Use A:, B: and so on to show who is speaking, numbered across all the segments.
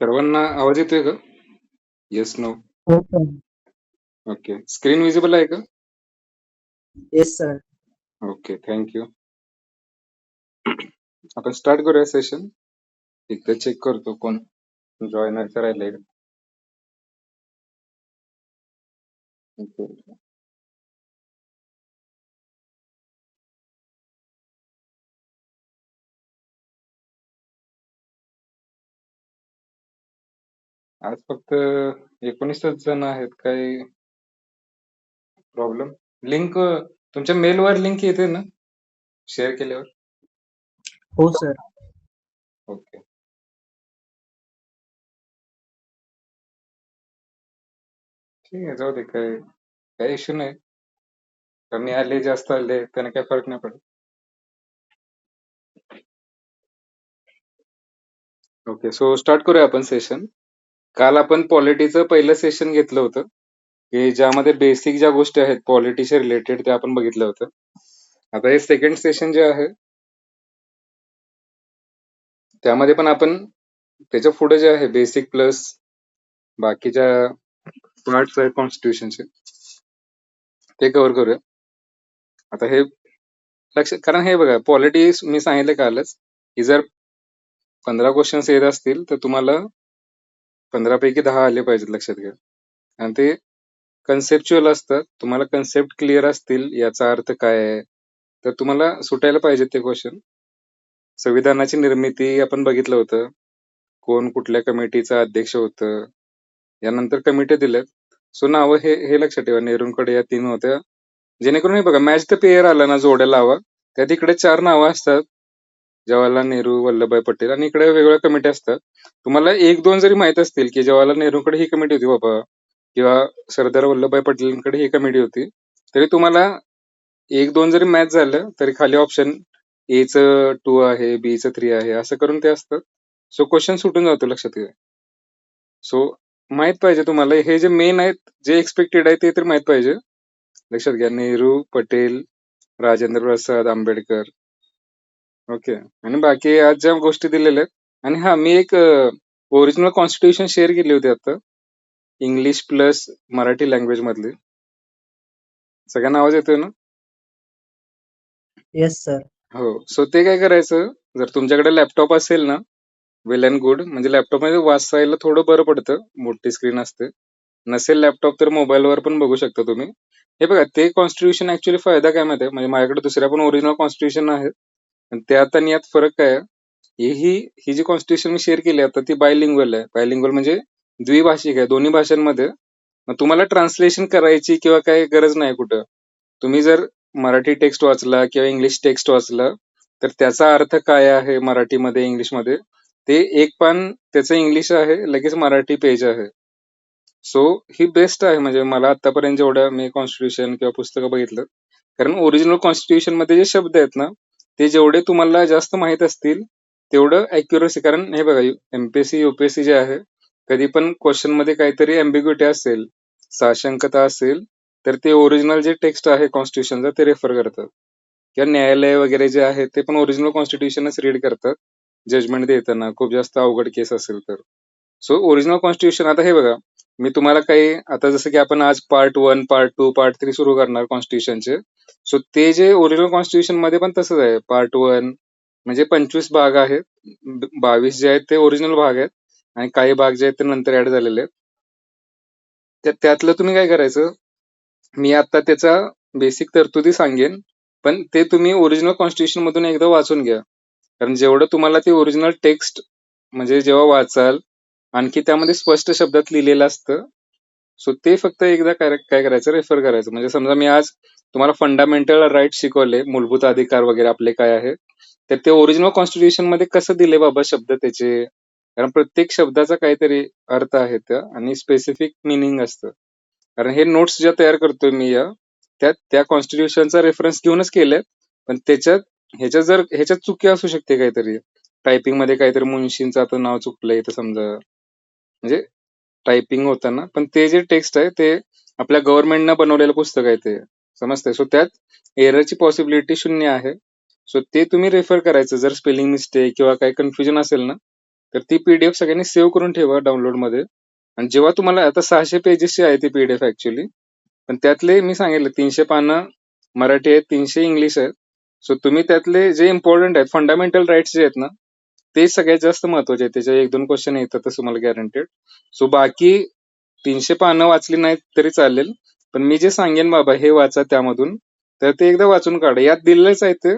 A: सर्वांना आवाज येतोय का? Yes, no.
B: हो सर.
A: ओके. स्क्रीन विजिबल आहे का?
B: Yes sir.
A: Okay, thank you. आपण स्टार्ट करूया सेशन. एकदा चेक करतो कोण जॉईन राहिलंय का. ओके. आज फक्त 19च जण आहेत. काही प्रॉब्लेम? लिंक तुमच्या मेलवर लिंक येते ना शेअर केल्यावर?
B: हो सर.
A: ओके. ठीक आहे, जाऊ दे. काही इश्यू नाही. कमी आले जास्त आले त्याने काही फरक नाही पडत. ओके, सो स्टार्ट करूया आपण सेशन. काल आपण पॉलिटीचं पहिलं सेशन घेतलं होतं, की ज्यामध्ये बेसिक ज्या गोष्टी आहेत पॉलिटीशी रिलेटेड ते आपण बघितलं होतं. आता हे सेकंड सेशन जे आहे त्यामध्ये पण आपण त्याच्या पुढे जे आहे बेसिक प्लस बाकीच्या पार्ट्स आहेत कॉन्स्टिट्यूशनचे ते कव्हर करूया. आता हे कारण हे बघा, पॉलिटी मी सांगितलं कालच की जर 15 क्वेश्चन्स येत असतील तर तुम्हाला 15 पैकी 10 आले पाहिजेत, लक्षात घ्या. आणि ते कन्सेप्च्युअल असतात. तुम्हाला कन्सेप्ट क्लिअर असतील याचा अर्थ काय आहे तर तुम्हाला सुटायला पाहिजे ते क्वेश्चन. संविधानाची निर्मिती आपण बघितलं होतं, कोण कुठल्या कमिटीचा अध्यक्ष होतं, यानंतर कमिटी दिल्यात. सो नावं हे लक्षात ठेवा. नेहरूंकडे या 3 होत्या. जेणेकरून हे बघा, मॅच द पेअर आला ना, जोड्या लावा, त्यात इकडे 4 नावं असतात, जवाहरलाल नेहरू, वल्लभभाई पटेल, आणि इकडे वेगवेगळ्या कमिटी असतात. तुम्हाला 1-2 जरी माहित असतील की जवाहरलाल नेहरूंकडे ही कमिटी होती बाबा, किंवा सरदार वल्लभभाई पटेलांकडे ही कमिटी होती, तरी तुम्हाला 1-2 जरी मॅच झालं तरी खाली ऑप्शन एचं 2 आहे, बीचं 3 आहे, असं करून ते असतात. सो क्वेश्चन सुटून जातो, लक्षात घ्या. सो माहित पाहिजे तुम्हाला, हे जे मेन आहेत, जे एक्सपेक्टेड आहे ते तर माहित पाहिजे. लक्षात घ्या, नेहरू, पटेल, राजेंद्र प्रसाद, आंबेडकर. ओके. आणि बाकी आज ज्या गोष्टी दिलेल्या आहेत. आणि हा, मी एक ओरिजिनल कॉन्स्टिट्यूशन शेअर केली होती आता, इंग्लिश प्लस मराठी लँग्वेज मधली. सगळ्यांना आवाज येतोय ना?
B: Yes sir.
A: हो. सो ते काय करायचं, जर तुमच्याकडे लॅपटॉप असेल ना, वेल अँड गुड. म्हणजे लॅपटॉप मध्ये वाचायला थोडं बरं पडतं, मोठी स्क्रीन असते. नसेल लॅपटॉप तर मोबाईलवर पण बघू शकता तुम्ही. हे बघा, ते कॉन्स्टिट्यूशन ऍक्च्युअली फायदा काय माहिती आहे, म्हणजे माझ्याकडे दुसऱ्या पण ओरिजिनल कॉन्स्टिट्यूशन आहेत, आणि त्यात आणि यात फरक काय आहे, ही जी कॉन्स्टिट्यूशन मी शेअर केली आता ती बायलिंग्वल आहे. बायलिंग्वल म्हणजे द्विभाषिक आहे, दोन्ही भाषांमध्ये. मग तुम्हाला ट्रान्सलेशन करायची किंवा काही गरज नाही कुठं. तुम्ही जर मराठी टेक्स्ट वाचला किंवा इंग्लिश टेक्स्ट वाचला तर त्याचा अर्थ काय आहे मराठीमध्ये, इंग्लिशमध्ये, ते एक पान त्याचं इंग्लिश आहे, लगेच मराठी पेज आहे. सो ही बेस्ट आहे. म्हणजे मला आतापर्यंत जेवढ्या मी कॉन्स्टिट्यूशन किंवा पुस्तकं बघितलं, कारण ओरिजिनल कॉन्स्टिट्यूशन मध्ये जे शब्द आहेत ना, ते जेवढे तुम्हाला जास्त माहित असतील तेवढं अॅक्युरसी. कारण हे बघा, एमपीएससी युपीएससी जे आहे, कधी पण क्वेश्चन मध्ये काहीतरी अँबिग्युटी असेल, साशंकता असेल, तर ते ओरिजिनल जे टेक्स्ट आहे कॉन्स्टिट्यूशनचं ते रेफर करतात. किंवा न्यायालय वगैरे जे आहे ते पण ओरिजिनल कॉन्स्टिट्यूशनच रीड करतात जजमेंट देताना, खूप जास्त अवघड केस असेल तर. सो ओरिजिनल कॉन्स्टिट्यूशन, आता हे बघा, मी तुम्हाला काही आता जसं की आपण आज पार्ट 1, पार्ट 2, पार्ट 3 सुरू करणार कॉन्स्टिट्यूशनचे. सो ते जे ओरिजिनल कॉन्स्टिट्यूशन मध्ये पण तसंच आहे. पार्ट 1 म्हणजे 25 भाग आहेत, 22 जे आहेत ते ओरिजिनल भाग आहेत, आणि काही भाग जे आहेत ते नंतर ऍड झालेले आहेत. त्यातलं तुम्ही काय करायचं, मी आता त्याचा बेसिक तरतुदी सांगेन, पण ते तुम्ही ओरिजिनल कॉन्स्टिट्यूशन मधून एकदा वाचून घ्या. कारण जेवढं तुम्हाला ते ओरिजिनल टेक्स्ट म्हणजे जेव्हा वाचाल, आणखी त्यामध्ये स्पष्ट शब्दात लिहिलेलं असतं. सो ते फक्त एकदा काय करायचं, रेफर करायचं. म्हणजे समजा मी आज तुम्हाला फंडामेंटल राईट शिकवले, मूलभूत अधिकार वगैरे आपले काय आहेत, तर ते ओरिजिनल कॉन्स्टिट्यूशन मध्ये कसं दिले बाबा शब्द त्याचे. कारण प्रत्येक शब्दाचा काहीतरी अर्थ आहे त्या, आणि स्पेसिफिक मिनिंग असतं. कारण हे नोट्स ज्या तयार करतोय मी त्या कॉन्स्टिट्यूशनचा रेफरन्स घेऊनच केलंय. पण ह्याच्यात चुकी असू शकते काहीतरी, टायपिंग मध्ये काहीतरी मुन्शींचं आता नाव चुकलंय इथं समजा, म्हणजे टायपिंग होताना. पण ते जे टेक्स्ट आहे ते आपल्या गव्हर्नमेंटनं बनवलेलं पुस्तक आहे, ते समजतंय. सो त्यात एररची पॉसिबिलिटी 0 आहे. सो ते तुम्ही रेफर करायचं जर स्पेलिंग मिस्टेक किंवा काही कन्फ्युजन असेल ना, तर ती PDF सगळ्यांनी सेव्ह करून ठेवा डाउनलोडमध्ये. आणि जेव्हा तुम्हाला आता 600 पेजेसची आहे ती PDF ऍक्च्युली, पण त्यातले मी सांगितलं 300 पानं मराठी आहेत, 300 इंग्लिश आहेत. सो तुम्ही त्यातले जे इम्पॉर्टंट आहेत, फंडामेंटल राईट्स जे आहेत ना, ते सगळ्यात जास्त महत्वाचे आहेत. त्याचे 1-2 क्वेश्चन येतातच तुम्हाला गॅरंटेड. सो बाकी 300 पानं वाचली नाहीत तरी चालेल, पण मी जे सांगेन बाबा हे वाचा त्यामधून, तर ते एकदा वाचून काढा. यात दिलेलंच आहे ते,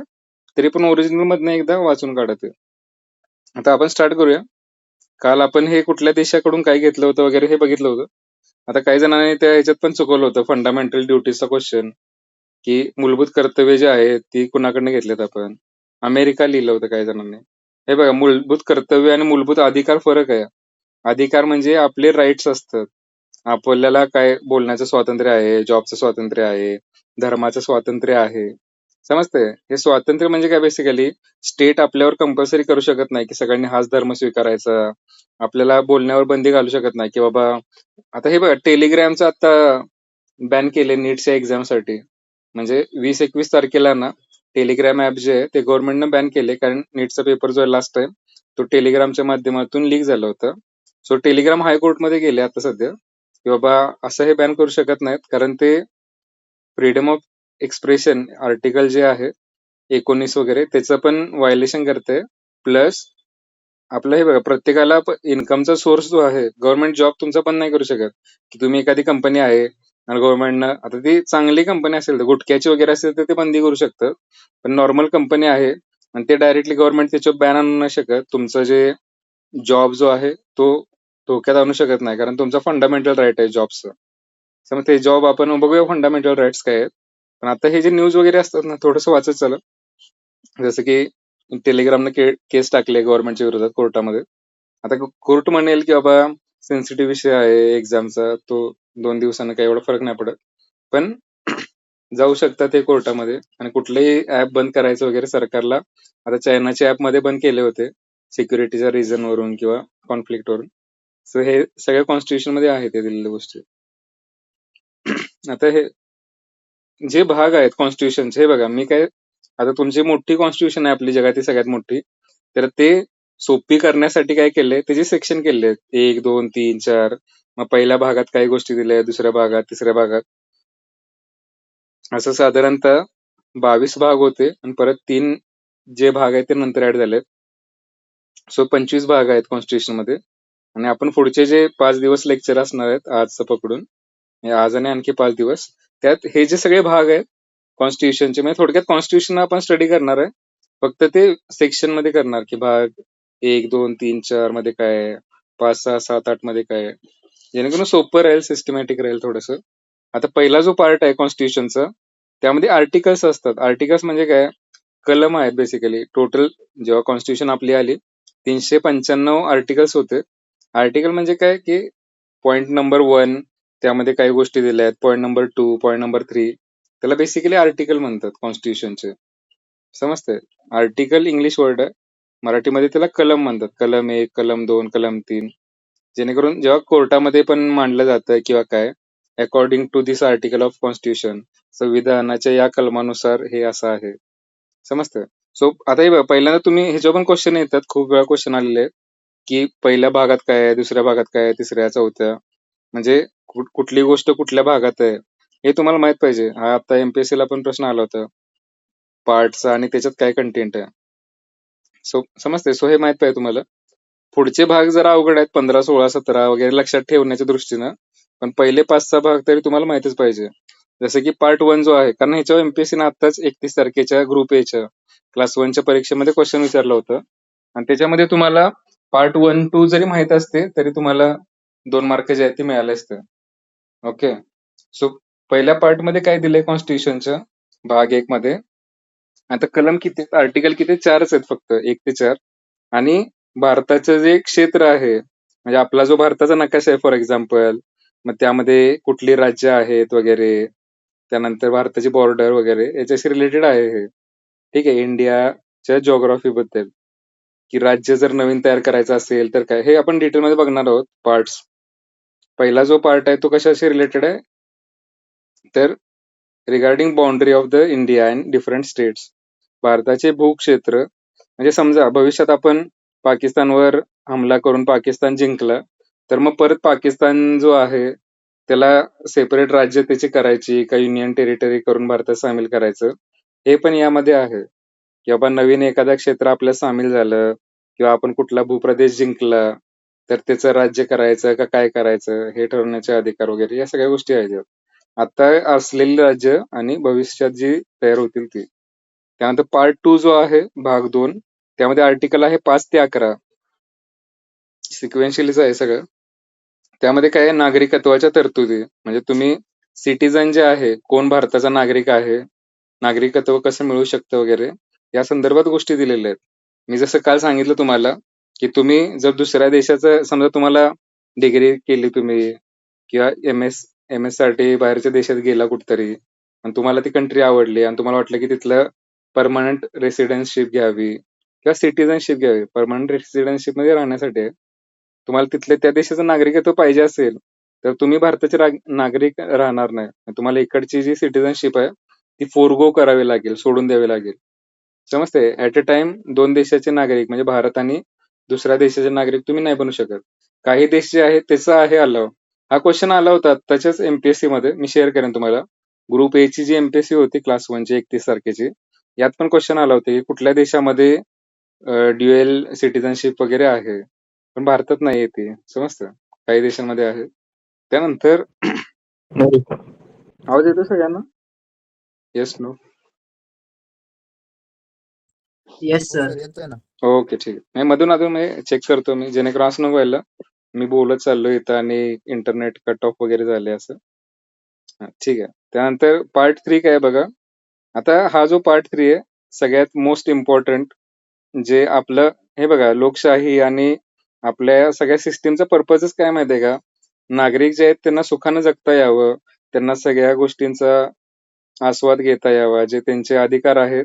A: तरी पण ओरिजिनल मधनं एकदा वाचून काढा ते. आता आपण स्टार्ट करूया. काल आपण हे कुठल्या देशाकडून काय घेतलं होतं वगैरे हे बघितलं होतं. आता काही जणांनी त्या ह्याच्यात पण चुकवलं होतं, फंडामेंटल ड्युटीजचा क्वेश्चन, की मूलभूत कर्तव्य जे आहेत ती कुणाकडनं घेतलेत आपण. अमेरिका लिहिलं होतं काही जणांनी. हे बघा, मूलभूत कर्तव्य आणि मूलभूत अधिकार फरक आहे. अधिकार म्हणजे आपले राईट्स असतात. आपल्याला काय बोलण्याचं स्वातंत्र्य आहे, जॉबचं स्वातंत्र्य आहे, धर्माचं स्वातंत्र्य आहे. समजतंय? हे स्वातंत्र्य म्हणजे काय बेसिकली स्टेट आपल्यावर कंपल्सरी करू शकत नाही की सगळ्यांनी हाच धर्म स्वीकारायचा. आपल्याला बोलण्यावर बंदी घालू शकत नाही की बाबा आता हे बघा टेलिग्रामचं आता बॅन केले नीटच्या एक्झामसाठी. म्हणजे 20-21 तारखेला ना टेलिग्राम ऍप जे आहे ते गव्हर्नमेंटनं बॅन केले, कारण नीटचा पेपर जो आहे लास्ट टाइम तो टेलिग्रामच्या माध्यमातून लीक झाला होता. सो टेलिग्राम हायकोर्टमध्ये गेले आता सध्या की बाबा असं हे बॅन करू शकत नाहीत, कारण ते फ्रीडम ऑफ एक्सप्रेशन आर्टिकल जे आहे 19 वगैरे त्याचं पण व्हायलेशन करते. प्लस आपलं हे बघा प्रत्येकाला इन्कमचा सोर्स जो आहे, गव्हर्नमेंट जॉब तुमचा पण नाही करू शकत की तुम्ही एखादी कंपनी आहे आणि गव्हर्नमेंटनं आता ती चांगली कंपनी असेल तर गुटख्याची वगैरे असेल तर ते बंदी करू शकतं, पण नॉर्मल कंपनी आहे आणि ते डायरेक्टली गव्हर्नमेंट त्याच्यावर बॅन आणू नाही शकत. तुमचं जे जॉब जो आहे तो धोक्यात आणू शकत नाही, कारण तुमचा फंडामेंटल राईट आहे जॉबचं. मग ते जॉब आपण बघूया फंडामेंटल राईट्स काय आहेत. पण आता हे जे न्यूज वगैरे असतात ना थोडंसं वाचत चला. जसं की टेलिग्रामने केस टाकले गव्हर्नमेंटच्या विरोधात कोर्टामध्ये. आता कोर्ट म्हणेल की बाबा सेन्सिटिव्ह विषय आहे एक्झामचा, तो 2 दिवसानं काही एवढा फरक नाही पडत, पण जाऊ शकतात ते कोर्टामध्ये. आणि कुठलेही ऍप बंद करायचं वगैरे सरकारला आता चायनाच्या ऍपमध्ये बंद केले होते सिक्युरिटीच्या रिझन वरून किंवा कॉन्फ्लिक्ट वरून. सो हे सगळ्या कॉन्स्टिट्यूशन मध्ये आहे ते दिलेल्या गोष्टी. आता हे जे भाग आहेत कॉन्स्टिट्यूशनचे, हे बघा मी काय आता तुमची मोठी कॉन्स्टिट्यूशन आहे आपली जगातील सगळ्यात मोठी, तर ते सोपी करण्यासाठी काय केलंय त्याचे सेक्शन केले आहेत 1, 2, 3, 4. मग पहिल्या भागात काही गोष्टी दिल्या, दुसऱ्या भागात, तिसऱ्या भागात, असं साधारणतः 22 भाग होते आणि परत 3 जे भाग आहेत ते नंतर ऍड झालेत. सो 25 भाग आहेत कॉन्स्टिट्यूशन मध्ये. आणि आपण पुढचे जे 5 दिवस लेक्चर असणार आहेत आजचं पकडून, आज आणि आणखी 5 दिवस, त्यात हे जे सगळे भाग आहेत कॉन्स्टिट्यूशनचे, म्हणजे थोडक्यात कॉन्स्टिट्यूशन आपण स्टडी करणार आहे, फक्त ते सेक्शन मध्ये करणार की भाग 1, 2, 3, 4 मध्ये काय आहे, 5, 6, 7, 8 मध्ये काय आहे, जेणेकरून सोपं राहील, सिस्टमॅटिक राहील थोडंसं. आता पहिला जो पार्ट आहे कॉन्स्टिट्यूशनचा त्यामध्ये आर्टिकल्स असतात. आर्टिकल्स म्हणजे काय, कलम आहेत बेसिकली. टोटल जेव्हा कॉन्स्टिट्यूशन आपली आली 395 आर्टिकल्स होते. आर्टिकल म्हणजे काय की पॉइंट नंबर 1 त्यामध्ये काही गोष्टी दिल्या आहेत, पॉइंट नंबर 2, पॉइंट नंबर 3, त्याला बेसिकली आर्टिकल म्हणतात कॉन्स्टिट्यूशनचे. समजतंय? आर्टिकल इंग्लिश वर्ड आहे, मराठीमध्ये त्याला कलम म्हणतात. कलम 1, कलम 2, कलम 3. जेणेकरून जेव्हा कोर्टामध्ये पण मांडलं जातं किंवा काय, according to this article of constitution, संविधानाच्या या कलमानुसार हे असं आहे. समजतं? सो आता हे बघा पहिल्यांदा तुम्ही ह्याच्यावर पण क्वेश्चन येतात, खूप वेळा क्वेश्चन आलेले आहेत की पहिल्या भागात काय आहे, दुसऱ्या भागात काय आहे, तिसऱ्या, चौथ्या, म्हणजे कुठली गोष्ट कुठल्या भागात आहे हे तुम्हाला माहित पाहिजे. हा आता MPSC ला पण प्रश्न आला होता पार्टचा आणि त्याच्यात काय कंटेंट आहे. सो समजते? सो हे माहित पाहिजे तुम्हाला. पुढचे भाग जरा अवघड आहेत, 15, 16, 17 वगैरे लक्षात ठेवण्याच्या दृष्टीनं, पण पहिले 5-6 भाग तरी तुम्हाला माहितच पाहिजे. जसं की पार्ट 1 जो आहे, कारण ह्याच्यावर MPSC ने आताच 31 तारखेच्या ग्रुप एच्या क्लास 1च्या परीक्षेमध्ये क्वेश्चन विचारलं होतं आणि त्याच्यामध्ये तुम्हाला पार्ट 1, 2 जरी माहित असते तरी तुम्हाला 2 मार्क जे आहेत ते मिळाले असते. ओके. सो पहिल्या पार्ट मध्ये काय दिलंय कॉन्स्टिट्यूशनच्या भाग 1 मध्ये, आता कलम किती आहेत, आर्टिकल किती, 4च आहेत फक्त, 1 ते 4. आणि भारताचं जे क्षेत्र आहे, म्हणजे आपला जो भारताचा नकाशा आहे फॉर एक्झाम्पल, मग त्यामध्ये कुठली राज्य आहेत वगैरे, त्यानंतर भारताची बॉर्डर वगैरे याच्याशी रिलेटेड आहे हे. ठीक आहे, इंडियाच्या जिओग्राफी बद्दल, की राज्य जर नवीन तयार करायचं असेल तर काय, हे आपण डिटेलमध्ये बघणार आहोत पार्ट्स. पहिला जो पार्ट आहे तो कशाशी रिलेटेड आहे, तर regarding boundary of the India and different states. भारताचे भूक्षेत्र म्हणजे समजा भविष्यात आपण पाकिस्तानवर हमला करून पाकिस्तान जिंकला, तर मग परत पाकिस्तान जो आहे त्याला सेपरेट राज्य त्याची करायची का युनियन टेरिटरी करून भारतात सामील करायचं, हे पण यामध्ये आहे. की बाबा नवीन एखादं क्षेत्र आपलं सामील झालं किंवा आपण कुठला भूप्रदेश जिंकला, तर त्याचं राज्य करायचं का काय करायचं हे ठरवण्याचे अधिकार वगैरे या सगळ्या गोष्टी आहेत यात. आता असलेली राज्य आणि भविष्यात जी तयार होतील ती. त्यानंतर पार्ट 2 जो आहे भाग 2, त्यामध्ये आर्टिकल आहे 5 ते 11. सिक्वेन्शियलीच आहे सगळं. त्यामध्ये काय आहे, नागरिकत्वाच्या तरतुदी. म्हणजे तुम्ही सिटिझन जे आहे, कोण भारताचा नागरिक आहे, नागरिकत्व कसं मिळू शकतं वगैरे या संदर्भात गोष्टी दिलेल्या आहेत. मी जसं काल सांगितलं तुम्हाला, की तुम्ही जर दुसऱ्या देशाचं समजा तुम्हाला डिग्री केली तुम्ही किंवा एम एस साठी बाहेरच्या देशात गेला कुठतरी आणि तुम्हाला ती कंट्री आवडली आणि तुम्हाला वाटलं की तिथलं परमनंट रेसिडेन्सशिप घ्यावी किंवा सिटिझनशिप घ्यावी. परमनंट रेसिडेन्सशिप मध्ये राहण्यासाठी आहे. तुम्हाला तिथल्या त्या देशाचं नागरिकत्व पाहिजे असेल, तर तुम्ही भारताचे नागरिक राहणार नाही. तुम्हाला इकडची जी सिटिझनशिप आहे ती फोरगो करावी लागेल, सोडून द्यावी लागेल. समजते? ऍट अ टाइम 2 देशाचे नागरिक म्हणजे भारत आणि दुसऱ्या देशाचे नागरिक तुम्ही नाही बनू शकत. काही देश जे आहेत त्याचं आहे अलाव. हा क्वेश्चन आला होता त्याच्याच एमपीएससी मध्ये, मी शेअर करेन तुम्हाला. ग्रुप ए ची जी एमपीएससी होती क्लास 1 ची 31 तारखेची, यात पण क्वेश्चन आला होता की कुठल्या देशामध्ये ड्युएल सिटिझनशिप वगैरे आहे, पण भारतात नाही ती. समजतं? काही देशांमध्ये आहे. त्यानंतर आवाज येतो सगळ्यांना? Yes, no?
B: येस
C: हो
B: सर.
C: सर, येतोय ना.
A: ओके, ठीक आहे. नाही, मधून अधून मी चेक करतो मी, जेणेकरून असं नको व्हायला मी बोलत चाललो इथं आणि इंटरनेट कट ऑफ वगैरे झाले असं. ठीक आहे. त्यानंतर पार्ट 3 काय आहे बघा. आता हा जो पार्ट 3 आहे सगळ्यात मोस्ट इम्पॉर्टंट, जे आपलं हे बघा, लोकशाही आणि आपल्या सगळ्या सिस्टीमचा पर्पजच काय माहितीये का, नागरिक जे आहेत त्यांना सुखानं जगता यावं, त्यांना सगळ्या गोष्टींचा आस्वाद घेता यावा, जे त्यांचे अधिकार आहेत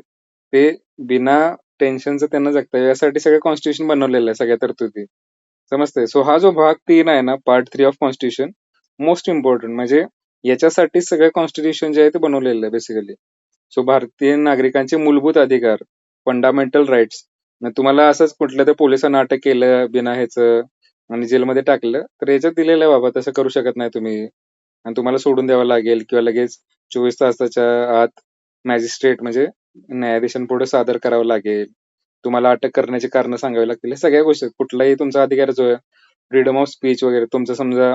A: ते बिना टेन्शनचं त्यांना जगता यावं, यासाठी सगळं कॉन्स्टिट्यूशन बनवलेलं आहे, सगळ्या तरतुदी. समजते? सो हा जो भाग 3 आहे ना, part 3 of constitution, most important. म्हणजे याच्यासाठी सगळं कॉन्स्टिट्यूशन जे आहे ते बनवलेलं आहे बेसिकली. सो भारतीय नागरिकांचे मूलभूत अधिकार, फंडामेंटल राईट्स. तुम्हाला असंच कुठल्या तर पोलिसांना अटक केलं बिना ह्याचं आणि जेलमध्ये टाकलं, तर याच्यात दिलेलं आहे बाबा तसं करू शकत नाही तुम्ही आणि तुम्हाला सोडून द्यावं लागेल किंवा लगेच 24 तासाच्या आत मॅजिस्ट्रेट म्हणजे न्यायाधीशांपुढे सादर करावं लागेल. तुम्हाला अटक करण्याची कारण सांगावी लागतील. हे सगळ्या गोष्टी आहेत. कुठलाही तुमचा अधिकार जो आहे, फ्रीडम ऑफ स्पीच वगैरे, तुमचं समजा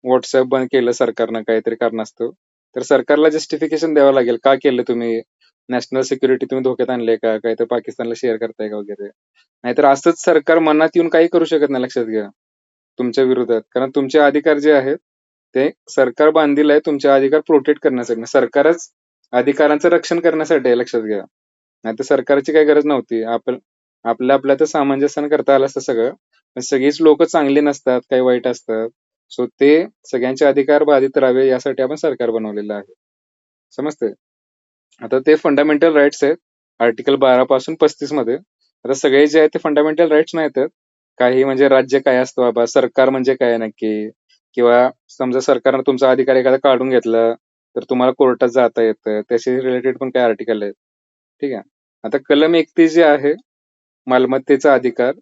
A: व्हॉट्सअप बंद केलं सरकारनं काहीतरी कारणास्तव, तर सरकारला जस्टिफिकेशन द्यावं लागेल, का केलं तुम्ही, नॅशनल सिक्युरिटी तुम्ही धोक्यात आणले का, काही तर पाकिस्तानला शेअर करताय का वगैरे. नाहीतर असंच सरकार मनात येऊन काही करू शकत नाही, लक्षात घ्या, तुमच्या विरोधात. कारण तुमचे अधिकार जे आहेत ते सरकार बांधील आहे तुमचे अधिकार प्रोटेक्ट करण्यासाठी. सरकारच अधिकारांचं रक्षण करण्यासाठी आहे, लक्षात घ्या. नाहीतर सरकारची काही गरज नव्हती. आपल्या तर सामंजस्यानं करता आलं असतं सगळं. पण सगळीच लोक चांगली नसतात, काही वाईट असतात. सो ते सगळ्यांचे अधिकार बाधित राहावे यासाठी आपण सरकार बनवलेलं आहे. समजते? आता ते फंडामेंटल राईट्स आहेत आर्टिकल 12 पासून 35 मध्ये. आता सगळे जे आहेत ते फंडामेंटल राईट्स नाहीत. काही म्हणजे राज्य काय असतं बाबा, सरकार म्हणजे काय नक्की, किंवा समजा सरकारनं तुमचा अधिकार एखादा काढून घेतला तर तुम्हाला कोर्टात जाता येतं, त्याशी रिलेटेड पण काही आर्टिकल आहेत. ठीक आहे. आता कलम 31 जे आहे, मालमत्तेचा अधिकार.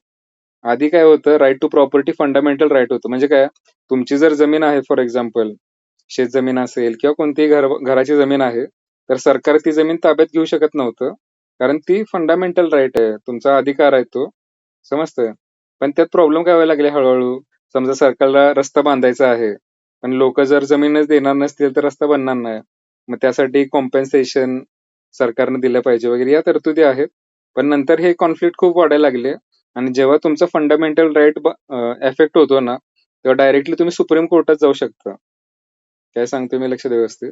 A: आधी काय होतं, right to property fundamental right होतं. म्हणजे काय, तुमची जर जमीन आहे, फॉर एक्झाम्पल शेतजमीन असेल किंवा कोणतीही घराची जमीन आहे, तर सरकार ती जमीन ताब्यात घेऊ शकत नव्हतं, कारण ती फंडामेंटल राईट आहे, तुमचा अधिकार आहे तो. समजतंय? पण त्यात प्रॉब्लेम काय व्हायला लागले हळूहळू. समजा सरकारला रस्ता बांधायचा आहे, पण लोक जर जमीनच देणार नसतील तर रस्ता बनणार नाही. मग त्यासाठी कॉम्पेन्सेशन सरकारनं दिलं पाहिजे वगैरे या तरतुदी आहेत. पण नंतर हे कॉन्फ्लिक्ट खूप वाढायला लागले आणि जेव्हा तुमचा फंडामेंटल राईट एफेक्ट होतो ना, तेव्हा डायरेक्टली तुम्ही सुप्रीम कोर्टात जाऊ शकता. काय सांगतो मी, लक्ष द्या व्यवस्थित.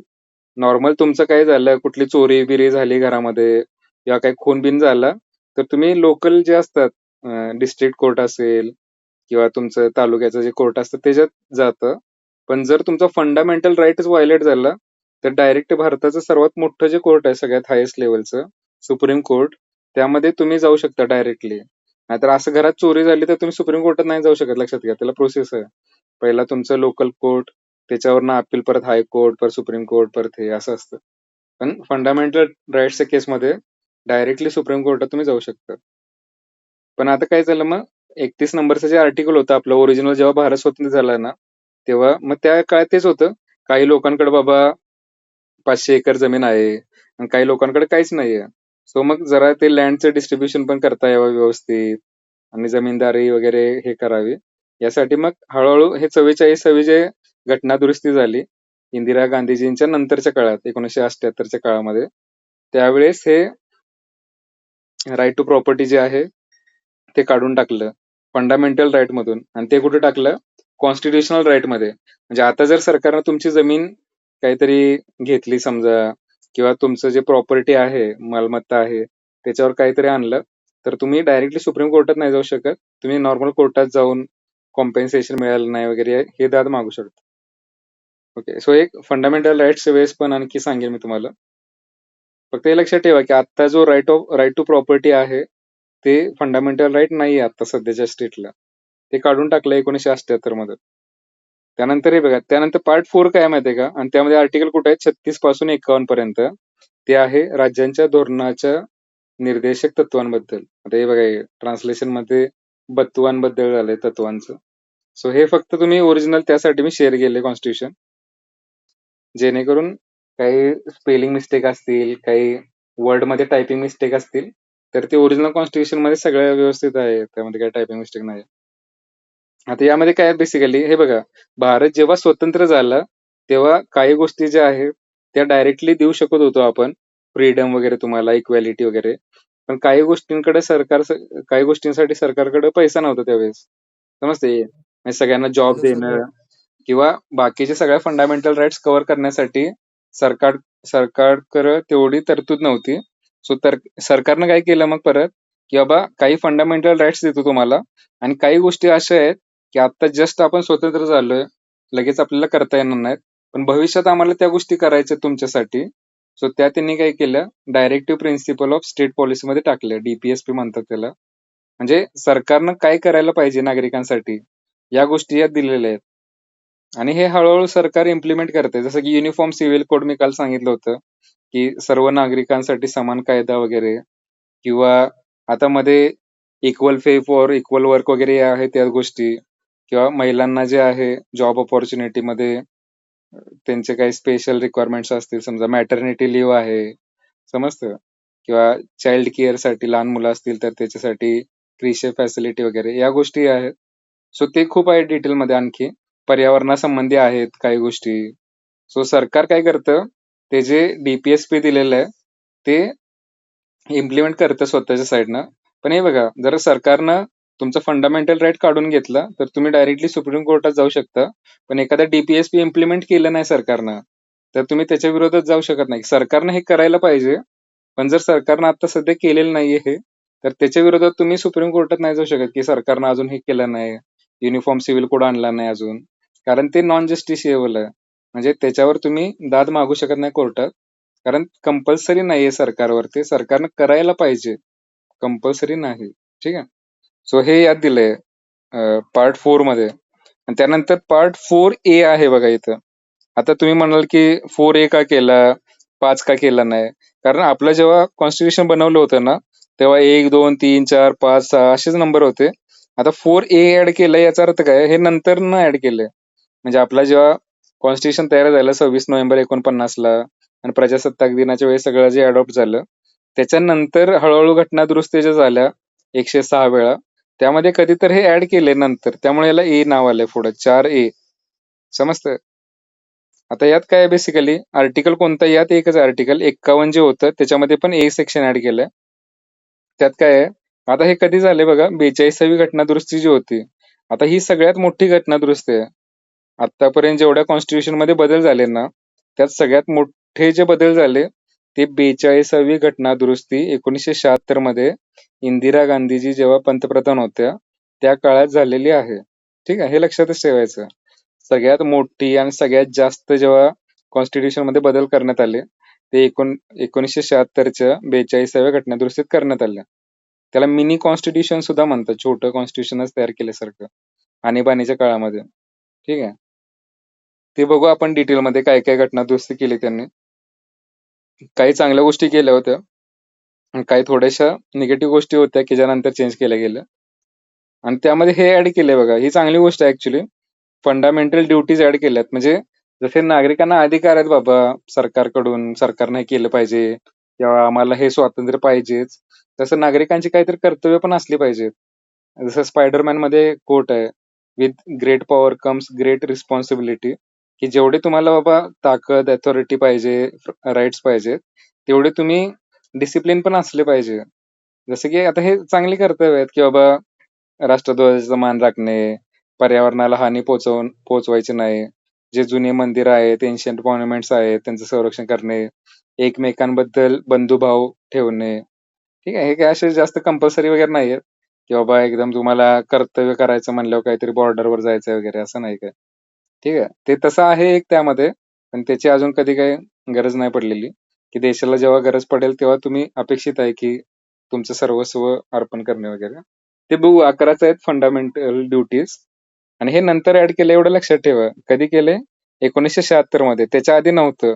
A: नॉर्मल तुमचं काय झालं, कुठली चोरी बिरी झाली घरामध्ये किंवा काही खून बिन झाला, तर तुम्ही लोकल जे असतात, डिस्ट्रिक्ट कोर्ट असेल किंवा तुमचं तालुक्याचं जे कोर्ट असतं त्याच्यात जातं. पण जर तुमचा फंडामेंटल राईटच व्हायलेट झाला, तर डायरेक्ट भारताचं सर्वात मोठं जे कोर्ट आहे, सगळ्यात हायेस्ट लेवलचं सुप्रीम कोर्ट, त्यामध्ये तुम्ही जाऊ शकता डायरेक्टली. नाहीतर असं घरात चोरी झाली तर तुम्ही सुप्रीम कोर्टात नाही जाऊ शकत, लक्षात घ्या. त्याला प्रोसेस आहे. पहिला तुमचं लोकल कोर्ट, त्याच्यावरनं अपील, परत हायकोर्ट, परत सुप्रीम कोर्ट, परत हे असं असतं. पण फंडामेंटल राईट्सच्या केसमध्ये डायरेक्टली सुप्रीम कोर्टात तुम्ही जाऊ शकता. पण आता काय झालं, मग 31 नंबरचं जे आर्टिकल होतं आपलं ओरिजिनल, जेव्हा भारत स्वतंत्र झाला ना, तेव्हा मग त्या काळात तेच होतं. काही लोकांकडे बाबा 500 एकर जमीन आहे आणि काही लोकांकडे काहीच नाहीये. सो मग जरा ते लँडचं डिस्ट्रीब्युशन पण करता यावं व्यवस्थित आणि जमीनदारी वगैरे हे करावी. यासाठी मग हळूहळू हे 44वी जे घटना दुरुस्ती झाली इंदिरा गांधीजींच्या नंतरच्या काळात 1978च्या काळामध्ये, त्यावेळेस हे राईट टू प्रॉपर्टी जे आहे ते काढून टाकलं फंडामेंटल राईट मधून, आणि ते कुठे टाकलं? कॉन्स्टिट्युशनल राईट मध्ये. म्हणजे आता जर सरकारनं तुमची जमीन काहीतरी घेतली समजा, किंवा तुमचं जे प्रॉपर्टी आहे, मालमत्ता आहे, त्याच्यावर काहीतरी आणलं, तर तुम्ही डायरेक्टली सुप्रीम कोर्टात नाही जाऊ शकत. तुम्ही नॉर्मल कोर्टात जाऊन कॉम्पेन्सेशन मिळालं नाही वगैरे हे दाद मागू शकता. ओके, सो एक फंडामेंटल राईट्सच्या वेळेस पण आणखी सांगेल मी तुम्हाला. फक्त हे लक्षात ठेवा की आता जो राईट टू प्रॉपर्टी आहे ते फंडामेंटल राईट नाही आता सध्याच्या स्टेटला. ते काढून टाकलं 1978 मध्ये. त्यानंतर हे बघा, त्यानंतर पार्ट 4 काय माहितीये का? आणि त्यामध्ये आर्टिकल कुठे आहे? 36 पासून 51 पर्यंत. ते आहे राज्यांच्या धोरणाच्या निर्देशक तत्वांबद्दल. आता हे बघा, ट्रान्सलेशन मध्ये बद्दल झालंय तत्वांचं. सो हे फक्त तुम्ही ओरिजिनल त्यासाठी मी शेअर केले कॉन्स्टिट्यूशन, जेणेकरून काही स्पेलिंग मिस्टेक असतील, काही वर्ड मध्ये टायपिंग मिस्टेक असतील, तर ते ओरिजिनल कॉन्स्टिट्यूशन मध्ये सगळं व्यवस्थित आहे, त्यामध्ये काही टायपिंग मिस्टेक नाही. आता यामध्ये काय बेसिकली हे बघा, भारत जेव्हा स्वतंत्र झाला तेव्हा काही गोष्टी ज्या आहेत त्या डायरेक्टली देऊ शकत होतो आपण, फ्रीडम वगैरे तुम्हाला, इक्वॅलिटी वगैरे. पण काही गोष्टींसाठी सरकारकडे पैसा नव्हता त्यावेळेस, समजते? म्हणजे सगळ्यांना जॉब
B: हॅलो सर.
A: देणं किंवा बाकीचे सगळ्या फंडामेंटल राईट्स कव्हर करण्यासाठी सरकार सरकारकडे तेवढी तरतूद नव्हती. सो तर सरकारनं काय केलं मग परत, की बाबा काही फंडामेंटल राईट्स देतो तुम्हाला, आणि काही गोष्टी अशा आहेत की आता जस्ट आपण स्वतंत्र झालोय, लगेच आपल्याला करता येणार नाहीत, पण भविष्यात आम्हाला त्या गोष्टी करायच्या तुमच्यासाठी. सो त्या त्यांनी काय केलं, डायरेक्टिव्ह प्रिन्सिपल ऑफ स्टेट पॉलिसीमध्ये टाकले, DPSP म्हणतात त्याला. म्हणजे सरकारनं काय करायला पाहिजे नागरिकांसाठी या गोष्टी यात दिलेल्या आहेत, आणि हे हळूहळू सरकार इम्प्लिमेंट करते. जसं की युनिफॉर्म सिव्हिल कोड मी काल सांगितलं होतं, की सर्व नागरिकांसाठी समान कायदा वगैरे, किंवा आता मध्ये equal pay for equal work वगैरे आहे त्या गोष्टी, किंवा महिलांना जे आहे जॉब ऑपॉर्च्युनिटी मध्ये त्यांचे काही स्पेशल रिक्वायरमेंट्स असतील, समजा मॅटर्निटी लिव्ह आहे, समजतं? किंवा चाइल्ड केअर साठी लहान मुलं असतील तर त्याच्यासाठी क्रिशे फॅसिलिटी वगैरे या गोष्टी आहेत. सो ते खूप आहे डिटेलमध्ये. आणखी पर्यावरणासंबंधी आहेत काही गोष्टी. सो सरकार काय करतं, ते जे DPSP दिलेलं आहे ते इम्प्लिमेंट करतं स्वतःच्या साईडनं. पण हे बघा, जर सरकारनं तुमचं फंडामेंटल राईट काढून घेतला तर तुम्ही डायरेक्टली सुप्रीम कोर्टात जाऊ शकता. पण एखादा DPSP इम्प्लिमेंट केलं नाही सरकारनं, तर तुम्ही त्याच्या विरोधात जाऊ शकत नाही. सरकारनं हे करायला पाहिजे, पण जर सरकारनं आता सध्या केलेलं नाहीये हे, तर त्याच्या विरोधात तुम्ही सुप्रीम कोर्टात नाही जाऊ शकत की सरकारनं अजून हे केलं नाही, युनिफॉर्म सिव्हिल कोड आणला नाही अजून, कारण ते नॉन जस्टिशिएबल आहे. म्हणजे त्याच्यावर तुम्ही दाद मागू शकत नाही कोर्टात, कारण कंपल्सरी नाहीये सरकारवरती, सरकारनं करायला पाहिजे, कंपल्सरी नाही. ठीक आहे. सो हे यात दिलंय पार्ट 4 मध्ये. आणि त्यानंतर पार्ट 4A आहे बघा इथं. आता तुम्ही म्हणाल की 4A का केला, 5 का केला नाही? कारण आपलं जेव्हा कॉन्स्टिट्यूशन बनवलं होतं ना, तेव्हा 1, 2, 3, 4, 5, 6 असेच नंबर होते. आता 4A ऍड केलंय, याचा अर्थ काय? हे नंतर न ऍड केलंय. म्हणजे आपला जेव्हा कॉन्स्टिट्यूशन तयार झालं 26 नोव्हेंबर 49 ला, आणि प्रजासत्ताक दिनाच्या वेळेस सगळं जे अडॉप्ट झालं, त्याच्यानंतर हळूहळू घटना दुरुस्ती ज्या झाल्या 106 वेळा, त्यामध्ये कधी तर हे ऍड केले नंतर, त्यामुळे याला ए नाव आलंय पुढे, 4A. समजतं? आता यात काय बेसिकली आर्टिकल कोणता, यात एकच आर्टिकल 51 जे होतं त्याच्यामध्ये पण ए सेक्शन ऍड केलंय. त्यात काय आहे, आता हे कधी झाले बघा, 42वी घटना दुरुस्ती जी होती, आता ही सगळ्यात मोठी घटना दुरुस्ती आहे. आतापर्यंत जेवढ्या कॉन्स्टिट्यूशन मध्ये बदल झाले ना, त्यात सगळ्यात मोठे जे बदल झाले ते 42वी घटना दुरुस्ती 1976 मध्ये इंदिरा गांधीजी जेव्हा पंतप्रधान होत्या त्या काळात झालेली आहे. ठीक आहे, हे लक्षातच ठेवायचं. सगळ्यात मोठी आणि सगळ्यात जास्त जेव्हा कॉन्स्टिट्यूशन मध्ये बदल करण्यात आले ते 1976च्या 42व्या घटना दुरुस्तीत करण्यात आल्या. त्याला मिनी कॉन्स्टिट्यूशन सुद्धा म्हणतात, छोटं कॉन्स्टिट्यूशनच तयार केल्यासारखं आणीबाणीच्या काळामध्ये. ठीक आहे, ते बघू आपण डिटेलमध्ये काय काय घटना दुरुस्ती केली त्यांनी. काही चांगल्या गोष्टी केल्या होत्या आणि काही थोड्याशा निगेटिव्ह गोष्टी होत्या की ज्यानंतर चेंज केल्या गेल्या. आणि त्यामध्ये हे ऍड केलंय बघा, ही चांगली गोष्ट आहे ऍक्च्युली. फंडामेंटल ड्युटीज ऍड केल्यात, म्हणजे जसे नागरिकांना अधिकार आहेत बाबा सरकारकडून, सरकारने हे केलं पाहिजे किंवा आम्हाला हे स्वातंत्र्य पाहिजेच, तसं नागरिकांची काहीतरी कर्तव्य पण असली पाहिजेत. जसं स्पायडरमॅन मध्ये कोट आहे, with great power comes great responsibility, की जेवढे तुम्हाला बाबा ताकद अथॉरिटी पाहिजे, राईट्स पाहिजे, तेवढे तुम्ही डिसिप्लिन पण असले पाहिजे. जसं की आता हे चांगली कर्तव्य आहेत की बाबा राष्ट्रध्वजाचा मान राखणे, पर्यावरणाला हानी पोचवायची नाही, जे जुने मंदिर आहेत, एन्शियंट मॉन्युमेंट्स आहेत, त्यांचं संरक्षण करणे, एकमेकांबद्दल बंधुभाव ठेवणे. ठीक आहे, हे काय असे जास्त कंपल्सरी वगैरे नाहीये की बाबा एकदम तुम्हाला कर्तव्य करायचं म्हणल्यावर काहीतरी बॉर्डरवर जायचं वगैरे, असं नाही काय. ठीक आहे, ते तसं आहे एक त्यामध्ये, पण त्याची अजून कधी काही गरज नाही पडलेली, की देशाला जेव्हा गरज पडेल तेव्हा तुम्ही अपेक्षित आहे की तुमचं सर्वस्व अर्पण करणे वगैरे. ते बघू 11च आहेत फंडामेंटल ड्युटीज. आणि हे नंतर ऍड केलं, एवढं लक्षात ठेवा. कधी केले? 1976 मध्ये. त्याच्या आधी नव्हतं.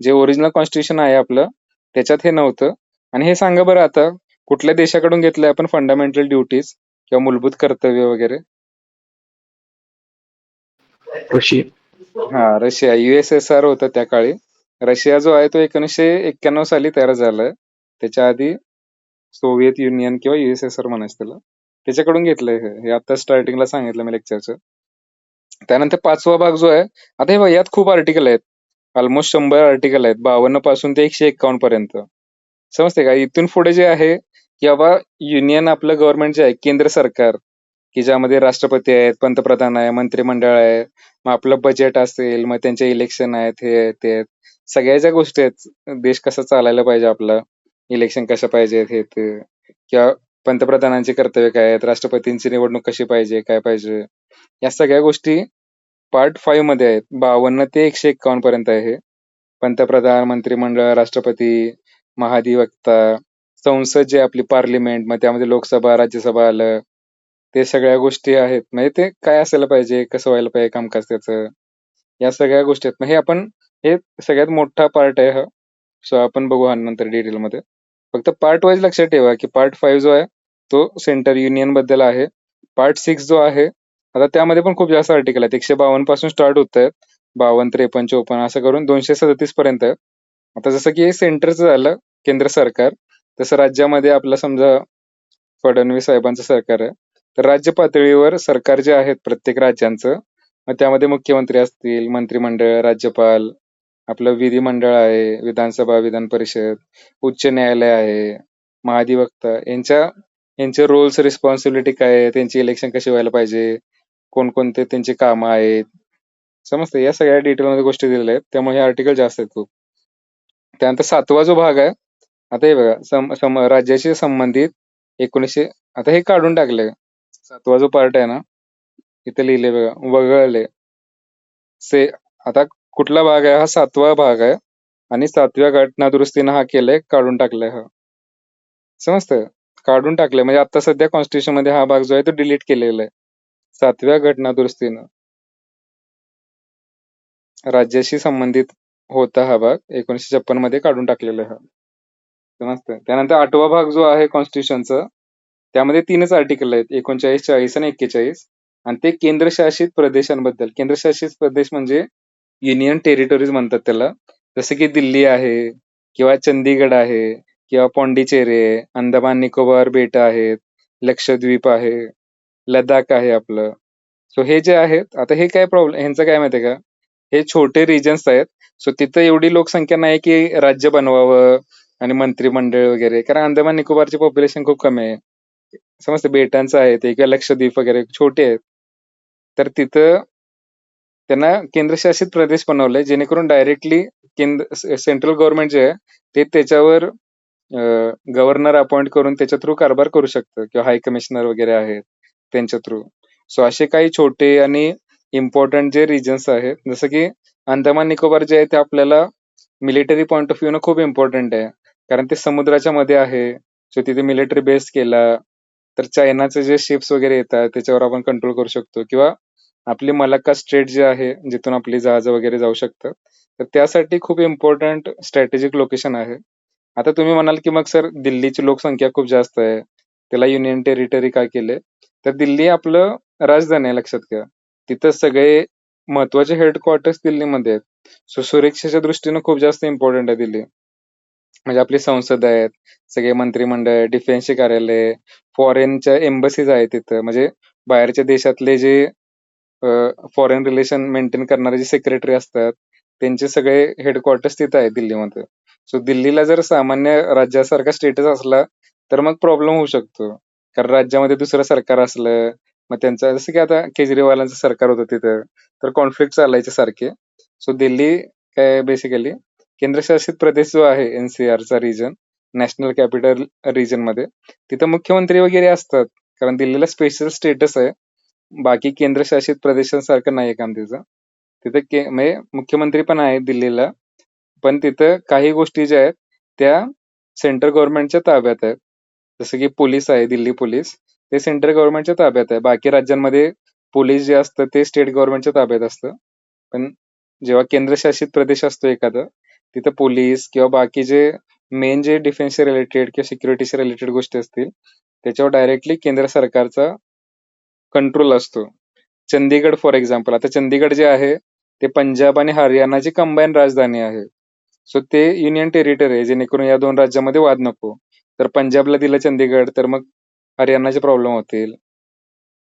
A: जे ओरिजिनल कॉन्स्टिट्यूशन आहे आपलं, त्याच्यात हे नव्हतं. आणि हे सांगा बरं आता, कुठल्या देशाकडून घेतलंय आपण फंडामेंटल ड्युटीज किंवा मूलभूत कर्तव्य वगैरे?
C: रशिया.
A: हा, रशिया. USSR होतं त्या काळी. रशिया जो आहे तो 1991 साली तयार झालाय. त्याच्या आधी सोव्हिएत युनियन किंवा USSR म्हणायचं त्याला. त्याच्याकडून घेतलंय हे आता स्टार्टिंगला सांगितलं मी लेक्चरचं. त्यानंतर 5वा भाग जो आहे, आता हे बघा, यात खूप आर्टिकल आहेत. ऑलमोस्ट 100 आर्टिकल आहेत, 52 पासून ते 151 पर्यंत. समजते का? इथून पुढे जे आहे की बाबा युनियन आपलं गव्हर्नमेंट जे आहे, केंद्र सरकार, की ज्यामध्ये राष्ट्रपती आहेत, पंतप्रधान आहे, मंत्रिमंडळ आहे, मग आपलं बजेट असेल, मग त्यांचे इलेक्शन आहेत, हे आहेत, ते आहेत. सगळ्या ज्या गोष्टी आहेत, देश कसा चालायला पाहिजे आपला, इलेक्शन कशा पाहिजेत, हे ते, किंवा पंतप्रधानांची कर्तव्य काय आहेत, राष्ट्रपतींची निवडणूक कशी पाहिजे, काय पाहिजे, या सगळ्या गोष्टी पार्ट 5 मध्ये आहेत. 52 ते 151 पर्यंत आहे हे. पंतप्रधान, मंत्रिमंडळ, राष्ट्रपती, महाधिवक्ता, संसद जे आपली पार्लिमेंट, मग त्यामध्ये लोकसभा, राज्यसभा आलं, ते सगळ्या गोष्टी आहेत. म्हणजे ते काय असायला पाहिजे, कसं व्हायला पाहिजे कामकाज त्याचं, या सगळ्या गोष्टी आहेत. मग हे सगळ्यात मोठा पार्ट आहे हा. सो आपण बघू हा नंतर डिटेलमध्ये. फक्त पार्ट वाईज लक्षात ठेवा की पार्ट 5 जो आहे तो सेंटर युनियन बद्दल आहे. पार्ट 6 जो आहे, आता त्यामध्ये पण खूप जास्त आर्टिकल आहेत. 152 पासून स्टार्ट होत आहेत, 52, 53, 54 असं करून 237 पर्यंत आहे. आता जसं की हे सेंटरचं झालं, केंद्र सरकार, तसं राज्यामध्ये आपलं समजा फडणवीस साहेबांचं सरकार आहे, तर राज्य पातळीवर सरकार जे आहेत प्रत्येक राज्यांचं, मग त्यामध्ये मुख्यमंत्री असतील, मंत्रिमंडळ, राज्यपाल, आपलं विधिमंडळ आहे, विधानसभा, विधान परिषद, उच्च न्यायालय आहे, महाधिवक्ता, यांचे रोल्स रिस्पॉन्सिबिलिटी काय आहे, त्यांची इलेक्शन कशी व्हायला पाहिजे, कोणकोणते त्यांची कामं आहेत, समजते. या सगळ्या डिटेलमध्ये गोष्टी दिलेल्या आहेत, त्यामुळे हे आर्टिकल जास्त आहेत खूप. त्यानंतर 7वा जो भाग आहे, आता हे बघा, राज्याशी संबंधित 1900, आता हे काढून टाकलंय. 7वा जो पार्ट आहे ना, इथे लिहिले बघा, वगळले से. आता कुठला भाग आहे हा? 7वा भाग आहे, आणि 7व्या घटना दुरुस्तीनं हा केलंय, काढून टाकलाय हा. समजतं? काढून टाकलंय म्हणजे आता सध्या कॉन्स्टिट्यूशन मध्ये हा भाग जो आहे तो डिलीट केलेला आहे. 7व्या घटना दुरुस्तीनं राज्याशी संबंधित होता हा भाग, 1956 मध्ये काढून टाकलेला आहे हा. समजतं? त्यानंतर 8वा भाग जो आहे कॉन्स्टिट्यूशनचा, त्यामध्ये 3च आर्टिकल आहेत, 39, 40 आणि 41, आणि ते केंद्रशासित प्रदेशांबद्दल. केंद्रशासित प्रदेश म्हणजे युनियन टेरिटरीज म्हणतात त्याला. जसं की दिल्ली आहे, किंवा चंदीगड आहे, किंवा पॉंडिचेरी आहे, अंदमान निकोबार बेट आहेत, लक्षद्वीप आहे, लडाख आहे आपलं. सो हे जे आहेत, आता हे काय प्रॉब्लेम ह्यांचं काय माहितीये का, हे छोटे रिजन्स आहेत. सो तिथं एवढी लोकसंख्या नाही की राज्य बनवावं आणि मंत्रिमंडळ वगैरे, कारण अंदमान निकोबारची पॉप्युलेशन खूप कमी आहे. समजतं? बेटांचं आहे ते, किंवा लक्षद्वीप वगैरे छोटे आहेत, तर तिथं त्यांना केंद्रशासित प्रदेश बनवले, जेणेकरून डायरेक्टली सेंट्रल गव्हर्नमेंट जे आहे ते त्याच्यावर गव्हर्नर अपॉइंट करून त्याच्या थ्रू कारभार करू शकतं, किंवा हाय कमिशनर वगैरे आहेत त्यांच्या थ्रू. सो असे काही छोटे आणि इम्पॉर्टंट जे रिजन्स आहेत, जसं की अंदमान निकोबार जे आहे ते आपल्याला मिलिटरी पॉइंट ऑफ व्ह्यू न खूप इम्पॉर्टंट आहे, कारण ते समुद्राच्या मध्ये आहे. सो तिथे मिलिटरी बेस केला तर चायनाचे जे शिप्स वगैरे येतात त्याच्यावर आपण कंट्रोल करू शकतो, किंवा आपली मलाक्का स्ट्रेट जे आहे जिथून आपली जहाजं वगैरे जाऊ शकतात, तर त्यासाठी खूप इम्पॉर्टंट स्ट्रॅटेजिक लोकेशन आहे. आता तुम्ही म्हणाल की मग सर दिल्लीची लोकसंख्या खूप जास्त आहे, त्याला युनियन टेरिटरी काय केले? तर दिल्ली आपलं राजधानी आहे, लक्षात घ्या. तिथं सगळे महत्वाचे हेडक्वार्टर्स दिल्लीमध्ये आहेत. सो सुरक्षेच्या दृष्टीनं खूप जास्त इम्पॉर्टंट आहे दिल्ली. म्हणजे आपली संसद आहेत, सगळे मंत्रिमंडळ, डिफेन्सचे कार्यालय, फॉरेनच्या एम्बसीज आहेत तिथं. म्हणजे बाहेरच्या देशातले जे फॉरेन रिलेशन मेंटेन करणारे जे सेक्रेटरी असतात, त्यांचे सगळे हेडक्वार्टर्स तिथं आहेत दिल्लीमध्ये. सो दिल्लीला जर सामान्य राज्यासारखा स्टेटस असला तर मग प्रॉब्लेम होऊ शकतो. कारण राज्यामध्ये दुसरं सरकार असलं, मग त्यांचं जसं की आता केजरीवालांचं सरकार होतं तिथं, तर कॉन्फ्लिक्ट चालायचे सारखे. सो दिल्ली काय बेसिकली केंद्रशासित प्रदेश जो आहे एनसीआरचा रिजन, नॅशनल कॅपिटल रिजनमध्ये, तिथं मुख्यमंत्री वगैरे असतात. कारण दिल्लीला स्पेशल स्टेटस आहे. बाकी केंद्रशासित प्रदेशांसारखं नाही काम तिथं. तिथं म्हणजे मुख्यमंत्री पण आहे दिल्लीला, पण तिथं काही गोष्टी ज्या आहेत त्या सेंट्रल गव्हर्नमेंटच्या ताब्यात आहेत. जसं की पोलीस आहे, दिल्ली पोलीस, ते सेंट्रल गव्हर्नमेंटच्या ताब्यात आहे. बाकी राज्यांमध्ये पोलीस जे असतं ते स्टेट गव्हर्नमेंटच्या ताब्यात असतं. पण जेव्हा केंद्रशासित प्रदेश असतो एखादा, तिथं पोलीस किंवा बाकी जे मेन जे डिफेन्सचे रिलेटेड किंवा सिक्युरिटीशी रिलेटेड गोष्टी असतील, त्याच्यावर डायरेक्टली केंद्र सरकारचा कंट्रोल असतो. चंदीगड फॉर एक्झाम्पल, आता चंदीगड जे आहे ते पंजाब आणि हरियाणाची कंबाईन राजधानी आहे. सो ते युनियन टेरिटरी आहे, जेणेकरून या दोन राज्यामध्ये वाद नको. तर पंजाबला दिलं चंदीगड तर मग हरियाणाचे प्रॉब्लेम होतील.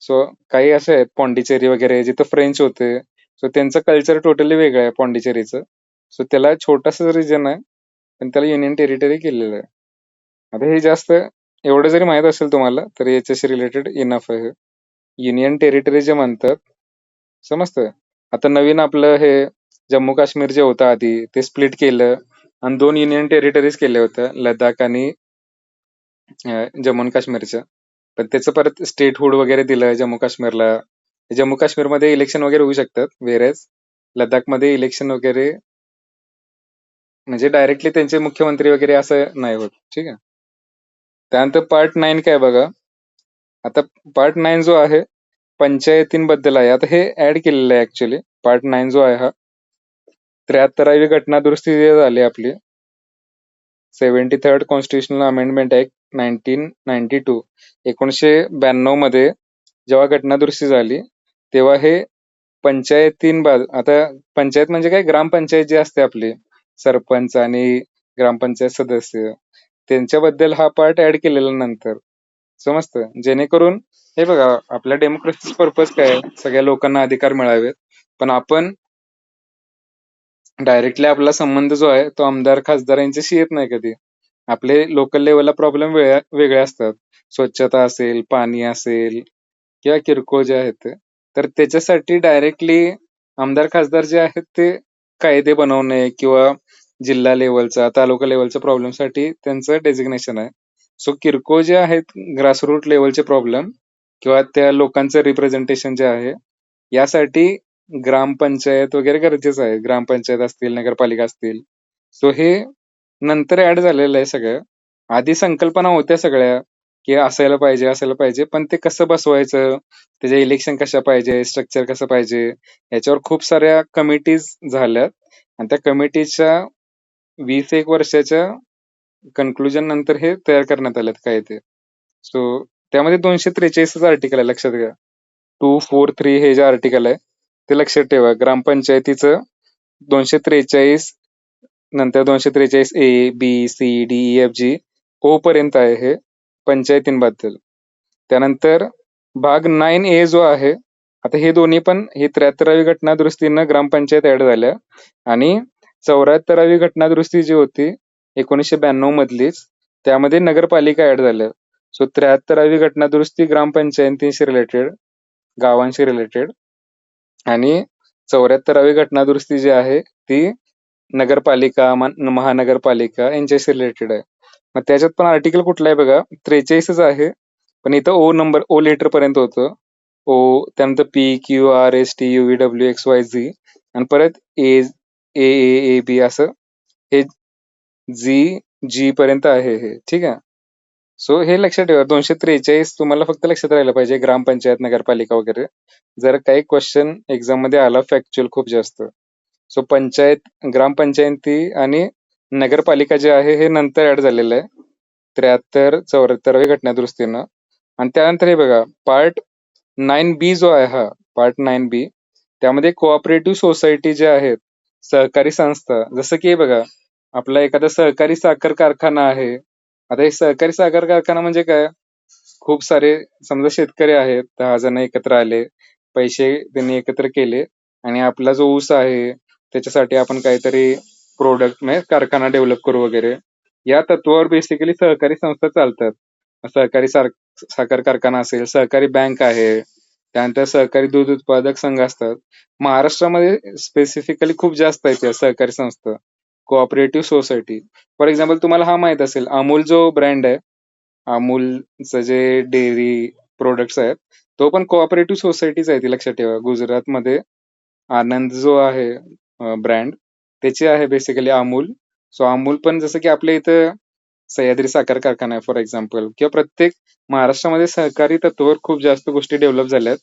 A: सो काही असे आहेत पॉंडिचेरी वगैरे जिथं फ्रेंच होते. सो त्यांचं कल्चर टोटली वेगळं आहे पॉंडिचेरीचं. सो त्याला छोटासा रिजन आहे, पण त्याला युनियन टेरिटरी केलेलं आहे. आता हे जास्त एवढं जरी माहित असेल तुम्हाला तर याच्याशी रिलेटेड इनफ आहे. युनियन टेरिटरी जे म्हणतात, समजतं. आता नवीन आपलं हे जम्मू काश्मीर जे होतं आधी ते स्प्लिट केलं आणि 2 युनियन टेरिटरीज केल्या होत्या, लडाख आणि जम्मू आणि काश्मीरच्या. पण त्याचं परत स्टेटहुड वगैरे दिलं जम्मू काश्मीरला. जम्मू काश्मीरमध्ये इलेक्शन वगैरे होऊ शकतात, वेरेज लडाखमध्ये इलेक्शन वगैरे म्हणजे डायरेक्टली त्यांचे मुख्यमंत्री वगैरे असं नाही होत. ठीक आहे. त्यानंतर पार्ट 9 काय बघा. आता पार्ट 9 जो आहे पंचायतींबद्दल आहे. आता हे ऍड केलेलं आहे ऍक्च्युली. पार्ट 9 जो आहे हा 73वी घटना दुरुस्ती जी झाली आपली, 73rd कॉन्स्टिट्युशनल अमेंडमेंट ऍक्ट 1992, 1992 मध्ये जेव्हा घटना दुरुस्ती झाली तेव्हा हे आता पंचायत म्हणजे काय, ग्रामपंचायत जी असते आपली, सरपंच आणि ग्रामपंचायत सदस्य, त्यांच्याबद्दल हा पार्ट ऍड केलेला नंतर, समजतं. जेणेकरून हे बघा आपल्या डेमोक्रेसी पर्पज काय आहे, सगळ्या लोकांना अधिकार मिळावेत. पण आपण डायरेक्टली आपला संबंध जो आहे तो आमदार खासदार यांच्याशी येत नाही कधी. आपले लोकल लेवलला प्रॉब्लेम वेगळे असतात. स्वच्छता असेल, पाणी असेल किंवा किरकोळ जे आहेत ते. तर त्याच्यासाठी डायरेक्टली आमदार खासदार जे आहेत ते कायदे बनवणे किंवा जिल्हा लेवलचा, तालुका लेवलच्या प्रॉब्लेमसाठी त्यांचं डेझिग्नेशन आहे. सो किरकोळ जे आहेत ग्रासरूट लेवलचे प्रॉब्लेम किंवा त्या लोकांचं रिप्रेझेंटेशन जे आहे, यासाठी ग्रामपंचायत वगैरे गरजेचं आहे. ग्रामपंचायत असतील, नगरपालिका असतील. सो हे नंतर ऍड झालेलं आहे सगळं. आधी संकल्पना होत्या सगळ्या की असायला पाहिजे असायला पाहिजे, पण ते कसं बसवायचं, त्याचे इलेक्शन कशा पाहिजे, स्ट्रक्चर कसं पाहिजे, याच्यावर खूप साऱ्या कमिटीज झाल्यात. आणि त्या कमिटीच्या 20-1 वर्षाच्या कन्क्लुजन नंतर हे तयार करण्यात आलेत कायदे. सो त्यामध्ये 243 आर्टिकल आहे, लक्षात घ्या. 243 हे जे आर्टिकल आहे ते लक्षात ठेवा. ग्रामपंचायतीचं 243 नंतर 243A, B, C, D, E, F, G, O पर्यंत आहे हे पंचायतींबद्दल. त्यानंतर भाग 9A जो आहे, आता हे दोन्ही पण ही 73वी घटना दुरुस्तीनं ग्रामपंचायत ऍड झाल्या आणि 74वी घटना दुरुस्ती जी होती 1992 मधलीच, त्यामध्ये नगरपालिका ऍड झाल्या. सो 73वी घटना दुरुस्ती ग्रामपंचायतींशी रिलेटेड, गावांशी रिलेटेड, आणि 74वी घटना दुरुस्ती जी आहे ती नगरपालिका, महानगरपालिका यांच्याशी रिलेटेड आहे. मग त्याच्यात पण आर्टिकल कुठला आहे बघा, 43च आहे. पण इथं ओ लेटर पर्यंत होतं. ओ, त्यानंतर PQRSTUVWXYZ आणि परत AAAB असं हे G पर्यंत आहे हे. ठीक आहे. सो हे लक्षात ठेवा. 243 तुम्हाला फक्त लक्षात राहिलं पाहिजे, ग्रामपंचायत, नगरपालिका वगैरे. जर काही क्वेश्चन एक्झाम मध्ये आला फॅक्च्युअल खूप जास्त. सो ग्रामपंचायती आणि नगरपालिका जे आहे हे नंतर ऍड झालेलं आहे 74वी घटना दुरुस्तीनं. आणि त्यानंतर हे बघा पार्ट 9B जो आहे हा पार्ट 9B, त्यामध्ये कोऑपरेटिव्ह सोसायटी जे आहेत, सहकारी संस्था, जसं की हे बघा आपला एखादा सहकारी साखर कारखाना आहे. आता हे सहकारी साखर कारखाना म्हणजे काय? खूप सारे समजा शेतकरी आहेत, 10 जण एकत्र आले, पैसे त्यांनी एकत्र केले आणि आपला जो ऊस आहे त्याच्यासाठी आपण काहीतरी प्रोडक्ट म्हणजे कारखाना डेव्हलप करू वगैरे. या तत्वावर बेसिकली सहकारी संस्था चालतात. सहकारी साखर कारखाना असेल, सहकारी बँक आहे, त्यानंतर सहकारी दूध उत्पादक संघ असतात. महाराष्ट्रामध्ये स्पेसिफिकली खूप जास्त आहेत या सहकारी संस्था. Cooperative society. फॉर एक्झाम्पल तुम्हाला हा माहित असेल, अमूल जो ब्रँड आहे, अमूलचं जे डेअरी प्रोडक्ट्स आहेत, तो पण कोऑपरेटिव्ह सोसायटीच आहे ती, लक्षात ठेवा. गुजरातमध्ये आनंद जो आहे ब्रँड, त्याची आहे बेसिकली अमूल. सो अमूल पण जसं की आपल्या इथं सह्याद्री साखर कारखाना आहे फॉर एक्झाम्पल, किंवा प्रत्येक महाराष्ट्रामध्ये सहकारी तत्वावर खूप जास्त गोष्टी डेव्हलप झाल्यात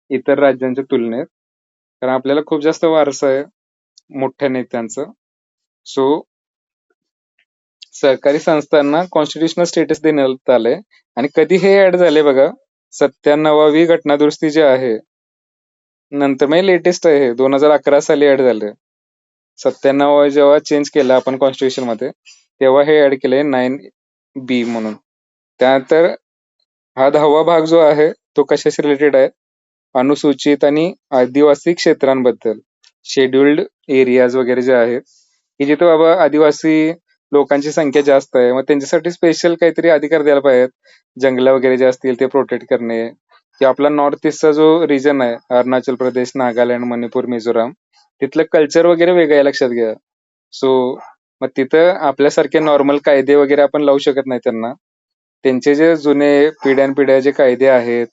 A: इतर राज्यांच्या तुलनेत. कारण आपल्याला खूप जास्त वारसा आहे मोठ्या नेत्यांचं. सो सहकारी संस्थांना कॉन्स्टिट्युशनल स्टेटस देण्यात आलंय. आणि कधी हे ऍड झाले बघा, 97वी घटनादुरुस्ती जी आहे नंतर, म्हणजे लेटेस्ट आहे हे, 2011 साली ऍड झालं. 97 जेव्हा चेंज केलं आपण कॉन्स्टिट्युशन मध्ये, तेव्हा हे ऍड केलंय 9B म्हणून. त्यानंतर हा 10वा भाग जो आहे तो कशाशी रिलेटेड आहे? अनुसूचित आणि आदिवासी क्षेत्रांबद्दल. शेड्युल्ड एरियाज वगैरे जे आहेत की जिथे बाबा आदिवासी लोकांची संख्या जास्त आहे, मग त्यांच्यासाठी स्पेशल काहीतरी अधिकार द्यायला पाहिजेत. जंगलं वगैरे जे असतील ते प्रोटेक्ट करणे, की आपला नॉर्थ ईस्टचा जो रिजन आहे, अरुणाचल प्रदेश, नागालँड, मणिपूर, मिझोराम, तिथलं कल्चर वगैरे वेगळं आहे, लक्षात घ्या. सो मग तिथं आपल्यासारखे नॉर्मल कायदे वगैरे आपण लावू शकत नाही त्यांना. त्यांचे जे जुने पिढ्यानपिढ्या जे कायदे आहेत,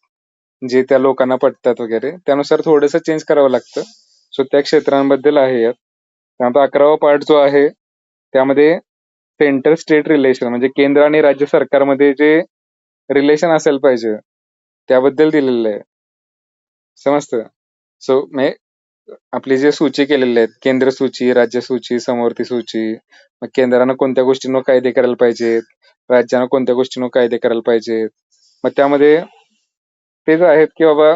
A: जे त्या लोकांना पटतात वगैरे, त्यानुसार थोडंसं चेंज करावं लागतं. सो त्या क्षेत्रांबद्दल आहे यात. त्यानंतर 11वा पार्ट जो आहे त्यामध्ये सेंटर स्टेट रिलेशन, म्हणजे केंद्र आणि राज्य सरकारमध्ये जे रिलेशन असायला पाहिजे त्याबद्दल दिलेलं आहे. समजतं? सो आपली जे सूची केलेले आहेत, केंद्र सूची, राज्य सूची, समवर्ती सूची, मग केंद्रानं कोणत्या गोष्टींवर कायदे करायला पाहिजेत, राज्यानं कोणत्या गोष्टींवर कायदे करायला पाहिजेत. मग त्यामध्ये तेच आहेत की बाबा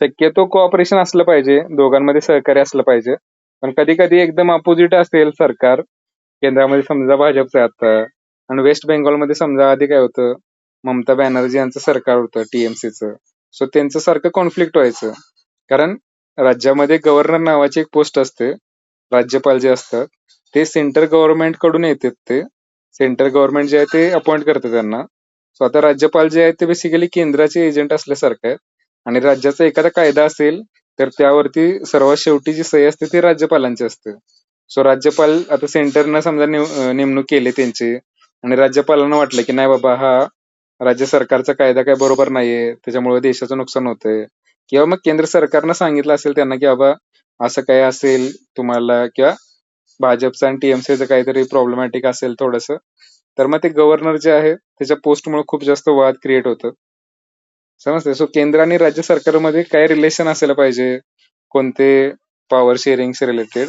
A: शक्यतो कोऑपरेशन असलं पाहिजे, दोघांमध्ये सहकार्य असलं पाहिजे. पण कधी कधी एकदम अपोजिट असेल सरकार, केंद्रामध्ये समजा भाजपचं आहे आता, आणि वेस्ट बेंगॉलमध्ये समजा आधी काय होतं, ममता बॅनर्जी यांचं सरकार होतं, टीएमसीचं. सो त्यांचं सारखं कॉन्फ्लिक्ट व्हायचं. कारण राज्यामध्ये गव्हर्नर नावाची एक पोस्ट असते, राज्यपाल जे असतात ते सेंट्रल गव्हर्नमेंट कडून येतात. ते सेंट्रल गव्हर्नमेंट जे आहे ते अपॉइंट करतं त्यांना. सो आता राज्यपाल जे आहेत ते बेसिकली केंद्राचे एजंट असल्यासारखं आहे. आणि राज्याचा एखादा कायदा असेल तर त्यावरती सर्वात शेवटी जी सही असते ती राज्यपालांची असते. सो राज्यपाल आता सेंटरनं समजा नेमणूक केली त्यांची, आणि राज्यपालांना वाटलं की नाही बाबा हा राज्य सरकारचा कायदा काय बरोबर नाहीये, त्याच्यामुळे देशाचं नुकसान होतंय, किंवा मग केंद्र सरकारनं सांगितलं असेल त्यांना की बाबा असं काय असेल तुम्हाला, किंवा भाजपचं आणि टीएमसीचं काहीतरी प्रॉब्लेमॅटिक असेल थोडंसं, तर मग ते गव्हर्नर जे आहे त्याच्या पोस्टमुळे खूप जास्त वाद क्रिएट होतं. समजते? सो केंद्र आणि राज्य सरकारमध्ये काय रिलेशन असायला पाहिजे, कोणते पॉवर शेअरिंग रिलेटेड,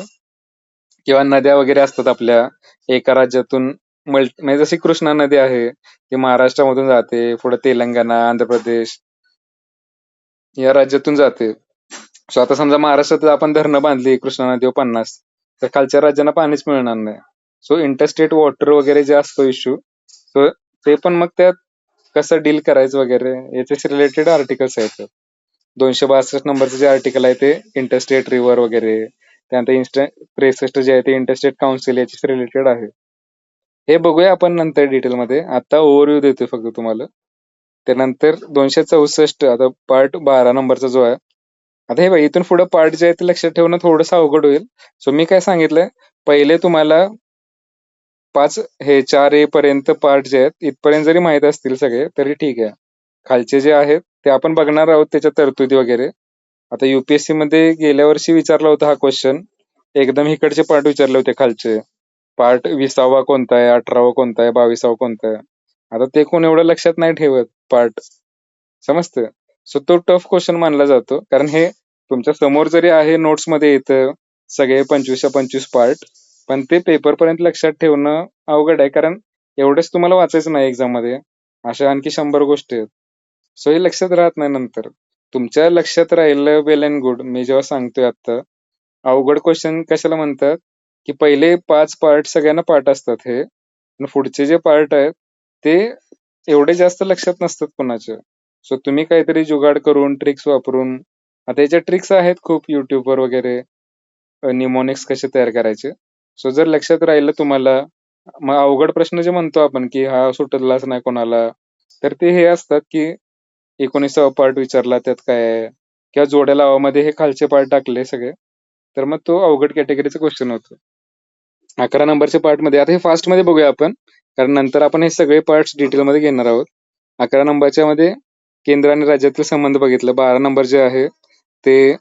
A: किंवा नद्या वगैरे असतात आपल्या एका राज्यातून म्हणजे जशी कृष्णा नदी आहे ती महाराष्ट्रामधून जाते, पुढे तेलंगणा, आंध्र प्रदेश या राज्यातून जाते. सो आता समजा महाराष्ट्रात आपण धरणं बांधली कृष्णा नदीवर 50, तर खालच्या राज्यांना पाणीच मिळणार नाही. सो इंटरस्टेट वॉटर वगैरे जे असतो इश्यू, सो ते पण मग त्यात कसं डील करायचं वगैरे याच्याशी रिलेटेड आर्टिकल्स आहेत. 262 नंबरचं जे आर्टिकल आहे ते इंटरस्टेट रिव्हर वगैरे, त्यानंतर 63 जे आहे ते इंटरस्टेट काउन्सिल याच्याशी रिलेटेड आहे. हे बघूया आपण नंतर डिटेलमध्ये, आता ओव्हरव्ह्यू देतोय फक्त तुम्हाला. त्यानंतर 264 आता पार्ट 12 नंबरचा जो आहे, आता हे बघा इथून पुढे पार्ट जे आहे ते लक्षात ठेवणं थोडंसं अवघड होईल. सो मी काय सांगितलंय, पहिले तुम्हाला 4A पर्यंत पार्ट जे आहेत इथपर्यंत जरी माहित असतील सगळे तरी ठीक आहे. खालचे जे आहेत ते आपण बघणार आहोत, त्याच्या तरतुदी वगैरे. आता युपीएससी मध्ये गेल्या वर्षी विचारला होता हा क्वेश्चन, एकदम इकडचे पार्ट विचारले होते खालचे. पार्ट 20वा कोणता आहे, 18वा कोणता आहे, 22वा कोणता आहे. आता ते कोण एवढं लक्षात नाही ठेवत पार्ट, समजतं? सो तो टफ क्वेश्चन मानला जातो, कारण हे तुमच्या समोर जरी आहे नोट्स मध्ये येतं सगळे 25 पार्ट, पण ते पेपर पर्यंत लक्षात ठेवणं अवघड आहे, कारण एवढंच तुम्हाला वाचायचं नाही एक्झाम मध्ये, अशा आणखी 100 गोष्टी आहेत. सो हे लक्षात राहत नाही नंतर. तुमच्या लक्षात राहिलं वेल अँड गुड. मी जेव्हा सांगतोय आता, अवघड क्वेश्चन कशाला म्हणतात, की पहिले 5 पार्ट सगळ्यांना पाठ असतात हे, पण पुढचे जे पार्ट आहेत ते एवढे जास्त लक्षात नसतात कोणाच्या. सो तुम्ही काहीतरी जुगाड करून, ट्रिक्स वापरून, आता याच्या ट्रिक्स आहेत खूप YouTubeवर वगैरे, निमोनिक्स कसे तयार करायचे. सो जर लक्षात राहिलं तुम्हाला, मग अवघड प्रश्न जे म्हणतो आपण, की हा सुटलाच नाही कोणाला, तर ते हे असतात, की 19वा पार्ट विचारला त्यात काय आहे, किंवा जोड्या लावामध्ये हे खालचे पार्ट टाकले सगळे, तर मग तो अवघड कॅटेगरीचा क्वेश्चन होतो. 11 नंबरच्या पार्टमध्ये आता हे फास्टमध्ये बघूया आपण, कारण नंतर आपण हे सगळे पार्ट्स डिटेलमध्ये घेणार आहोत. 11 नंबरच्या मध्ये केंद्र आणि राज्यातील संबंध बघितलं. 12 नंबर जे आहे ते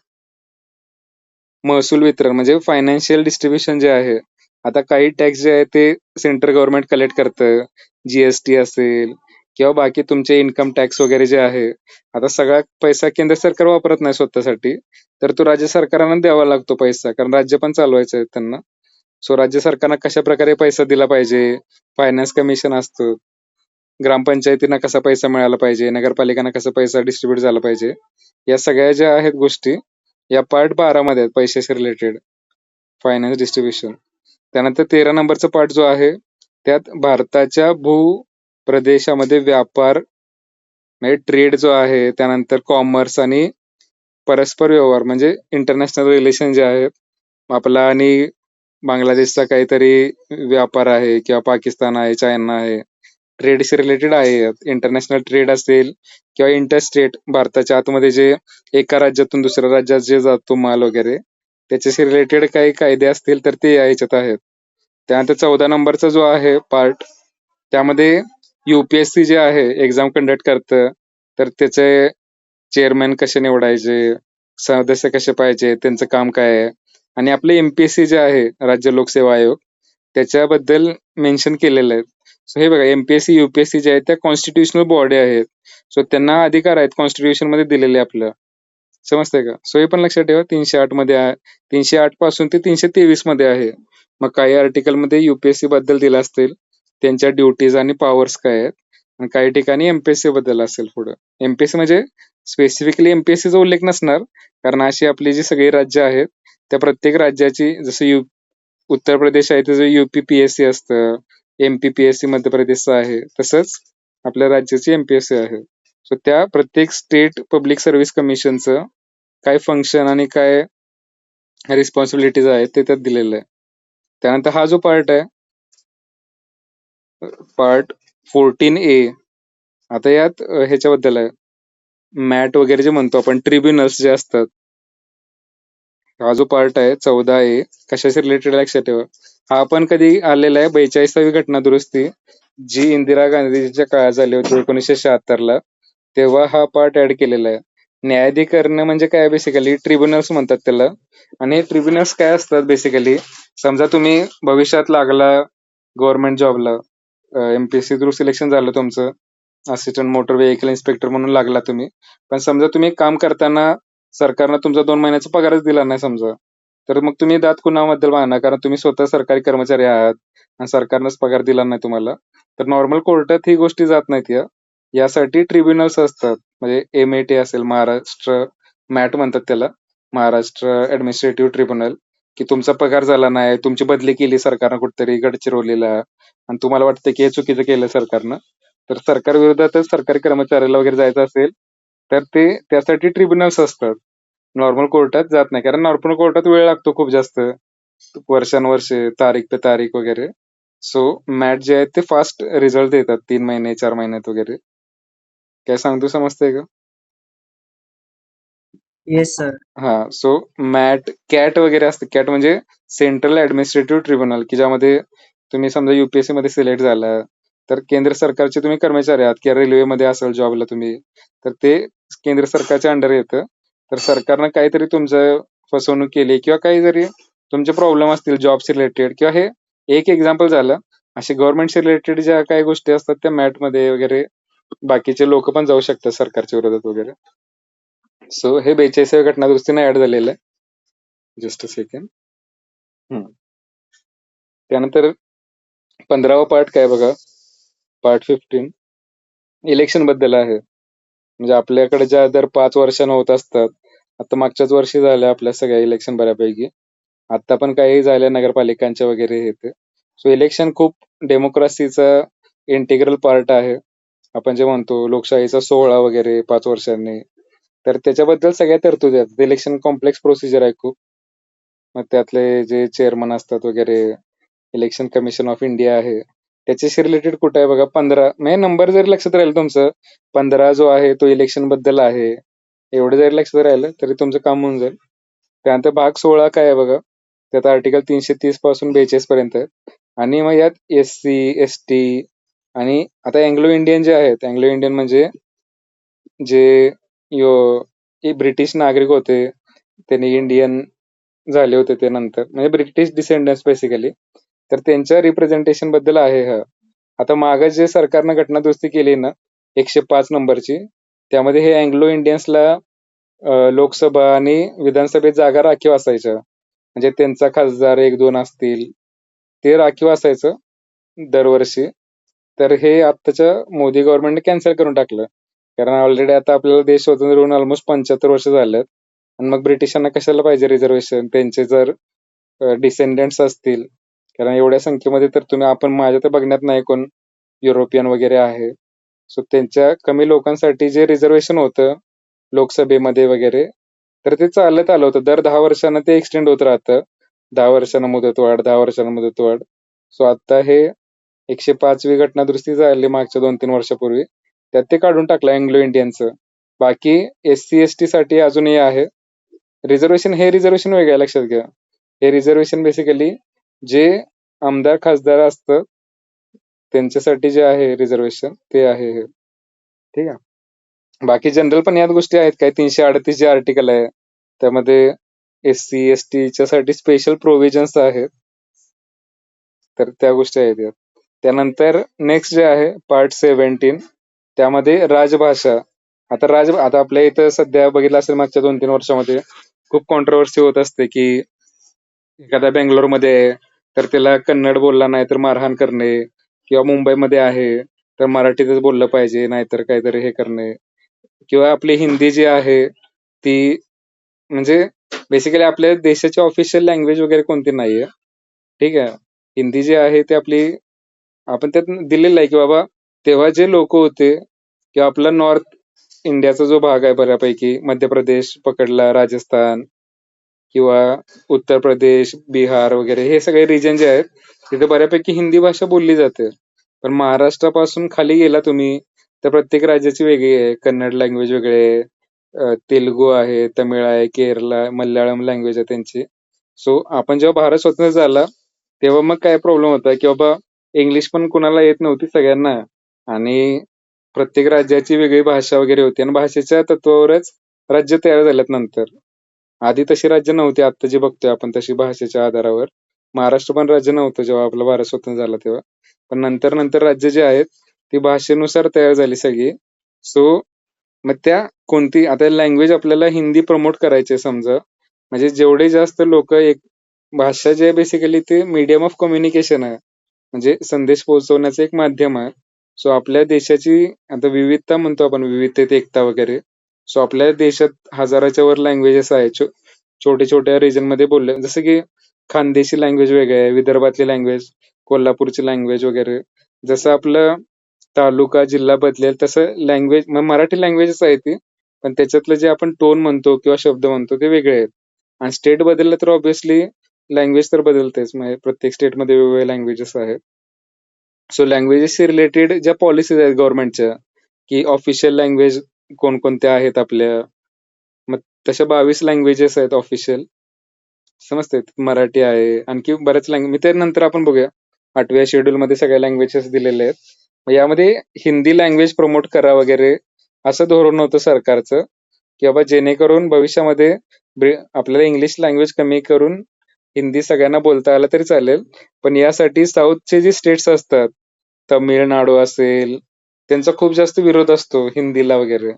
A: महसूल वितरण म्हणजे फायनान्शियल डिस्ट्रीब्युशन जे आहे. आता काही टॅक्स जे आहे ते सेंट्रल गव्हर्नमेंट कलेक्ट करतं, जीएसटी असेल किंवा बाकी तुमचे इन्कम टॅक्स वगैरे जे आहे. आता सगळा पैसा केंद्र सरकार वापरत नाही स्वतःसाठी, तर तो राज्य सरकारांना द्यावा लागतो पैसा, कारण राज्य पण चालवायचं आहे त्यांना. सो राज्य सरकारनं कशा प्रकारे पैसा दिला पाहिजे, फायनान्स कमिशन असतं, ग्रामपंचायतींना कसा पैसा मिळाला पाहिजे, नगरपालिकांना कसा पैसा डिस्ट्रीब्यूट झाला पाहिजे, या सगळ्या ज्या आहेत गोष्टी या पार्ट 12 मध्ये आहेत, पैशाशी रिलेटेड फायनान्स डिस्ट्रीब्युशन. त्यानंतर 13 नंबरचा पार्ट जो आहे त्यात भारताच्या भूप्रदेशामध्ये व्यापार म्हणजे ट्रेड जो आहे, त्यानंतर कॉमर्स आणि परस्पर व्यवहार म्हणजे इंटरनॅशनल रिलेशन जे आहेत, आपला आणि बांगलादेशचा काहीतरी व्यापार आहे, किंवा पाकिस्तान आहे, चायना आहे, ट्रेडशी रिलेटेड आहे. इंटरनॅशनल ट्रेड असेल किंवा इंटरस्टेट, भारताच्या आतमध्ये जे एका राज्यातून दुसऱ्या राज्यात जे जातो माल वगैरे, त्याच्याशी रिलेटेड काही कायदे असतील तर ते याच्यात आहेत. त्यानंतर 14 नंबरचा जो आहे पार्ट, त्यामध्ये UPSC जे आहे एक्झाम कंडक्ट करतं, तर त्याचे चेअरमॅन कसे निवडायचे, सदस्य कसे पाहिजे, त्यांचं काम काय आहे, आणि आपले MPSC जे आहे राज्य लोकसेवा आयोग, त्याच्याबद्दल मेन्शन केलेलं आहे. सो हे बघा, MPSC UPSC जे आहेत त्या कॉन्स्टिट्युशनल बॉडी आहेत. सो त्यांना अधिकार आहेत कॉन्स्टिट्यूशन मध्ये दिलेले आपलं, समजतंय का. सो हे पण लक्षात ठेवा, 308 मध्ये आहे, 308 पासून ते 323 मध्ये आहे. मग काही आर्टिकल मध्ये UPSC बद्दल दिलं असतील, त्यांच्या ड्युटीज आणि पॉवर्स काय आहेत, आणि काही ठिकाणी MPSC बद्दल असेल पुढं. MPSC म्हणजे स्पेसिफिकली MPSC चा उल्लेख नसणार, कारण अशी आपली जी सगळी राज्य आहेत त्या प्रत्येक राज्याची, जसं उत्तर प्रदेश आहे त्याचं UPPSC असतं, MPPSC मध्य प्रदेशचं आहे, तसंच आपल्या राज्याची MPSC आहे. सो त्या प्रत्येक स्टेट पब्लिक सर्व्हिस कमिशनचं काय फंक्शन आणि काय रिस्पॉन्सिबिलिटीज आहेत ते त्यात दिलेलं आहे. त्यानंतर हा जो पार्ट आहे, पार्ट 14A, आता यात ह्याच्याबद्दल आहे, मॅट वगैरे जे म्हणतो आपण, ट्रिब्युनल्स जे असतात. हा जो पार्ट आहे 14A, कशाशी रिलेटेड लक्षात ठेवा. हा पण कधी आलेला आहे, 42वी घटना दुरुस्ती जी इंदिरा गांधीच्या काळात झाली होती 1976ला, तेव्हा हा पार्ट ऍड केलेला आहे. न्यायाधिकरण म्हणजे काय, बेसिकली ट्रिब्युनल्स म्हणतात त्याला. आणि ट्रिब्युनल्स काय असतात बेसिकली, समजा तुम्ही भविष्यात लागला गव्हर्नमेंट जॉबला, MPSC थ्रू सिलेक्शन झालं तुमचं, असिस्टंट मोटर व्हेकल इन्स्पेक्टर म्हणून लागला तुम्ही, पण समजा तुम्ही काम करताना सरकारनं तुमचा 2 महिन्याचा पगारच दिला नाही समजा, तर मग तुम्ही दाद कुणाबद्दल मागणार, कारण तुम्ही स्वतः सरकारी कर्मचारी आहात आणि सरकारनंच पगार दिला नाही तुम्हाला. तर नॉर्मल कोर्टात ही गोष्टी जात नाहीत. यासाठी ट्रिब्युनल्स असतात, म्हणजे MAT असेल, महाराष्ट्र मॅट म्हणतात त्याला, महाराष्ट्र ऍडमिनिस्ट्रेटिव्ह ट्रिब्युनल, की तुमचा पगार झाला नाही, तुमची बदली केली सरकारनं कुठेतरी गडचिरोलीला, आणि तुम्हाला वाटतं की हे चुकीचं केलं सरकारनं, तर सरकार विरोधातच सरकारी कर्मचाऱ्याला वगैरे जायचं असेल तर ते त्यासाठी ट्रिब्युनल्स असतात. नॉर्मल कोर्टात जात नाही, कारण नॉर्मल कोर्टात वेळ लागतो खूप जास्त, वर्षानुवर्षे, तारीख पे तारीख वगैरे. सो मॅट जे आहेत ते फास्ट रिझल्ट देतात, 3 महिने 4 महिन्यात वगैरे. काय सांगतो, समजतंय का.
B: Yes sir.
A: हा, सो मॅट, कॅट वगैरे असते. कॅट म्हणजे सेंट्रल ऍडमिनिस्ट्रेटिव्ह ट्रिब्युनल, की ज्यामध्ये तुम्ही समजा UPSC मध्ये सिलेक्ट झाला, तर केंद्र सरकारचे तुम्ही कर्मचारी आहात, किंवा रेल्वेमध्ये असाल जॉबला तुम्ही, तर ते केंद्र सरकारच्या अंडर येतं. तर सरकारनं काहीतरी तुमचं फसवणूक केली, किंवा काही जरी तुमचे प्रॉब्लेम असतील जॉबशी रिलेटेड, किंवा हे एक एक्झाम्पल झालं, असे गव्हर्नमेंटशी रिलेटेड ज्या काही गोष्टी असतात त्या मॅट मध्ये वगैरे बाकीचे लोक पण जाऊ शकतात सरकारच्या विरोधात वगैरे. सो हे 42व्या घटना दुरुस्तीने ऍड झालेलं आहे. Just a second. त्यानंतर 15वा पार्ट काय बघा, पार्ट 15 इलेक्शन बद्दल आहे. म्हणजे आपल्याकडे ज्या दर 5 वर्षांना होत असतात, आता मागच्याच वर्षी झाल्या आपल्या सगळ्या इलेक्शन बऱ्यापैकी. आता पण काही झाल्या नगरपालिकांच्या वगैरे हे ते. सो इलेक्शन खूप डेमोक्रेसीचा इंटिग्रल पार्ट आहे. आपण जे म्हणतो लोकशाहीचा सोहळा वगैरे 5 वर्षांनी. तर त्याच्याबद्दल सगळ्या तरतुदी आहेत. इलेक्शन कॉम्प्लेक्स प्रोसिजर आहे खूप. मग त्यातले जे चेअरमन असतात वगैरे, इलेक्शन कमिशन ऑफ इंडिया आहे, त्याच्याशी रिलेटेड कुठं आहे बघा 15 म्हणजे नंबर जरी लक्षात राहील तुमचं 15 जो आहे तो इलेक्शन बद्दल आहे. एवढं जरी लक्षात राहिलं तरी तुमचं काम होऊन जाईल. त्यानंतर भाग 16 काय आहे बघा, त्यात आर्टिकल 330 पासून 42 पर्यंत आहे. आणि मग यात SC, ST आणि आता अँग्लो इंडियन जे आहेत, अँग्लो इंडियन म्हणजे जे यो ब्रिटिश नागरिक होते, त्यांनी इंडियन झाले होते ते नंतर, म्हणजे ब्रिटिश डिसेंडन्स बेसिकली. तर त्यांच्या रिप्रेझेंटेशन बद्दल आहे हा. आता मागं जे सरकारनं घटना दुरुस्ती केली ना 105 नंबरची, त्यामध्ये हे अँग्लो इंडियन्सला लोकसभा आणि विधानसभेत जागा राखीव असायच्या. म्हणजे त्यांचा खासदार 1-2 असतील, ते राखीव असायचं दरवर्षी. तर हे आत्ताच्या मोदी गव्हर्नमेंटने कॅन्सल करून टाकलं. कारण ऑलरेडी आता आपल्याला देश स्वतंत्र होऊन ऑलमोस्ट 75 वर्ष झालेत. आणि मग ब्रिटिशांना कशाला पाहिजे रिझर्वेशन, त्यांचे जर डिसेंडंट्स असतील. कारण एवढ्या संख्येमध्ये तर आपण माझ्या तर बघण्यात नाही कोण युरोपियन वगैरे आहे. सो त्यांच्या कमी लोकांसाठी जे रिझर्वेशन होतं लोकसभेमध्ये वगैरे, तर ते चालत आलं होतं. दर 10 वर्षांना ते एक्सटेंड होत राहतं. 10 वर्षांना मुदतवाढ, 10 वर्षांना मुदतवाढ. सो आता हे 105वी घटना दुरुस्ती झाली मागच्या 2-3 वर्षापूर्वी. त्यात ते काढून टाकलं अँग्लो इंडियनचं. बाकी SC, ST साठी अजूनही आहे. रिझर्वेशन हे रिझर्वेशन वेगळं आहे, लक्षात घ्या. हे रिझर्वेशन बेसिकली जे आमदार खासदार असतं त्यांच्यासाठी जे आहे रिझर्वेशन ते आहे हे. ठीक आहे. बाकी जनरल पण यात गोष्टी आहेत काय 338 जे आर्टिकल आहे त्यामध्ये SC, ST च्यासाठी स्पेशल प्रोव्हिजन्स आहेत. तर त्या गोष्टी आहेत यात. त्यानंतर नेक्स्ट जे आहे पार्ट 17, त्यामध्ये राजभाषा. आता आपल्या इथं सध्या बघितलं असेल मागच्या 2-3 वर्षामध्ये खूप कॉन्ट्रोवर्सी होत असते की एखाद्या बेंगलोरमध्ये आहे तर त्याला कन्नड बोलला नाही तर मारहाण करणे, किंवा मुंबईमध्ये आहे तर मराठीतच बोललं पाहिजे नाहीतर काहीतरी हे करणे, किंवा आपली हिंदी जी आहे ती म्हणजे बेसिकली आपल्या देशाची ऑफिशियल लँग्वेज वगैरे कोणती नाहीये. ठीक आहे. हिंदी जी आहे ती आपली आपण त्यात दिलेलं आहे की बाबा तेव्हा जे लोक होते किंवा आपला नॉर्थ इंडियाचा जो भाग आहे बऱ्यापैकी मध्य प्रदेश पकडला, राजस्थान किंवा उत्तर प्रदेश, बिहार वगैरे हे सगळे रिजन जे आहेत तिथे बऱ्यापैकी हिंदी भाषा बोलली जाते. पण महाराष्ट्रापासून खाली गेला तुम्ही तर प्रत्येक राज्याची वेगळी आहे. कन्नड लँग्वेज वेगळी आहे, तेलुगू आहे, तमिळ आहे, केरला, मल्याळम लँग्वेज आहे त्यांची. सो आपण जेव्हा भारत स्वतंत्र झाला तेव्हा मग काय प्रॉब्लेम होता की बाबा इंग्लिश पण कुणाला येत नव्हती सगळ्यांना, आणि प्रत्येक राज्याची वेगळी भाषा वगैरे होती, आणि भाषेच्या तत्वावरच राज्य तयार झाल्यात नंतर. आधी तशी राज्य नव्हती, आता जी बघतोय आपण तशी भाषेच्या आधारावर. महाराष्ट्र पण राज्य नव्हतं जेव्हा आपला भारत स्वतंत्र झाला तेव्हा. पण नंतर नंतर राज्य जे आहेत ती भाषेनुसार तयार झाली सगळी. सो मग त्या कोणती आता लँग्वेज आपल्याला हिंदी प्रमोट करायची समजा, म्हणजे जेवढे जास्त लोक एक भाषा जे बेसिकली ते मीडियम ऑफ कम्युनिकेशन आहे, म्हणजे संदेश पोहोचवण्याचं एक माध्यम आहे. सो आपल्या देशाची आता विविधता म्हणतो आपण, विविधतेत एकता वगैरे. सो आपल्या देशात हजाराच्या वर लँग्वेजेस आहेत छोट्या छोट्या रिजन मध्ये बोलले, जसं की खानदेशी लँग्वेज वेगळे आहे, विदर्भातली लँग्वेज, कोल्हापूरची लँग्वेज वगैरे. जसं आपलं तालुका जिल्हा बदलेल तसं लँग्वेज मराठी लँग्वेजच आहे ती, पण त्याच्यातलं जे आपण टोन म्हणतो किंवा शब्द म्हणतो ते वेगळे आहेत. आणि स्टेट बदललं तर ऑब्व्हियसली लँग्वेज तर बदलतेच, म्हणजे प्रत्येक स्टेटमध्ये वेगवेगळे लँग्वेजेस आहेत. सो लँग्वेजेसशी रिलेटेड ज्या पॉलिसीज आहेत गव्हर्नमेंटच्या की ऑफिशियल लँग्वेज कोणकोणत्या आहेत आपल्या, मग तशा 22 लँग्वेजेस आहेत ऑफिशियल. समजते, मराठी आहे, आणखी बऱ्याच लँग्वेज मी ते नंतर आपण बघूया. 8व्या शेड्यूल मध्ये सगळ्या लँग्वेजेस दिलेले आहेत. मग यामध्ये हिंदी लँग्वेज प्रमोट करा वगैरे असं धोरण होतं सरकारचं, की बाबा जेणेकरून भविष्यामध्ये आपल्याला इंग्लिश लँग्वेज कमी करून हिंदी सगळ्यांना बोलता आलं तरी चालेल. पण यासाठी साऊथचे जे स्टेट्स असतात, तमिळनाडू असेल, त्यांचा खूप जास्त विरोध असतो हिंदीला वगैरे.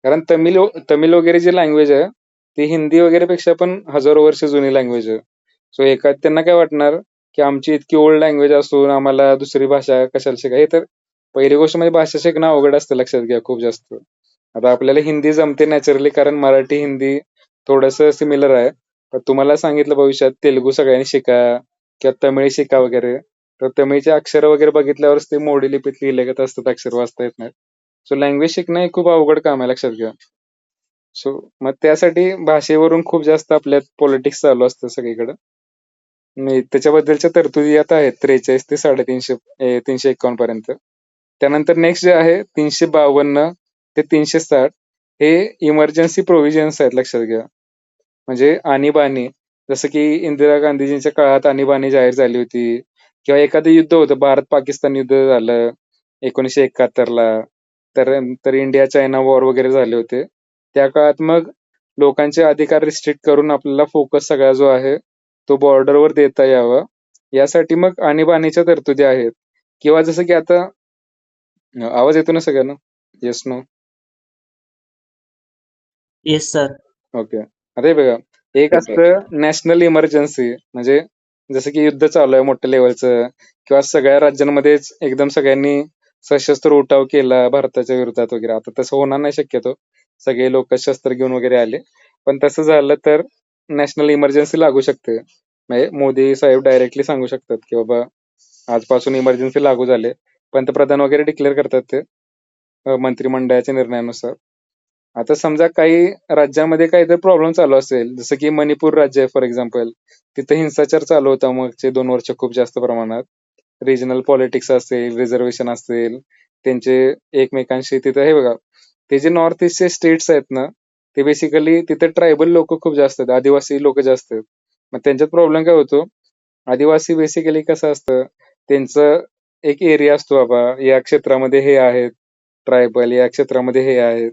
A: कारण तमिळ वगैरे जी लँग्वेज आहे ती हिंदी वगैरे पेक्षा पण हजारो वर्ष जुनी लँग्वेज आहे. सो त्यांना काय वाटणार की आमची इतकी ओल्ड लँग्वेज असून आम्हाला दुसरी भाषा कशाला शिकाय. तर पहिली गोष्ट म्हणजे भाषा शिकणं अवघड असतं, लक्षात घ्या खूप जास्त. आता आपल्याला हिंदी जमते नॅचरली, कारण मराठी हिंदी थोडंसं सिमिलर आहे. पण तुम्हाला सांगितलं भविष्यात तेलुगू सगळ्यांनी शिका किंवा तमिळ शिका वगैरे, तर तमिळचे अक्षर वगैरे बघितल्यावरच ते मोडी लिपीत लिहिलेगत असतात, अक्षर वाचता येत नाहीत. सो लँग्वेज शिकणं हे खूप अवघड काम आहे, लक्षात घ्या. सो मग त्यासाठी भाषेवरून खूप जास्त आपल्यात पॉलिटिक्स चालू असतं सगळीकडे. नाही, त्याच्याबद्दलच्या तरतुदी आता आहेत 43 ते 350 351 पर्यंत. त्यानंतर नेक्स्ट जे आहे 352 ते 360, हे इमर्जन्सी प्रोव्हिजन्स आहेत, लक्षात घ्या. म्हणजे आणीबाणी, जसं की इंदिरा गांधीजींच्या काळात आणीबाणी जाहीर झाली होती, किंवा एखादं युद्ध होतं, भारत पाकिस्तान युद्ध झालं 1971ला, तर इंडिया चायना वॉर वगैरे झाले होते. त्या काळात मग लोकांचे अधिकार रिस्ट्रिक्ट करून आपल्याला फोकस सगळा जो आहे तो बॉर्डरवर देता यावा, यासाठी मग आणीबाणीच्या तरतुदी आहेत. किंवा जसं की आता आवाज येतो ना सगळ्यांना? Yes no?
B: Yes sir.
A: Okay. आता हे बघा, एक असतं नॅशनल इमर्जन्सी, म्हणजे जसं की युद्ध चालू आहे मोठ्या लेवलचं, किंवा सगळ्या राज्यांमध्येच एकदम सगळ्यांनी सशस्त्र उठाव केला भारताच्या विरोधात वगैरे. आता तसं होणार नाही शक्यतो, सगळे लोक शस्त्र घेऊन वगैरे आले. पण तसं झालं तर नॅशनल इमर्जन्सी लागू शकते. म्हणजे मोदी साहेब डायरेक्टली सांगू शकतात की बाबा आजपासून इमर्जन्सी लागू झाले. पंतप्रधान वगैरे डिक्लेअर करतात ते मंत्रिमंडळाच्या निर्णयानुसार. आता समजा काही राज्यामध्ये काहीतरी प्रॉब्लेम चालू असेल, जसं की मणिपूर राज्य आहे फॉर एक्झाम्पल, तिथे हिंसाचार चालू होता मागचे 2 वर्ष खूप जास्त प्रमाणात. रिजनल पॉलिटिक्स असेल, रिझर्वेशन असेल, त्यांचे एकमेकांशी तिथं हे बघा, ते जे नॉर्थ ईस्टचे स्टेट्स आहेत ना, ते बेसिकली तिथे ट्रायबल लोक खूप जास्त आहेत, आदिवासी लोक जास्त आहेत. मग त्यांच्यात प्रॉब्लेम काय होतो, आदिवासी बेसिकली कसं असतं, त्यांचं एक एरिया असतो, बाबा या क्षेत्रामध्ये हे आहेत ट्रायबल, या क्षेत्रामध्ये हे आहेत.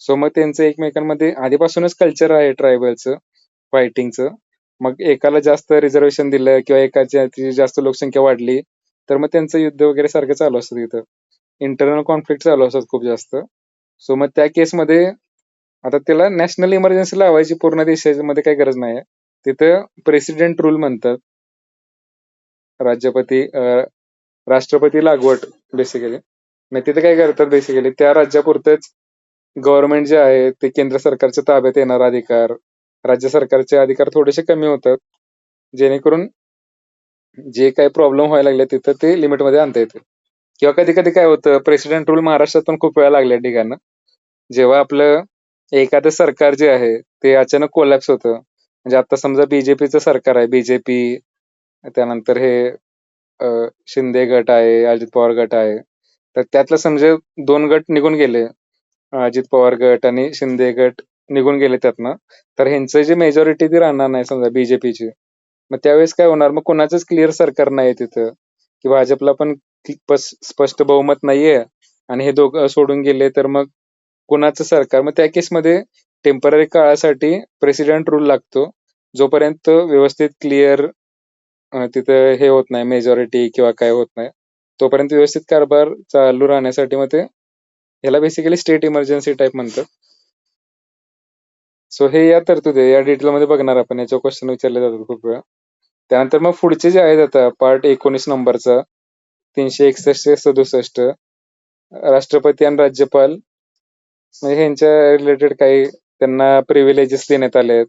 A: सो मग त्यांचं एकमेकांमध्ये आधीपासूनच कल्चर आहे ट्रायबलचं, फायटिंगचं. मग एकाला जास्त रिझर्वेशन दिलं किंवा एकाची जास्त लोकसंख्या वाढली, तर मग त्यांचं युद्ध वगैरे सारखं चालू असतं तिथं. इंटरनल कॉन्फ्लिक्ट चालू असतात खूप जास्त. सो मग त्या केसमध्ये आता त्याला नॅशनल इमर्जन्सी लावायची पूर्ण देशामध्ये काही गरज नाही. तिथं प्रेसिडेंट रूल म्हणतात, राज्यपती राष्ट्रपती लागवट बेसिकली. मग तिथे काय करतात, बेसिकली त्या राज्यापुरतेच गव्हर्नमेंट जे आहे ते केंद्र सरकारच्या ताब्यात येणार अधिकार, राज्य सरकारचे अधिकार थोडेसे कमी होतात, जेणेकरून जे काही प्रॉब्लेम व्हायला लागले तिथं ते लिमिटमध्ये आणता येते. किंवा कधी कधी काय होतं, प्रेसिडेंट रूल महाराष्ट्रात पण खूप वेळा लागल्या ठिकाणं, जेव्हा आपलं एखादं सरकार जे आहे ते अचानक कोलॅप्स होतं. म्हणजे आता समजा बीजेपीचं सरकार आहे, बीजेपी, त्यानंतर हे शिंदे गट आहे, अजित पवार गट आहे, तर त्यातलं समजा 2 गट निघून गेले, अजित पवार गट आणि शिंदे गट निघून गेले त्यातनं, तर ह्यांचं जे मेजॉरिटी ती राहणार नाही समजा बीजेपीची. मग त्यावेळेस काय होणार, मग कोणाचंच क्लिअर सरकार नाही तिथं, की भाजपला पण स्पष्ट बहुमत नाहीये आणि हे दोघं सोडून गेले, तर मग कोणाचं सरकार. मग त्या केसमध्ये टेम्पररी काळासाठी प्रेसिडेंट रूल लागतो, जोपर्यंत व्यवस्थित क्लिअर तिथं हे होत नाही, मेजॉरिटी किंवा काय होत नाही, तोपर्यंत व्यवस्थित कारभार चालू राहण्यासाठी मग ते ह्याला बेसिकली स्टेट इमर्जन्सी टाईप म्हणतात. सो हे या तरतुदी या डिटेलमध्ये बघणार आपण, याच्यावर क्वेश्चन विचारले जातात खूप वेळा. त्यानंतर मग पुढचे जे आहेत आता पार्ट 19 नंबरचा 361 ते 67, राष्ट्रपती आणि राज्यपाल, म्हणजे ह्यांच्या रिलेटेड काही त्यांना प्रिव्हिलेजेस देण्यात आले आहेत,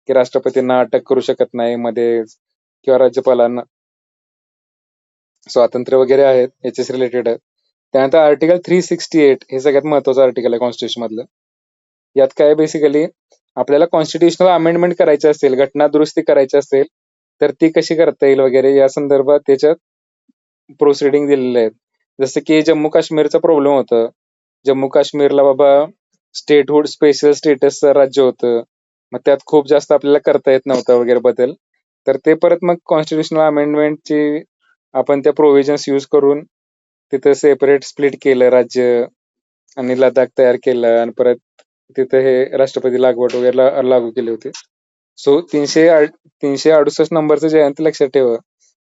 A: की राष्ट्रपतींना अटक करू शकत नाही मध्ये, किंवा राज्यपालांना स्वातंत्र्य वगैरे आहेत, याच्याशी रिलेटेड आहेत. त्यानंतर आर्टिकल 368 हे सगळ्यात महत्वाचं आर्टिकल आहे कॉन्स्टिट्यूशन मधलं. यात काय बेसिकली आपल्याला कॉन्स्टिट्युशनल अमेंडमेंट करायची असेल, घटना दुरुस्ती करायची असेल, तर ती कशी करता येईल वगैरे या संदर्भात त्याच्यात प्रोसिडिंग दिलेले आहेत. जसं की जम्मू काश्मीरचा प्रॉब्लेम होता, जम्मू काश्मीरला बाबा स्टेटहुड स्पेशल स्टेटसचं राज्य होतं, मग त्यात खूप जास्त आपल्याला करता येत नव्हतं वगैरे बदल, तर ते परत मग कॉन्स्टिट्युशनल अमेंडमेंटची आपण त्या प्रोव्हिजन्स यूज करून तिथं सेपरेट स्प्लिट केलं राज्य, आणि लडाख तयार केलं, आणि परत तिथे हे राष्ट्रपती लागवड वगैरे लागू केले होते. सो 368 नंबरचं जे आहे ते लक्षात ठेवा.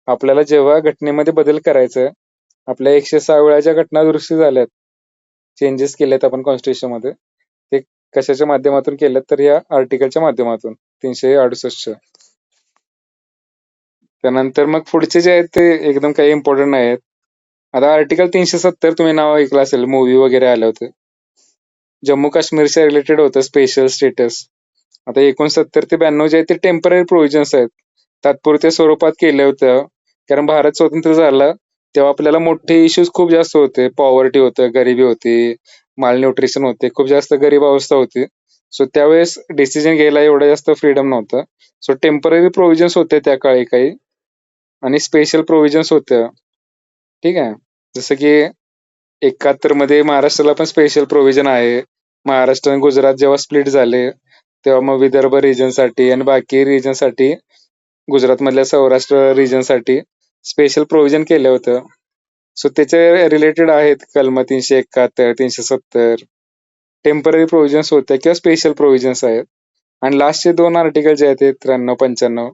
A: आपल्याला जेव्हा घटनेमध्ये बदल करायचा, आपल्या 106 वेळा ज्या घटना दुरुस्ती झाल्यात, चेंजेस केलेत आपण कॉन्स्टिट्यूशन मध्ये, ते कशाच्या माध्यमातून केलेत, तर या आर्टिकलच्या माध्यमातून 368. त्यानंतर मग पुढचे जे आहेत ते एकदम काही इम्पॉर्टंट आहेत. आता आर्टिकल 370 तुम्ही नाव ऐकलं असेल, मूवी वगैरे आले होते. जम्मू काश्मीरच्या रिलेटेड होतं स्पेशल स्टेटस. आता 69 ते 92 जे आहेत ते टेम्पररी प्रोव्हिजन्स आहेत, तात्पुरत्या स्वरूपात केल्या होत्या. कारण भारत स्वतंत्र झाला तेव्हा आपल्याला मोठे इश्यूज खूप जास्त होते. पॉवर्टी होतं, गरिबी होती, मालन्यूट्रिशन होते, खूप जास्त गरीब अवस्था होती. सो त्यावेळेस डिसिजन घ्यायला एवढं जास्त फ्रीडम नव्हतं. सो टेम्पररी प्रोव्हिजन्स होते त्या काळी काही आणि स्पेशल प्रोव्हिजन्स होत्या. ठीक आहे. जसं की 71 मध्ये महाराष्ट्राला पण स्पेशल प्रोव्हिजन आहे. महाराष्ट्र आणि गुजरात जेव्हा स्प्लिट झाले तेव्हा मग विदर्भ रिजनसाठी आणि बाकी रिजनसाठी गुजरातमधल्या सौराष्ट्र रिजनसाठी स्पेशल प्रोव्हिजन केलं होतं. सो त्याचे रिलेटेड आहेत कलम 371, 370 टेम्पररी प्रोव्हिजन्स होत्या किंवा स्पेशल प्रोव्हिजन्स आहेत. आणि लास्टचे 2 आर्टिकल जे आहेत ते 93-95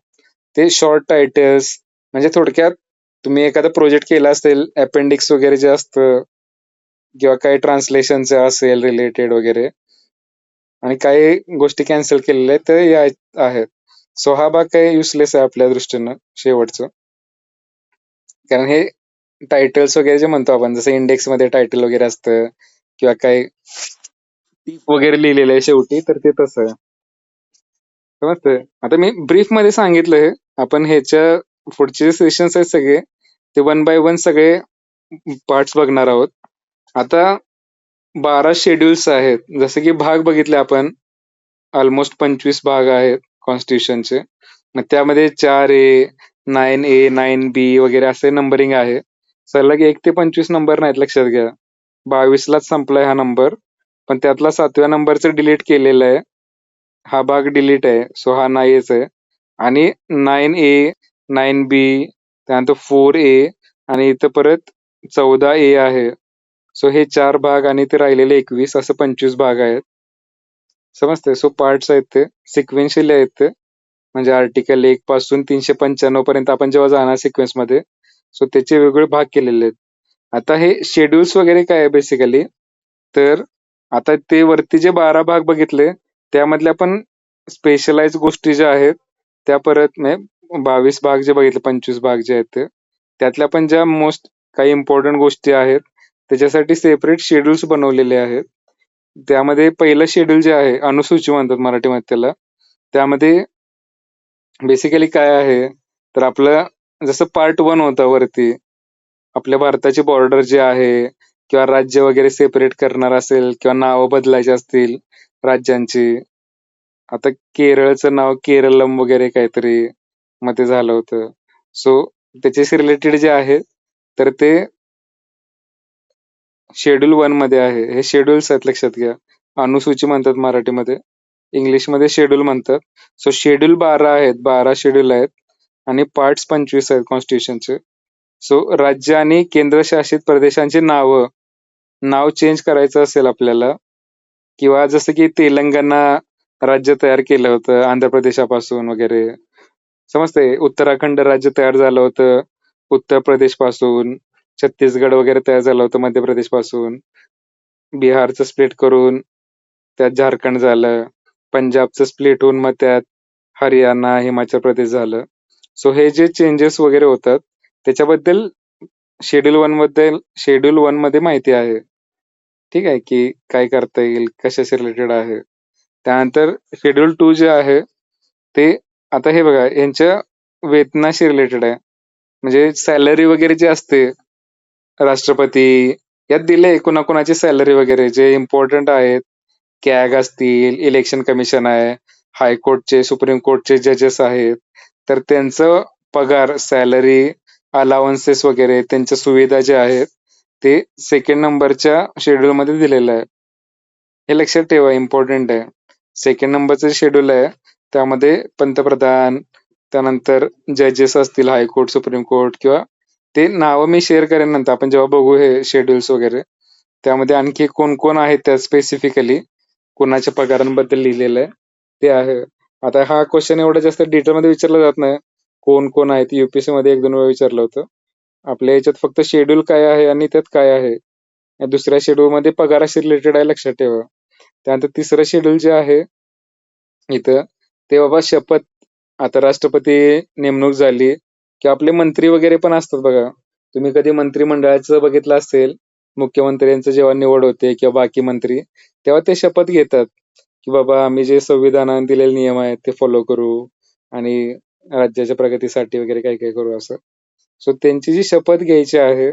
A: ते शॉर्ट टायटल्स म्हणजे थोडक्यात तुम्ही एखादा प्रोजेक्ट केला असेल, अपेंडिक्स वगैरे जे असतं किंवा काही ट्रान्सलेशनचं असेल रिलेटेड वगैरे आणि काही गोष्टी कॅन्सल केलेल्या आहेत तर या आहेत. सो हा भाग काही युजलेस आहे आपल्या दृष्टीनं शेवटचं. कारण हे टायटल्स वगैरे जे म्हणतो आपण जसं इंडेक्स मध्ये टायटल वगैरे असतं किंवा काही टीप वगैरे लिहिलेलं आहे शेवटी तर ते तसं आहे. समजतंय? आता मी ब्रीफ मध्ये सांगितलंय. आपण ह्याच्या पुढचे सेशन्स आहेत सगळे ते 1 बाय 1 सगळे पार्ट्स बघणार आहोत. आता 12 शेड्यूल्स आहेत. जसं की भाग बघितले आपण ऑलमोस्ट 25 भाग आहेत कॉन्स्टिट्यूशनचे. मग त्यामध्ये 4A, 9A, 9B वगैरे असे नंबरिंग आहे. सलग 1 ते 25 नंबर नाहीत लक्षात घ्या. 22 लाच संपलाय हा नंबर. पण त्यातला 7व्या नंबरचं डिलीट केलेलं आहे. हा भाग डिलीट आहे. सो हा नाहीच आहे. आणि 9A, 9B त्यानंतर 4A आणि इथं परत 14A आहे. सो हे 4 भाग आणि ते राहिलेले 21 असं 25 भाग आहेत. समजतंय? सो पार्ट्स आहेत ते सिक्वेन्शियली आहेत ते. म्हणजे आर्टिकल 1 पासून 395 पर्यंत आपण जेव्हा जाणार सिक्वेन्समध्ये सो त्याचे वेगवेगळे भाग केलेले आहेत. आता हे शेड्यूल्स वगैरे काय आहे बेसिकली तर आता ते वरती जे 12 भाग बघितले त्यामधल्या पण स्पेशलाइज गोष्टी ज्या आहेत त्या परत 22 भाग जे बघितले 25 भाग जे आहेत ते त्यातल्या पण ज्या मोस्ट काही इम्पॉर्टंट गोष्टी आहेत त्याच्यासाठी सेपरेट शेड्यूल्स बनवलेले आहेत. त्यामध्ये पहिलं शेड्यूल जे आहे अनुसूची म्हणतात मराठीमध्ये त्याला. त्यामध्ये बेसिकली काय आहे तर आपलं जसं पार्ट 1 होता वरती आपल्या भारताची बॉर्डर जे आहे किंवा राज्य वगैरे सेपरेट करणार असेल किंवा नावं बदलायची असतील राज्यांची. आता केरळचं नाव केरळम वगैरे काहीतरी मग ते झालं होतं. सो त्याच्याशी रिलेटेड जे आहे तर ते शेड्यूल 1 मध्ये आहे. हे शेड्यूल्स आहेत लक्षात घ्या. अनुसूची म्हणतात मराठीमध्ये. इंग्लिशमध्ये शेड्यूल म्हणतात. सो शेड्यूल 12 आहेत. 12 शेड्यूल आहेत आणि पार्ट्स 25 आहेत कॉन्स्टिट्यूशनचे. सो राज्य आणि केंद्रशासित प्रदेशांची नाव चेंज करायचं असेल आपल्याला किंवा जसं की तेलंगणा राज्य तयार केलं होतं आंध्र प्रदेशापासून वगैरे. समजतंय? उत्तराखंड राज्य तयार झालं होतं उत्तर प्रदेश पासून. छत्तीसगड वगैरे तयार झालं होतं मध्य प्रदेश पासून. बिहारचं स्प्लिट करून त्यात झारखंड झालं. पंजाबचं स्प्लिट होऊन मग त्यात हरियाणा, हिमाचल प्रदेश झालं. सो हे जे चेंजेस वगैरे होतात त्याच्याबद्दल शेड्यूल 1 मध्ये माहिती आहे. ठीक आहे की काय करता येईल, कशाशी रिलेटेड आहे. त्यानंतर शेड्यूल 2 जे आहे ते आता हे बघा यांच्या वेतनाशी रिलेटेड आहे. म्हणजे सॅलरी वगैरे जे असते राष्ट्रपती यात दिले कोणाकोणाची सॅलरी वगैरे जे इम्पॉर्टंट आहेत. कॅग असतील, इलेक्शन कमिशन आहे, हायकोर्टचे, सुप्रीम कोर्टचे जजेस आहेत. तर त्यांचं पगार, सॅलरी, अलाउन्सेस वगैरे त्यांच्या सुविधा ज्या आहेत ते 2nd नंबरच्या शेड्यूल मध्ये दिलेलं आहे. हे लक्षात ठेवा इम्पॉर्टंट आहे. 2nd नंबरचं शेड्यूल आहे त्यामध्ये पंतप्रधान त्यानंतर जजेस असतील हायकोर्ट, सुप्रीम कोर्ट किंवा ते नावं मी शेअर करेन नंतर आपण जेव्हा बघू हे शेड्यूल्स वगैरे. त्यामध्ये आणखी कोण कोण आहेत त्यात स्पेसिफिकली कोणाच्या पगारांबद्दल लिहिलेलं आहे ते आहे. आता हा क्वेश्चन एवढा जास्त डिटेलमध्ये विचारला जात नाही. कोण कोण आहेत UPSC मध्ये 1-2 वेळा विचारलं होतं. आपल्या याच्यात फक्त शेड्यूल काय आहे आणि त्यात काय आहे. या दुसऱ्या शेड्यूल मध्ये पगाराशी रिलेटेड आहे लक्षात ठेवा. त्यानंतर तिसरं शेड्यूल जे आहे इथं ते बाबा शपथ. आता राष्ट्रपती नेमणूक झाली की आपले मंत्री वगैरे पण असतात बघा. तुम्ही कधी मंत्रिमंडळाचं बघितलं असेल मुख्यमंत्र्यांचं जेव्हा निवड होते किंवा बाकी मंत्री, तेव्हा ते शपथ घेतात की बाबा आम्ही जे संविधानाने दिलेले नियम आहेत ते फॉलो करू आणि राज्याच्या प्रगतीसाठी वगैरे काय काय करू असं. सो त्यांची जी शपथ घ्यायची आहे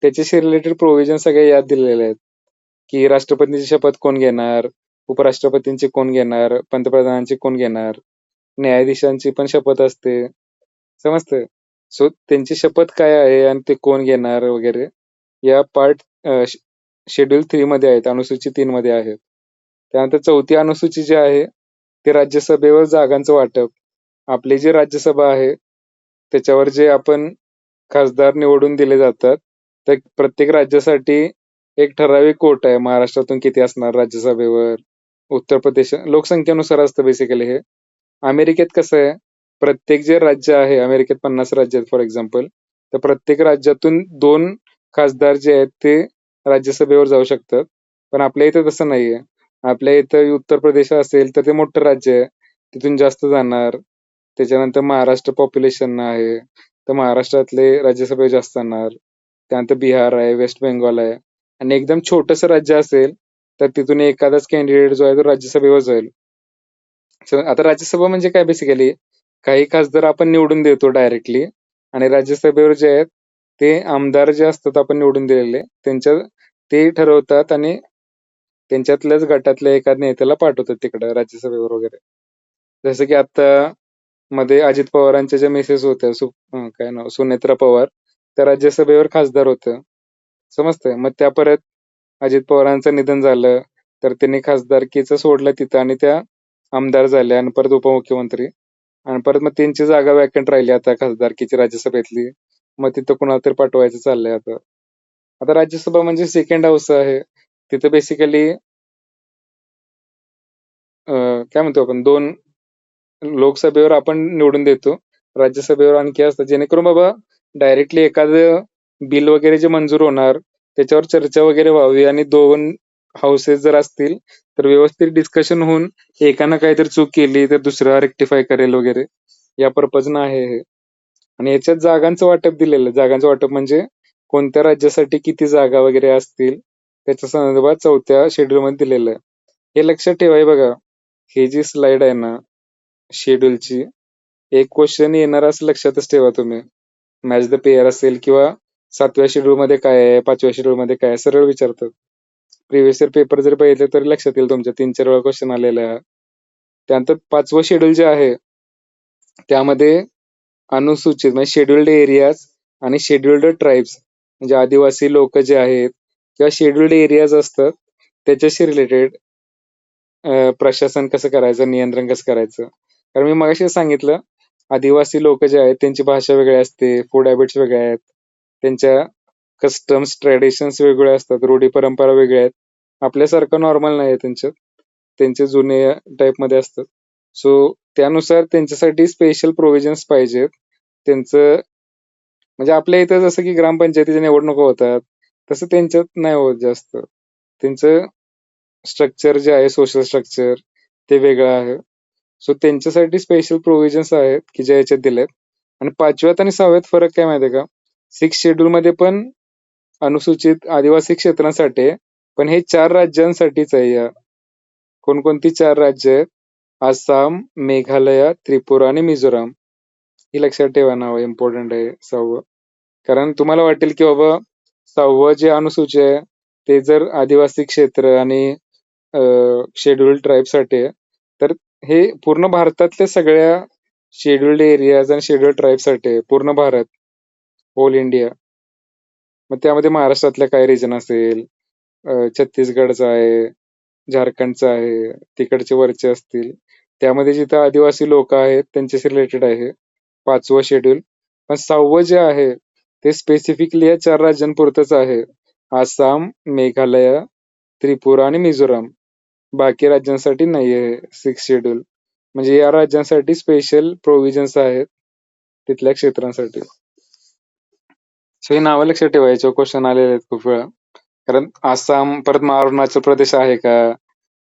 A: त्याच्याशी रिलेटेड प्रोव्हिजन सगळे यात दिलेले आहेत की राष्ट्रपतींची शपथ कोण घेणार, उपराष्ट्रपतींची कोण घेणार, पंतप्रधानांची कोण घेणार, न्यायाधीशांची पण शपथ असते. समजतंय? सो त्यांची शपथ काय आहे आणि ते कोण घेणार वगैरे या पार्ट शेड्यूल 3 मध्ये आहेत, अनुसूची 3 मध्ये आहेत. त्यानंतर 4थी अनुसूची जी आहे ते राज्यसभेवर जागांचं वाटप. आपली जी राज्यसभा आहे त्याच्यावर जे आपण खासदार निवडून दिले जातात, तर प्रत्येक राज्यासाठी एक ठराविक कोटा आहे. महाराष्ट्रातून किती असणार राज्यसभेवर, उत्तर प्रदेश लोकसंख्येनुसार असतं बेसिकली हे. अमेरिकेत कसं आहे, प्रत्येक जे राज्य आहे, अमेरिकेत 50 राज्य आहेत फॉर एक्झाम्पल, तर प्रत्येक राज्यातून 2 खासदार जे आहेत ते राज्यसभेवर जाऊ शकतात. पण आपल्या इथं तसं नाहीये. आपल्या इथं उत्तर प्रदेश असेल तर ते मोठं राज्य आहे, तिथून जास्त जाणार. त्याच्यानंतर महाराष्ट्र पॉप्युलेशन आहे, तर महाराष्ट्रातले राज्यसभेवर जास्त जाणार. त्यानंतर बिहार आहे, वेस्ट बेंगॉल आहे आणि एकदम छोटंसं राज्य असेल तर तिथून एखादाच कॅन्डिडेट जो आहे तो राज्यसभेवर जाईल. So, आता राज्यसभा म्हणजे काय बेसिकली, काही खासदार आपण निवडून देतो डायरेक्टली आणि राज्यसभेवर जे आहेत ते आमदार जे असतात आपण निवडून दिलेले ते ठरवतात आणि त्यांच्यातल्याच गटातल्या एका नेत्याला पाठवतात तिकडं राज्यसभेवर वगैरे. जसं की आता मध्ये अजित पवारांच्या ज्या मिसेस होत्या काय नाव सुनेत्रा पवार, त्या राज्यसभेवर खासदार होत्या. समजतंय? मग त्या परत अजित पवारांचं निधन झालं तर त्यांनी खासदारकीचं सोडलं तिथं आणि त्या आमदार झाल्या आणि परत उपमुख्यमंत्री आणि परत मग त्यांची जागा वॅकंट राहिली आता खासदारकीची राज्यसभेतली. मग तिथं कुणाला तरी पाठवायचं चाललंय आता. आता राज्यसभा म्हणजे सेकंड हाऊस आहे. तिथं बेसिकली काय म्हणतो आपण 2 लोकसभेवर आपण निवडून देतो. राज्यसभेवर आणखी असतात जेणेकरून बाबा डायरेक्टली एखादं बिल वगैरे जे मंजूर होणार त्याच्यावर चर्चा वगैरे व्हावी आणि 2 हाऊसेस जर असतील तर व्यवस्थित डिस्कशन होऊन एकानं काहीतरी चूक केली तर दुसरा रेक्टिफाय करेल वगैरे या पर्पजनं आहे हे. आणि याच्यात जागांचं वाटप दिलेलं आहे. जागांचं वाटप म्हणजे कोणत्या राज्यासाठी किती जागा वगैरे असतील त्याच्या संदर्भात 4थ्या शेड्यूलमध्ये दिलेलं आहे. हे लक्षात ठेवा. हे बघा, ही जी स्लाइड आहे ना शेड्यूलची, एक क्वेश्चन येणार असं लक्षातच ठेवा तुम्ही. मॅच द पेअर असेल किंवा 7व्या शेड्यूल मध्ये काय आहे, 5व्या शेड्यूल मध्ये काय आहे, सरळ विचारतात. प्रिव्हियस इयर पेपर जर बघितले तरी लक्षात येईल तुमच्या 3-4 वेळा क्वेश्चन आलेला आहे. त्यानंतर 5वं शेड्यूल जे आहे त्यामध्ये अनुसूचित म्हणजे शेड्युल्ड एरियाज आणि शेड्युल्ड ट्राईब्स म्हणजे आदिवासी लोक जे आहेत किंवा शेड्युल्ड एरियाज असतात त्याच्याशी रिलेटेड प्रशासन कसं करायचं, नियंत्रण कसं करायचं. कारण मी मगाशी सांगितलं आदिवासी लोक जे आहेत त्यांची भाषा वेगळी असते, फूड हॅबिट्स वेगळे आहेत, त्यांच्या कस्टम्स ट्रेडिशन्स वेगळे असतात, रूढी परंपरा वेगळ्या आहेत. आपल्यासारखं नॉर्मल नाही आहे त्यांच्यात, त्यांचे जुने टाईपमध्ये असतात. सो त्यानुसार त्यांच्यासाठी स्पेशल प्रोव्हिजन्स पाहिजेत. त्यांचं म्हणजे आपल्या इथं जसं की ग्रामपंचायतीच्या निवडणुका होतात तसं त्यांच्यात नाही होत जास्त. त्यांचं स्ट्रक्चर जे आहे सोशल स्ट्रक्चर ते वेगळं आहे. सो त्यांच्यासाठी स्पेशल प्रोव्हिजन्स आहेत की ज्या याच्यात दिलेत. आणि 5व्यात आणि 6व्यात फरक काय माहितीये का, 6 शेड्यूल मध्ये पण अनुसूचित आदिवासी क्षेत्रांसाठी आहे, पण हे 4 राज्यांसाठीच आहे. या कोणकोणती 4 राज्य आहेत, आसाम, मेघालय, त्रिपुरा आणि मिझोराम. ही लक्षात ठेवा, नाव इम्पॉर्टंट आहे 6वं. कारण तुम्हाला वाटेल की बाबा 6वं जे अनुसूची आहे ते जर आदिवासी क्षेत्र आणि शेड्युल्ड ट्राईबसाठी आहे, तर हे पूर्ण भारतातल्या सगळ्या शेड्युल्ड एरियाज आणि शेड्युल्ड ट्राईबसाठी आहे, पूर्ण भारत, होल इंडिया. मग त्यामध्ये महाराष्ट्रातल्या काय रिजन असेल, छत्तीसगडचा आहे, झारखंडचा आहे, तिकडचे वरचे असतील, त्यामध्ये जिथं आदिवासी लोक आहेत त्यांच्याशी रिलेटेड आहे 5वं शेड्यूल. पण 6वं जे आहे ते स्पेसिफिकली या 4 राज्यांपुरतंच आहे, आसाम, मेघालय, त्रिपुरा आणि मिझोराम. बाकी राज्यांसाठी नाही आहे 6 शेड्यूल. म्हणजे या राज्यांसाठी स्पेशल प्रोव्हिजन्स आहेत तिथल्या क्षेत्रांसाठी. सो ही नावं लक्षात ठेवायची, क्वेश्चन आलेले आहेत खूप वेळा. कारण आसाम परत अरुणाचल प्रदेश आहे का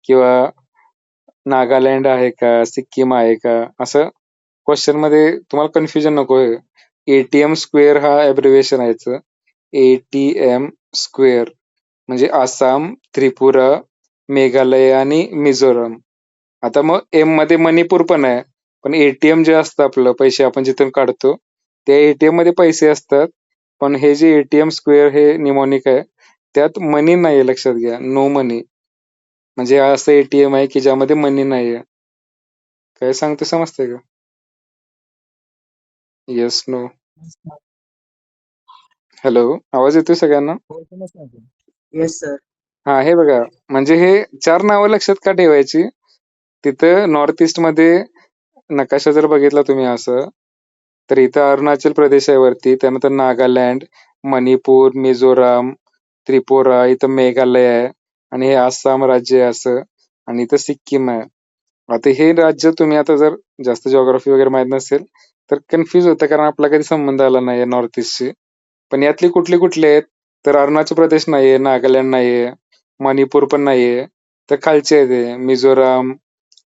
A: किंवा नागालँड आहे का, सिक्कीम आहे का, असं क्वेश्चन मध्ये तुम्हाला कन्फ्युजन नको आहे. ATM स्क्वेअर हा ॲब्रिव्हिएशन आहे याचं. ATM स्क्वेअर म्हणजे आसाम, त्रिपुरा, मेघालय आणि मिझोराम. आता मग एम मध्ये मणिपूर पण आहे. पण एटीएम जे असतं आपलं पैसे आपण जिथून काढतो त्या एटीएम मध्ये पैसे असतात. पण हे जे एटीएम स्क्वेअर हे निमोनिक आहे त्यात मनी नाहीये, लक्षात घ्या. नो मनी. म्हणजे असं एटीएम आहे की ज्यामध्ये मनी नाहीये. काय सांगते समजते का? Yes, no. हॅलो, आवाज येतोय सगळ्यांना?
B: Yes sir.
A: हा, हे बघा. म्हणजे हे 4 नावं लक्षात का ठेवायची? तिथं नॉर्थ ईस्ट मध्ये नकाशा जर बघितला तुम्ही असं, तर इथं अरुणाचल प्रदेश आहे वरती, त्यानंतर नागालँड, मणिपूर, मिझोराम, त्रिपुरा, इथं मेघालय आहे आणि हे आसाम राज्य आहे असं, आणि इथं सिक्कीम आहे. आता हे राज्य तुम्ही आता जर जास्त जिओग्राफी वगैरे माहित नसेल तर कन्फ्युज होतं, कारण आपला कधी संबंध आला नाहीये नॉर्थ ईस्टशी. पण यातली कुठली कुठली आहेत? तर अरुणाचल प्रदेश नाहीये, नागालँड नाहीये, मणिपूर पण नाहीये. तर खालचे आहे ते मिझोराम,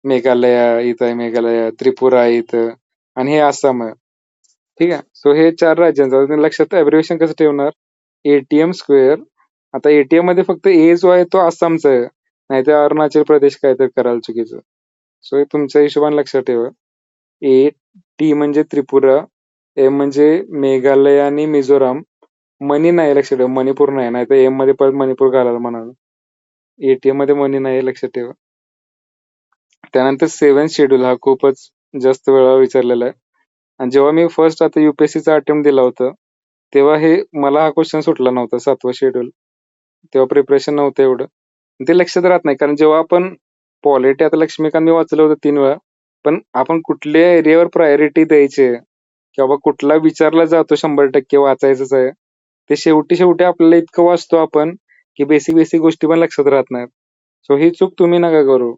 A: मेघालय इथं आहे, मेघालय, त्रिपुरा आहे इथं आणि हे आसाम आहे. ठीक आहे. सो हे 4 राज्यांचं तुम्ही लक्षात अब्रिव्हिएशन कसं ठेवणार? ATM square. आता एटीएम मध्ये फक्त ए जो आहे तो आसामचा आहे, नाही तर अरुणाचल प्रदेश काहीतरी कराल चुकीचं. सो हे तुमच्या हिशोबाने लक्षात ठेवा. ए टी म्हणजे त्रिपुरा, एम म्हणजे मेघालय आणि मिझोराम. मनी नाही, लक्षात ठेवा. मणिपूर नाही, नाही तर एम मध्ये परत मणिपूर घालायला म्हणाल. एटीएम मध्ये मनी नाही, लक्षात ठेवा. त्यानंतर 7th शेड्यूल हा खूपच जास्त वेळा विचारलेला आहे. आणि जेव्हा मी फर्स्ट आता युपीएससीचा अटेम्प्ट दिला होता तेव्हा हे मला हा क्वेश्चन सुटला नव्हता. 7वं शेड्यूल तेव्हा प्रिपरेशन नव्हतं एवढं. ते लक्षात राहत नाही, कारण जेव्हा आपण पॉलिटी, आता लक्ष्मीकांत मी वाचलं होतं 3 वेळा, पण आपण कुठल्या एरियावर प्रायोरिटी द्यायची किंवा कुठला विचारला जातो 100% वाचायचंच आहे, ते शेवटी शेवटी आपल्याला इतकं वाचतो आपण की बेसिक बेसिक गोष्टी पण लक्षात राहत नाहीत. सो ही चूक तुम्ही नका करू,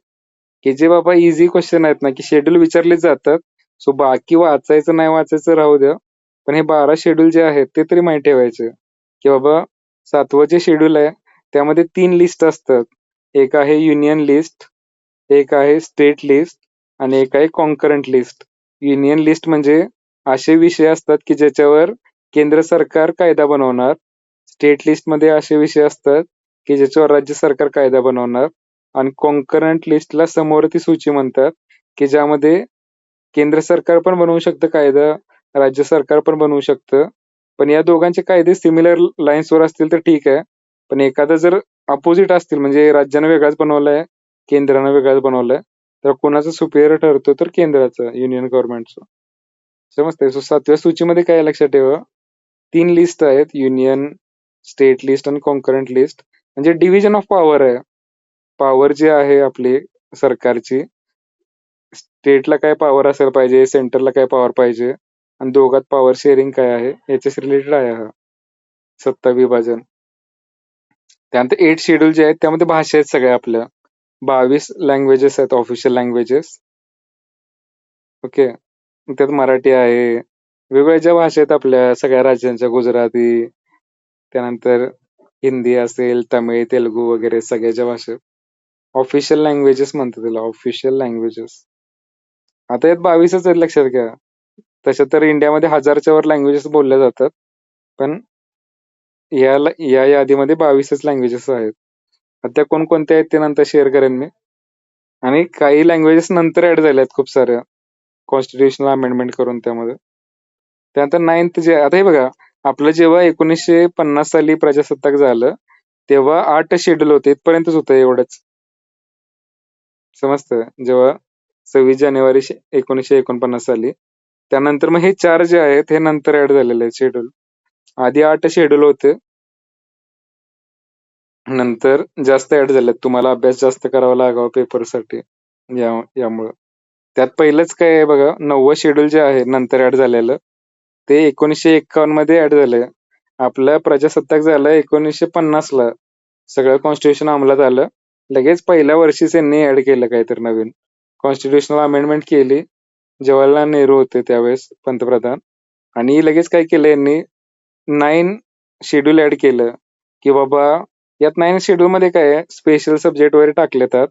A: की जे बाबा इझी क्वेश्चन आहेत ना, की शेड्यूल विचारले जातात, सो बाकी वाचायचं नाही वाचायचं राहू द्या, पण हे 12 शेड्यूल जे आहेत ते तरी माहिती ठेवायचे, की बाबा 7वं जे शेड्यूल आहे त्यामध्ये 3 लिस्ट असतात. एक आहे युनियन लिस्ट, एक आहे स्टेट लिस्ट आणि एक आहे कॉन्करंट लिस्ट. युनियन लिस्ट म्हणजे असे विषय असतात की ज्याच्यावर केंद्र सरकार कायदा बनवणार. स्टेट लिस्ट मध्ये असे विषय असतात की ज्याच्यावर राज्य सरकार कायदा बनवणार. आणि कॉन्करंट लिस्टला समवर्ती सूची म्हणतात, की ज्यामध्ये केंद्र सरकार पण बनवू शकतं कायदा, राज्य सरकार पण बनवू शकतं. पण या दोघांचे कायदे सिमिलर लाईन्सवर असतील तर ठीक आहे. पण एखादा जर अपोजिट असतील, म्हणजे राज्यानं वेगळाच बनवलाय, केंद्रानं वेगळाच बनवलाय, तर कोणाचं सुपेरियर ठरतो? तर केंद्राचं, युनियन गव्हर्नमेंटचं. समजतंय? सो 7व्या सूचीमध्ये काय लक्षात ठेवा, 3 लिस्ट आहेत, युनियन, स्टेट लिस्ट आणि कॉन्करंट लिस्ट. म्हणजे डिव्हिजन ऑफ पॉवर आहे. पॉवर जी आहे आपली सरकारची, स्टेटला काय पॉवर असायला पाहिजे, सेंटरला काय पॉवर पाहिजे, आणि दोघात पॉवर शेअरिंग काय आहे याच्याशी रिलेटेड आहे हा सत्ता विभाजन. त्यानंतर 8 शेड्यूल जे आहेत त्यामध्ये भाषा आहेत सगळ्या आपल्या. 22 लँग्वेजेस आहेत, ऑफिशियल लँग्वेजेस. ओके. त्यात मराठी आहे, वेगवेगळ्या ज्या भाषा आहेत आपल्या सगळ्या राज्यांच्या, गुजराती, त्यानंतर हिंदी असेल, तमिळ, तेलुगू वगैरे सगळ्याच्या भाषा. ऑफिशियल लँग्वेजेस म्हणतात त्याला, ऑफिशियल लँग्वेजेस. आता यात 22च आहेत, लक्षात घ्या. तशा तर इंडियामध्ये 1000च्या वर लँग्वेजेस बोलल्या जातात, पण या यादीमध्ये 22च लँग्वेजेस आहेत. आता त्या कोणकोणत्या आहेत ते नंतर शेअर करेन मी. आणि काही लँग्वेजेस नंतर ऍड झाल्या आहेत खूप साऱ्या, कॉन्स्टिट्युशनल अमेंडमेंट करून त्यामध्ये. त्यानंतर 9th जे, आता हे बघा, आपलं जेव्हा 1950 साली प्रजासत्ताक झालं तेव्हा 8 शेड्यूल होते, इथपर्यंतच होतं, एवढंच. समजतं? जेव्हा 26 जानेवारी 1949 साली, त्यानंतर मग हे 4 जे आहेत हे नंतर ऍड झालेले आहेत शेड्यूल. आधी 8 शेड्यूल होते, नंतर जास्त ऍड झालेत. तुम्हाला अभ्यास जास्त करावा लागावा पेपरसाठी यामुळं. त्यात पहिलंच काय आहे बघा, 9वं शेड्यूल जे आहे नंतर ऍड झालेलं, ते 1951 मध्ये ऍड झालंय. आपला प्रजासत्ताक झाला 1950 ला, सगळं कॉन्स्टिट्युशन अंमलात आलं, लगेच पहिल्या वर्षीच यांनी ऍड केलं काहीतरी नवीन, कॉन्स्टिट्युशनल अमेंडमेंट केली. जवाहरलाल नेहरू होते त्यावेळेस पंतप्रधान, आणि लगेच काय केलं यांनी, 9 शेड्यूल ऍड केलं, की बाबा यात 9 शेड्यूल मध्ये काय आहे, स्पेशल सब्जेक्ट वगैरे टाकलेतात,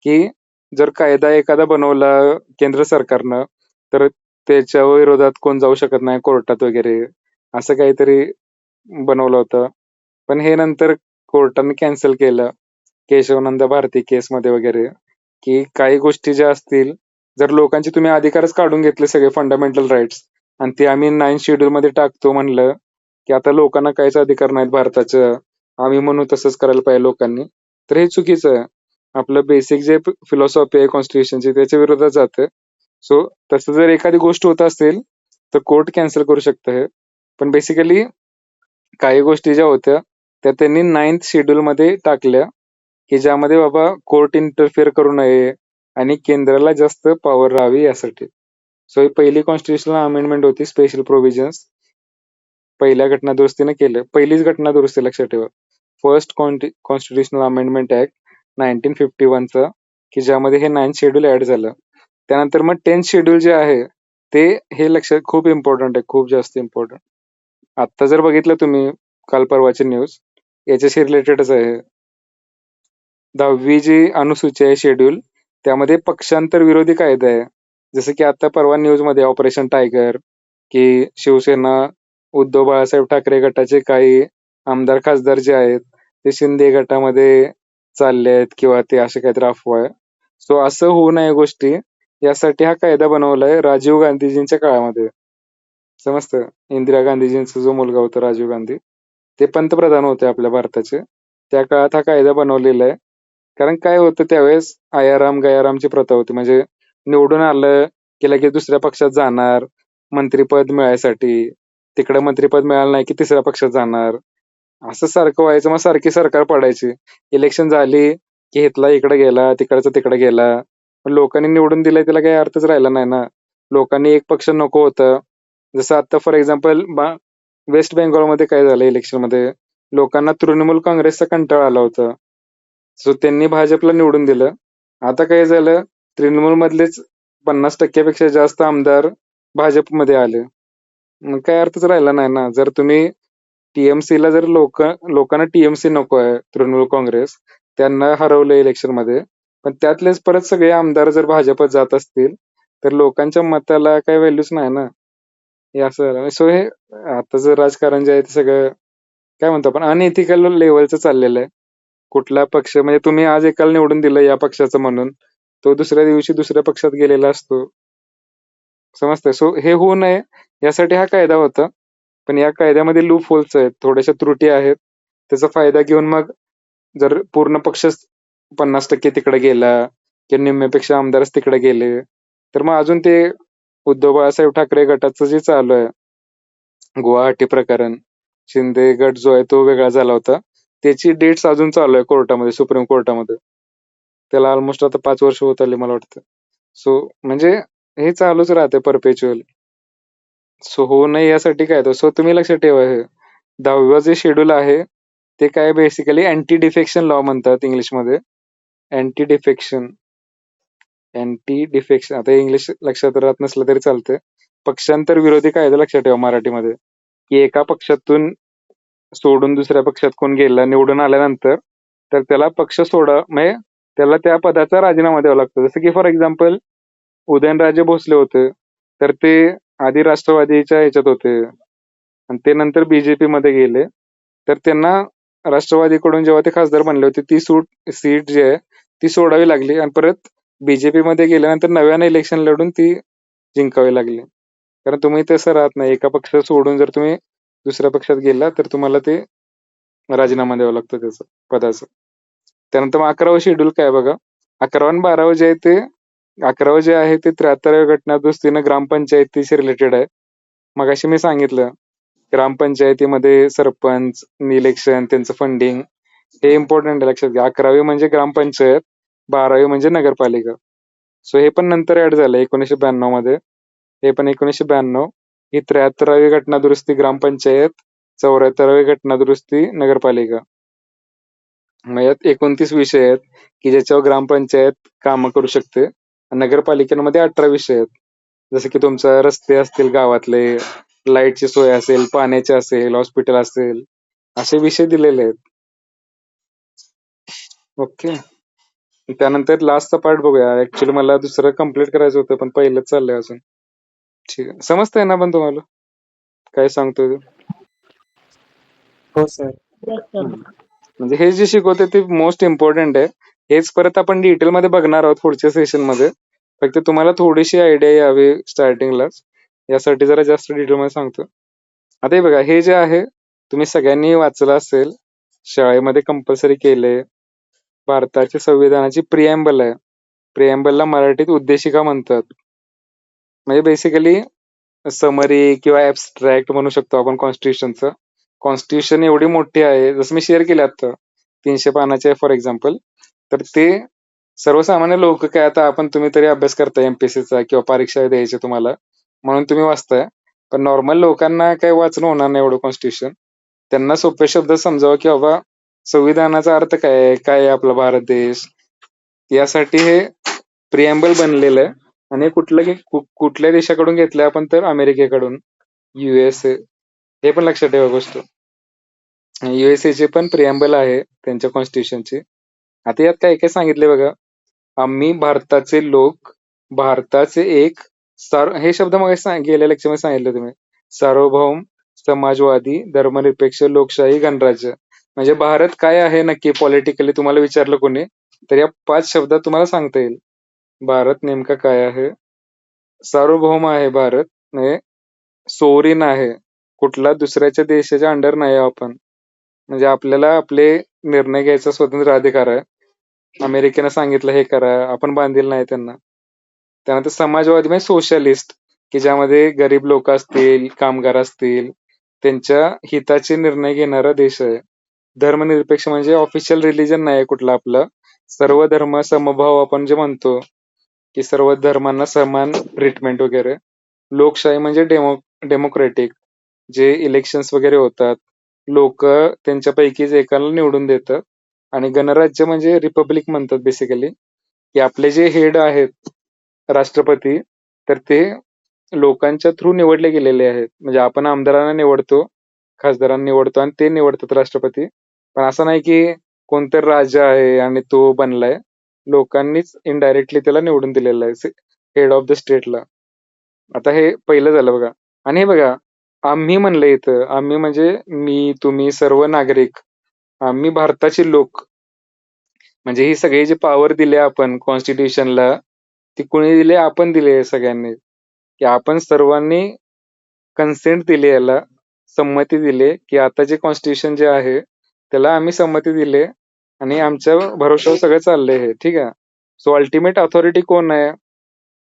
A: की जर कायदा एखादा बनवला केंद्र सरकारनं तर त्याच्या विरोधात कोण जाऊ शकत नाही कोर्टात वगैरे, असं काहीतरी बनवलं होतं. पण हे नंतर कोर्टाने कॅन्सल केलं केशवानंद भारती केसमध्ये वगैरे, की काही गोष्टी ज्या असतील, जर लोकांचे तुम्ही अधिकारच काढून घेतले सगळे फंडामेंटल राईट्स आणि ते आम्ही 9 शेड्यूल मध्ये टाकतो म्हणलं, की आता लोकांना काहीच अधिकार नाहीत भारताचं, आम्ही म्हणू तसंच करायला पाहिजे लोकांनी, तर हे चुकीचं आहे. आपलं बेसिक जे फिलॉसॉफी आहे कॉन्स्टिट्यूशनची त्याच्या विरोधात जातं. सो तसं जर एखादी गोष्ट होत असेल तर कोर्ट कॅन्सल करू शकतं हे. पण बेसिकली काही गोष्टी ज्या होत्या त्या त्यांनी 9th शेड्यूल मध्ये टाकल्या, की ज्यामध्ये बाबा कोर्ट इंटरफिअर करू नये आणि केंद्राला जास्त पॉवर राहावी यासाठी. सो ही पहिली कॉन्स्टिट्युशनल अमेंडमेंट होती, स्पेशल प्रोव्हिजन्स पहिल्या घटना दुरुस्तीने केलं. पहिलीच घटना दुरुस्ती लक्षात ठेवा, फर्स्ट कॉन्स्टिट्युशनल अमेंडमेंट ऍक्ट 1951चा, की ज्यामध्ये हे 9th शेड्यूल ऍड झालं. त्यानंतर मग 10th शेड्यूल जे आहे ते हे लक्षात खूप इम्पॉर्टंट आहे, खूप जास्त इम्पॉर्टंट. आता जर बघितलं तुम्ही काल परवाची न्यूज, याच्याशी रिलेटेडच आहे. 10वी जी अनुसूची आहे शेड्यूल, त्यामध्ये पक्षांतर विरोधी कायदा आहे. जसं की आता परवा न्यूज मध्ये ऑपरेशन टायगर, की शिवसेना उद्धव बाळासाहेब ठाकरे गटाचे काही आमदार खासदार जे आहेत ते शिंदे गटामध्ये चालले आहेत किंवा ते असे काहीतरी अफवा आहे. सो असं होऊ नये गोष्टी, यासाठी हा कायदा बनवलाय राजीव गांधीजींच्या काळामध्ये. समजतं, इंदिरा गांधीजींचा जो मुलगा होता राजीव गांधी, ते पंतप्रधान होते आपल्या भारताचे, त्या काळात हा कायदा बनवलेला आहे. कारण काय होतं त्यावेळेस आयाराम गयारामची प्रथा होती, म्हणजे निवडून आलं की लगेच दुसऱ्या पक्षात जाणार मंत्रीपद मिळायसाठी, तिकडे मंत्रीपद मिळालं नाही की तिसऱ्या पक्षात जाणार, असं सारखं व्हायचं. मग सारखी सरकार पडायची, इलेक्शन झाली की इथला इकडे गेला तिकडचा तिकडे गेला. पण लोकांनी निवडून दिलंय त्याला काही अर्थच राहिला नाही ना. लोकांनी एक पक्ष नको होतं. जसं आता फॉर एक्झाम्पल वेस्ट बेंगॉलमध्ये काय झालं इलेक्शन मध्ये, लोकांना तृणमूल काँग्रेसचा कंटाळा आला होता, सो त्यांनी भाजपला निवडून दिलं. आता काय झालं, तृणमूल मधलेच 50% पेक्षा जास्त आमदार भाजपमध्ये आले. मग काय अर्थच राहिला नाही ना. जर तुम्ही टीएमसी ला जर लोकांना टीएमसी नको आहे, तृणमूल काँग्रेस, त्यांना हरवलं इलेक्शन मध्ये, पण त्यातलेच परत सगळे आमदार जर भाजपात जात असतील तर लोकांच्या मताला काही व्हॅल्यूच नाही ना. हे असं झालं. सो हे आताचं राजकारण जे आहे ते सगळं काय म्हणतो आपण अनएथिकल लेवलचं चाललेलं आहे. कुठला पक्ष म्हणजे तुम्ही आज एकाला निवडून दिलं या पक्षाचं म्हणून, तो दुसऱ्या दिवशी दुसऱ्या पक्षात गेलेला असतो. समजतंय. सो हे होऊ नये यासाठी हा कायदा होता. पण या कायद्यामध्ये लूप होल्स आहेत, थोड्याशा त्रुटी आहेत. त्याचा फायदा घेऊन मग जर पूर्ण पक्ष 50% तिकडे गेला किंवा निम्म्यापेक्षा आमदारच तिकडे गेले, तर मग अजून ते उद्धव बाळासाहेब ठाकरे गटाचं जे चालू आहे गुवाहाटी प्रकरण, शिंदे गट जो आहे तो वेगळा झाला होता, त्याची डेट्स अजून चालू आहे कोर्टामध्ये, सुप्रीम कोर्टामध्ये. त्याला ऑलमोस्ट आता 5 वर्ष होत आले मला वाटतं. सो म्हणजे हे चालूच राहते परपेच्युअल. सो होऊ नये यासाठी काय, सो तुम्ही लक्षात ठेवा, हे 10वं जे शेड्यूल आहे ते काय बेसिकली अँटी डिफेक्शन लॉ म्हणतात इंग्लिशमध्ये. अँटी डिफेक्शन, आता इंग्लिश लक्षात राहत नसलं तरी चालतं. पक्षांतर विरोधी कायदा लक्षात ठेवा मराठीमध्ये, की एका पक्षातून सोडून दुसऱ्या पक्षात कोण गेला निवडून आल्यानंतर, तर त्याला पक्ष म्हणजे त्याला त्या पदाचा राजीनामा द्यावा लागतो. जसं की फॉर एक्झाम्पल उदयनराजे भोसले होते, तर ते आधी राष्ट्रवादीच्या ह्याच्यात होते आणि ते नंतर बीजेपी मध्ये गेले, तर त्यांना राष्ट्रवादीकडून जेव्हा ते खासदार बनले होते ती सीट जी आहे ती सोडावी लागली आणि परत बीजेपी मध्ये गेल्यानंतर नव्याने इलेक्शन लढून ती जिंकावी लागली. कारण तुम्ही तसं राहत नाही, एका पक्षात सोडून जर तुम्ही दुसऱ्या पक्षात गेला तर तुम्हाला ते राजीनामा द्यावा लागतो त्याचं पदाचं. त्यानंतर मग 11वं शेड्यूल काय बघा, 11वं आणि 12वं जे आहे ते, 11वं जे आहे ते 73व्या घटना दुरुस्तीनं ग्रामपंचायतीशी रिलेटेड आहे. मगाशी मी सांगितलं ग्रामपंचायतीमध्ये सरपंच इलेक्शन, त्यांचं फंडिंग, हे इम्पॉर्टंट आहे लक्षात घ्या. 11वी म्हणजे ग्रामपंचायत, 12वी म्हणजे नगरपालिका. सो हे पण नंतर ऍड झालं 1992 मध्ये. हे पण 1992. ही 73वी घटना दुरुस्ती ग्रामपंचायत, 74वी घटना दुरुस्ती नगरपालिका. मग यात 29 विषय आहेत की ज्याच्यावर ग्रामपंचायत कामं करू शकते. नगरपालिकेमध्ये 18 विषय आहेत, जसं की तुमचा रस्ते असतील गावातले, लाईटची सोय असेल, पाण्याची असेल, हॉस्पिटल असेल, असे विषय दिलेले आहेत. ओके. त्यानंतर लास्टचा पार्ट बघूया. ऍक्च्युली मला दुसरं कम्प्लीट करायचं होतं पण पहिलंच चाललंय अजून. ठीक आहे, समजतंय ना पण तुम्हाला काय सांगतोय ते?
B: हो सर.
A: हम्म. म्हणजे हे जे शिकवते ते मोस्ट इम्पॉर्टंट आहे. हेच परत आपण डिटेलमध्ये बघणार आहोत पुढच्या सेशनमध्ये. फक्त तुम्हाला थोडीशी आयडिया यावी स्टार्टिंगलाच, यासाठी जरा जास्त डिटेलमध्ये सांगतो. आता हे बघा, हे जे आहे तुम्ही सगळ्यांनी वाचलं असेल, शाळेमध्ये कंपल्सरी केलंय. भारताच्या संविधानाची प्रिॲम्बल आहे. प्रिॲम्बलला मराठीत उद्देशिका म्हणतात. म्हणजे बेसिकली समरी किंवा ऍब्स्ट्रॅक्ट म्हणू शकतो आपण कॉन्स्टिट्यूशनचं. कॉन्स्टिट्यूशन एवढी मोठी आहे, जसं मी शेअर केलं आता 300 पानाचे आहे फॉर एक्झाम्पल. तर ते सर्वसामान्य लोक काय, आता आपण तुम्ही तरी अभ्यास करताय एमपीएससीचा किंवा परीक्षा द्यायची तुम्हाला म्हणून तुम्ही वाचताय. पण नॉर्मल लोकांना काय वाचणं होणार नाही एवढं कॉन्स्टिट्यूशन. त्यांना सोपे शब्द समजावं की बाबा संविधानाचा अर्थ काय आहे, काय आहे आपला भारत देश, यासाठी हे प्रिॲम्बल बनलेलं आहे. आणि कुठल्या देशाकडून घेतलंय आपण, तर अमेरिकेकडून, युएसए. हे पण लक्षात ठेवा गोष्ट. युएसए चे पण प्रिॲम्बल आहे त्यांच्या कॉन्स्टिट्यूशनची. आता यात काय काय सांगितले बघा. आम्ही भारताचे लोक, भारताचे एक हे शब्द मग गेल्या लेक्चर मध्ये सांगितले तुम्ही. सार्वभौम, समाजवादी, धर्मनिरपेक्ष, लोकशाही, गणराज्य. म्हणजे भारत काय आहे नक्की पॉलिटिकली तुम्हाला विचारलं कोणी, तर या 5 शब्दात तुम्हाला सांगता येईल भारत नेमका काय आहे. सार्वभौम आहे भारत, म्हणजे सोवरीन आहे, कुठला दुसऱ्याच्या देशाच्या अंडर नाही आपण. म्हणजे आपल्याला आपले निर्णय घ्यायचा स्वतंत्र अधिकार आहे. अमेरिकेनं सांगितलं हे करा, आपण बांधील नाही त्यांना. त्यानंतर समाजवादी म्हणजे सोशलिस्ट, की ज्यामध्ये गरीब लोक असतील, कामगार असतील, त्यांच्या हिताचे निर्णय घेणारा देश आहे. धर्मनिरपेक्ष म्हणजे ऑफिशियल रिलीजन नाही कुठला आपलं, सर्व धर्म समभाव आपण जे म्हणतो, की सर्व धर्मांना समान ट्रीटमेंट वगैरे. लोकशाही म्हणजे डेमोक्रेटिक, जे इलेक्शन्स वगैरे होतात, लोक त्यांच्यापैकीच एकाला निवडून देतात. आणि गणराज्य म्हणजे रिपब्लिक म्हणतात बेसिकली, की आपले जे हेड आहेत राष्ट्रपती, तर ते लोकांच्या थ्रू निवडले गेलेले आहेत. म्हणजे आपण आमदारांना निवडतो, खासदारांना निवडतो आणि ते निवडतात राष्ट्रपती. पण असं नाही की कोणतरी राजा आहे आणि तो बनलाय, लोकांनीच इनडायरेक्टली त्याला निवडून दिलेलं आहे हेड ऑफ द स्टेटला. आता हे पहिलं झालं बघा. आणि हे बघा, आम्ही म्हणलं इथं, आम्ही म्हणजे मी, तुम्ही, सर्व नागरिक, आम्ही भारताचे लोक. म्हणजे ही सगळी जी पॉवर दिली आपण कॉन्स्टिट्यूशनला, ती कोणी दिली, आपण दिली सगळ्यांनी. की आपण सर्वांनी कन्सेंट दिली, याला संमती दिली, की आता जे कॉन्स्टिट्यूशन जे आहे त्याला आम्ही संमती दिली आणि आमच्या भरोशावर सगळं चाललंय हे, ठीक आहे. सो अल्टिमेट अथॉरिटी कोण आहे,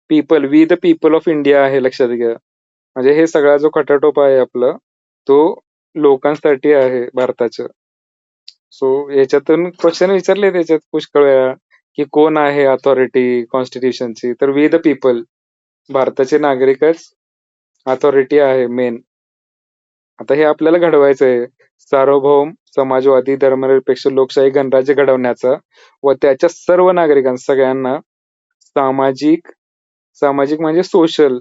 A: people, we the people of India आहे, लक्षात घ्या. म्हणजे हे सगळा जो खटाटोप आहे आपलं, तो लोकांसाठी आहे भारताच्या. सो याच्यातून क्वेश्चन विचारले त्याच्यात पुष्कळ वेळा, की कोण आहे अथॉरिटी कॉन्स्टिट्यूशनची, तर वी द पीपल, भारताचे नागरिकच अथॉरिटी आहे मेन. आता हे आपल्याला घडवायचं आहे, सार्वभौम, समाजवादी, धर्मनिरपेक्ष, लोकशाही, गणराज्य घडवण्याचा व त्याच्या सर्व नागरिकांना, सगळ्यांना सामाजिक, सामाजिक म्हणजे सोशल,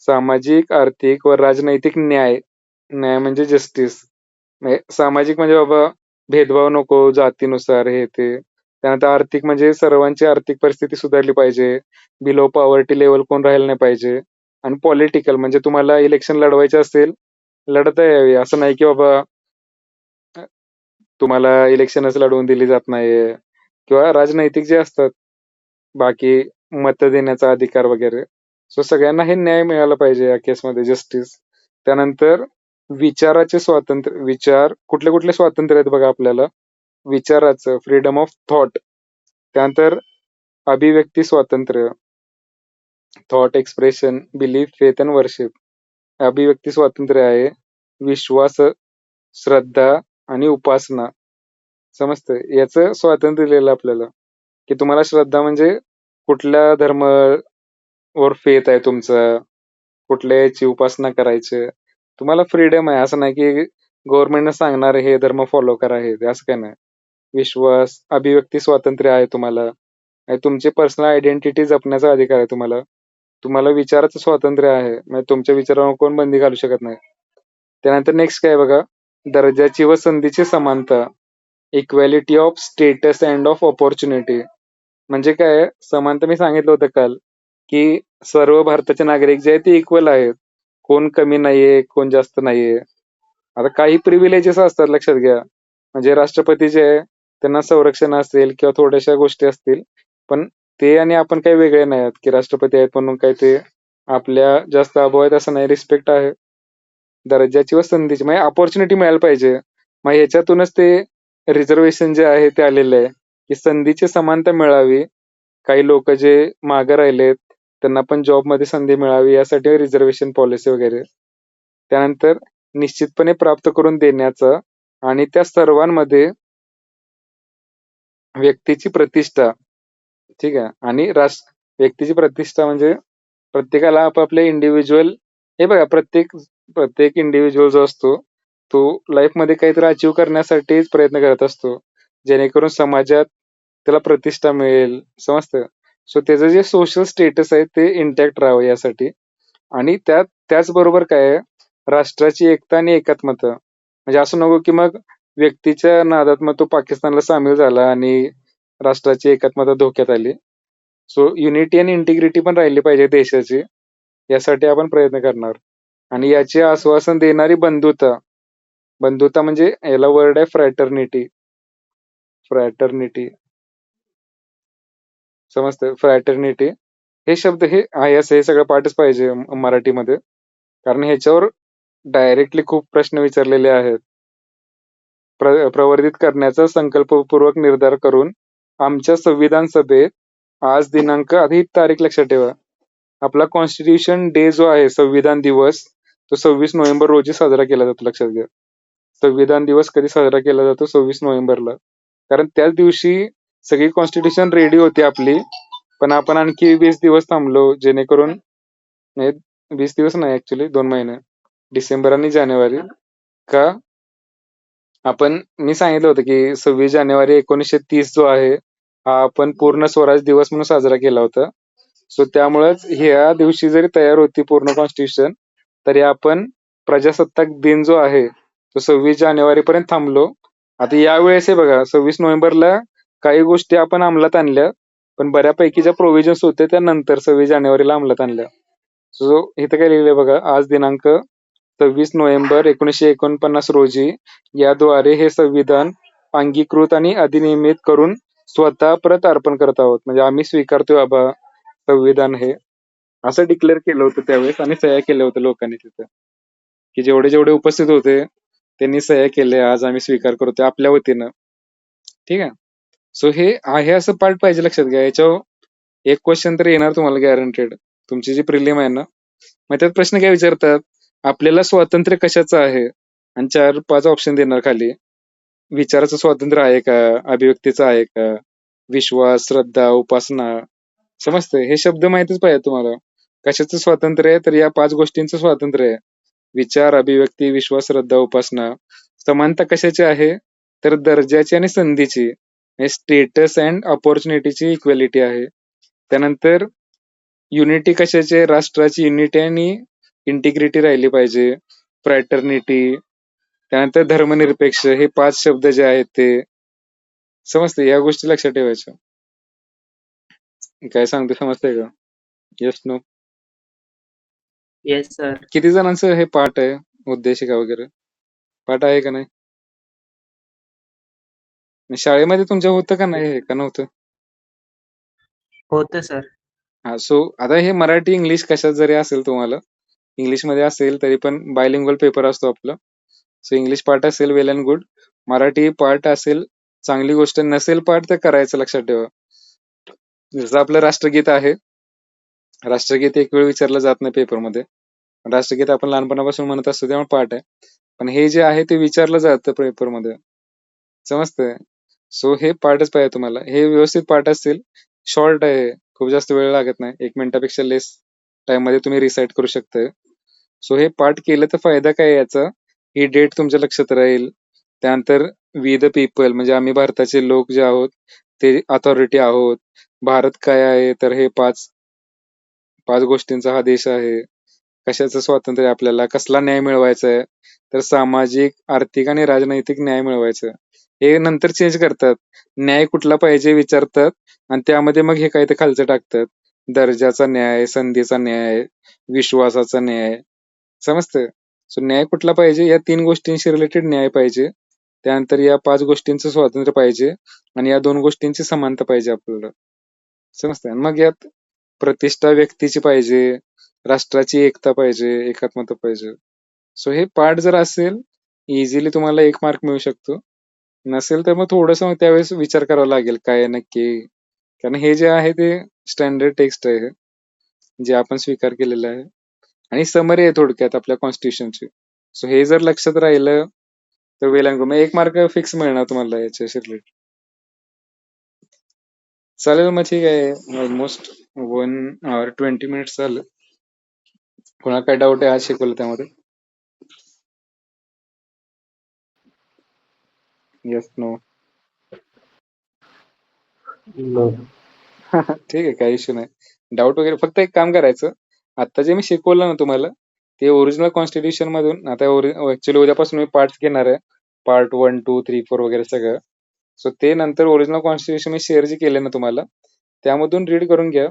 A: सामाजिक, आर्थिक व राजनैतिक न्याय, न्याय म्हणजे जस्टिस. सामाजिक म्हणजे बाबा भेदभाव नको जातीनुसार हे ते. त्यानंतर आर्थिक म्हणजे सर्वांची आर्थिक परिस्थिती सुधारली पाहिजे, बिलो पॉवर्टी लेवल कोण राहिलं नाही पाहिजे. आणि पॉलिटिकल म्हणजे तुम्हाला इलेक्शन लढवायचे असेल, लढता यावी. असं नाही की बाबा तुम्हाला इलेक्शनच लढवून दिली जात नाहीये. किंवा राजनैतिक जे असतात बाकी, मत देण्याचा अधिकार वगैरे. सो सगळ्यांना हे न्याय मिळाला पाहिजे या केसमध्ये, जस्टिस. त्यानंतर विचाराचे स्वातंत्र्य, विचार कुठले कुठले स्वातंत्र्य आहेत बघा आपल्याला. विचाराचं, फ्रीडम ऑफ थॉट. त्यानंतर अभिव्यक्ती स्वातंत्र्य, thought expression, belief, faith and worship. अभिव्यक्ती स्वातंत्र्य आहे. विश्वास, श्रद्धा आणि उपासना, समजतंय, याचं स्वातंत्र्य दिलेलं आपल्याला. की तुम्हाला श्रद्धा म्हणजे कुठल्या धर्मावर फेथ आहे तुमचा, कुठल्या याची उपासना करायची, तुम्हाला फ्रीडम आहे. असं नाही की गव्हर्नमेंटनं सांगणार हे धर्म फॉलो करा, हे असं काय नाही. विश्वास, अभिव्यक्ती स्वातंत्र्य आहे तुम्हाला, आणि तुमची पर्सनल आयडेंटिटी जपण्याचा अधिकार आहे तुम्हाला. तुम्हाला विचाराचं स्वातंत्र्य आहे, म्हणजे तुमच्या विचारावर कोण बंदी घालू शकत नाही. त्यानंतर नेक्स्ट काय बघा, दर्जाची व संधीची समानता, equality of status and of opportunity. म्हणजे काय, समानता मी सांगितलं होतं काल, की सर्व भारताचे नागरिक जे आहेत ते इक्वल आहेत, कोण कमी नाहीये, कोण जास्त नाहीये. आता काही प्रिव्हिलेजेस असतात, लक्षात घ्या. म्हणजे राष्ट्रपती जे आहे त्यांना संरक्षण असेल किंवा थोड्याशा गोष्टी असतील, पण ते आणि आपण काही वेगळे नाही आहोत की राष्ट्रपती आहेत म्हणून काही ते आपल्या जास्त अभाव आहेत असं नाही. रिस्पेक्ट आहे दर्जाची व संधीची, म्हणजे अपॉर्च्युनिटी मिळायला पाहिजे. मग ह्याच्यातूनच ते रिझर्वेशन जे आहे ते आलेलं आहे की संधीची समानता मिळावी. काही लोक जे मागे राहिलेत त्यांना पण जॉबमध्ये संधी मिळावी यासाठी रिझर्वेशन पॉलिसी वगैरे. त्यानंतर निश्चितपणे प्राप्त करून देण्याचं आणि त्या सर्वांमध्ये व्यक्तीची प्रतिष्ठा, ठीक आहे, आणि व्यक्तीची प्रतिष्ठा म्हणजे प्रत्येकाला आपापले इंडिव्हिज्युअल, हे बघा, प्रत्येक प्रत्येक इंडिव्हिज्युअल जो असतो तो लाईफमध्ये काहीतरी अचीव करण्यासाठीच प्रयत्न करत असतो, जेणेकरून समाजात त्याला प्रतिष्ठा मिळेल, समजतं. सो त्याचं जे सोशल स्टेटस आहे ते इंटॅक्ट राहावं यासाठी. आणि त्याचबरोबर काय आहे, राष्ट्राची एकता आणि एकात्मता. म्हणजे असं नको की मग व्यक्तीच्या नादात मग तो पाकिस्तानला सामील झाला आणि राष्ट्राची एकात्मता धोक्यात आली. सो युनिटी आणि इंटिग्रिटी पण राहिली पाहिजे देशाची, यासाठी आपण प्रयत्न करणार. आणि याचे आश्वासन देणारी बंधुता. बंधुता म्हणजे याला वर्ड आहे फ्रॅटर्निटी. फ्रॅटर्निटी समजतं, फ्रॅटर्निटी हे शब्द हे असं हे सगळं पाठच पाहिजे मराठीमध्ये, कारण ह्याच्यावर डायरेक्टली खूप प्रश्न विचारलेले आहेत. प्रवर्धित करण्याचा संकल्पपूर्वक निर्धार करून आमच्या संविधान सभेत आज दिनांक, आधी तारीख लक्षात ठेवा, आपला कॉन्स्टिट्यूशन डे जो आहे, संविधान दिवस, तो 26 नोव्हेंबर रोजी साजरा केला जातो. लक्षात घ्या, संविधान दिवस कधी साजरा केला जातो? 26 नोव्हेंबरला. कारण त्याच दिवशी सगळी कॉन्स्टिट्यूशन रेडी होती आपली, पण आपण आणखी 20 दिवस थांबलो, जेणेकरून, नाही 20 दिवस नाही, ऍक्च्युली 2 महिने, डिसेंबर आणि जानेवारी. का मी सांगितलं होतं की 26 जानेवारी 1930 जो आहे हा आपण पूर्ण स्वराज दिवस म्हणून साजरा केला होता. सो त्यामुळेच ह्या दिवशी जरी तयार होती पूर्ण कॉन्स्टिट्यूशन, तरी आपण प्रजासत्ताक दिन जो आहे तो 26 जानेवारी पर्यंत थांबलो. आता यावेळेस हे बघा, 26 नोव्हेंबरला काही गोष्टी आपण अंमलात आणल्या, पण बऱ्यापैकी ज्या प्रोव्हिजन्स होते त्या नंतर 26 जानेवारीला अंमलात आणल्या. सो इथं काय लिहिलंय बघा, आज दिनांक 26 नोव्हेंबर 1949 रोजी याद्वारे हे संविधान अंगीकृत आणि अधिनियमित करून स्वतः परत अर्पण करत आहोत. म्हणजे आम्ही स्वीकारतोय बाबा संविधान हे, असं डिक्लेअर केलं होतं त्यावेळेस, आणि सह्या केल्या होत्या लोकांनी तिथं, की जेवढे जेवढे उपस्थित होते त्यांनी सह्या केल्या, आज आम्ही स्वीकार करतोय आपल्या वतीनं. ठीक आहे. सो हे आहे असं पार्ट पाहिजे लक्षात घ्या. याच्यावर एक क्वेश्चन तर येणार तुम्हाला गॅरंटेड, तुमची जी प्रिलिम आहे ना. मग त्यात प्रश्न काय विचारतात, आपल्याला स्वातंत्र्य कशाचं आहे, आणि 4-5 ऑप्शन देणार खाली. विचाराचं स्वातंत्र्य आहे का, अभिव्यक्तीचं आहे का, विश्वास, श्रद्धा, उपासना, समजतंय. हे शब्द माहितीच पाहिजे तुम्हाला. कशाचं स्वातंत्र्य आहे, तर या 5 गोष्टींचं स्वातंत्र्य आहे: विचार, अभिव्यक्ती, विश्वास, श्रद्धा, उपासना. समानता कशाची आहे, तर दर्जाची आणि संधीची, स्टेटस अँड ऑपॉर्च्युनिटीची इक्वॅलिटी आहे. त्यानंतर युनिटी कशाची आहे, राष्ट्राची युनिटी आणि इंटिग्रिटी राहिली पाहिजे, फ्रॅटर्निटी. त्यानंतर धर्मनिरपेक्ष. हे 5 शब्द जे आहेत ते, समजते, या गोष्टी लक्षात ठेवायच्या. काय सांगतो समजतंय का? Yes, no?
B: Yes sir.
A: किती जणांचं हे पाठ आहे, उद्देशिका वगैरे पाठ आहे का नाही? शाळेमध्ये तुमच्या होतं का नाही, हे का नव्हतं?
B: होतं सर.
A: हा. सो आता हे मराठी इंग्लिश कशात जरी असेल, तुम्हाला इंग्लिशमध्ये असेल तरी पण बायलिंग्वल पेपर असतो आपला. सो इंग्लिश पार्ट असेल, वेल अँड गुड. मराठी पार्ट असेल, चांगली गोष्ट. नसेल पार्ट तर करायचं, लक्षात ठेवा. जसं आपलं राष्ट्रगीत आहे, राष्ट्रगीत एक वेळ विचारलं जात नाही पेपरमध्ये. राष्ट्रगीत आपण लहानपणापासून म्हणत असतो त्यामुळे पाठ आहे, पण हे जे आहे ते विचारलं जातं पेपरमध्ये, समजतंय. सो हे पाठच पाहिजे तुम्हाला. हे व्यवस्थित पाठ असतील, शॉर्ट आहे, खूप जास्त वेळ लागत नाही, 1 मिनिटापेक्षा लेस टाइम मध्ये तुम्ही रिसाइट करू शकताय. सो हे पाठ केलं तर फायदा काय आहे याचा, ही डेट तुमच्या लक्षात राहील. त्यानंतर वी द पीपल, म्हणजे आम्ही भारताचे लोक जे आहोत ते अथॉरिटी आहोत. भारत काय आहे, तर हे 5 गोष्टींचा हा देश आहे. कशाचं स्वातंत्र्य आपल्याला, कसला न्याय मिळवायचा आहे, तर सामाजिक, आर्थिक आणि राजनैतिक न्याय मिळवायचा. हे नंतर चेंज करतात, न्याय कुठला पाहिजे विचारतात, आणि त्यामध्ये मग हे काही ते खालचं टाकतात, दर्जाचा न्याय, संधीचा न्याय, विश्वासाचा न्याय, समजतं. सो न्याय कुठला पाहिजे, या 3 गोष्टींशी रिलेटेड न्याय पाहिजे. त्यानंतर या 5 गोष्टींचं स्वातंत्र्य पाहिजे आणि या 2 गोष्टींची समानता पाहिजे आपल्याला. समजतंय? मग यात प्रतिष्ठा व्यक्तीची पाहिजे, राष्ट्राची एकता पाहिजे, एकात्मता पाहिजे. सो हे पार्ट जर असेल, इझिली तुम्हाला 1 मार्क मिळू शकतो. नसेल तर मग थोडंसं त्यावेळेस विचार करावा लागेल काय आहे नक्की. कारण हे जे आहे ते स्टँडर्ड टेक्स्ट आहे, जे आपण स्वीकार केलेलं आहे आणि समरी आहे थोडक्यात आपल्या कॉन्स्टिट्यूशनची. सो हे जर लक्षात राहिलं तर वेल अँड गुड. मग 1 मार्क फिक्स मिळणार तुम्हाला याच्याशी रिलेटेड. चालेल मग ठीक आहे. ऑलमोस्ट 1 hour 20 minutes झालं. कोणाला काय डाऊट आहे आज शिकवलं त्यामध्ये? Yes, no?
C: नो.
A: ठीक आहे, काही इश्यू नाही. डाऊट वगैरे फक्त एक काम करायचं, आता जे मी शिकवलं ना तुम्हाला ते ओरिजिनल कॉन्स्टिट्यूशन मधून. आता ऍक्च्युली उद्यापासून मी पार्ट घेणार आहे, पार्ट 1, 2, 3, 4 वगैरे सगळं. सो ते नंतर ओरिजिनल कॉन्स्टिट्यूशन मी शेअर जे केले ना तुम्हाला त्यामधून रीड करून घ्या.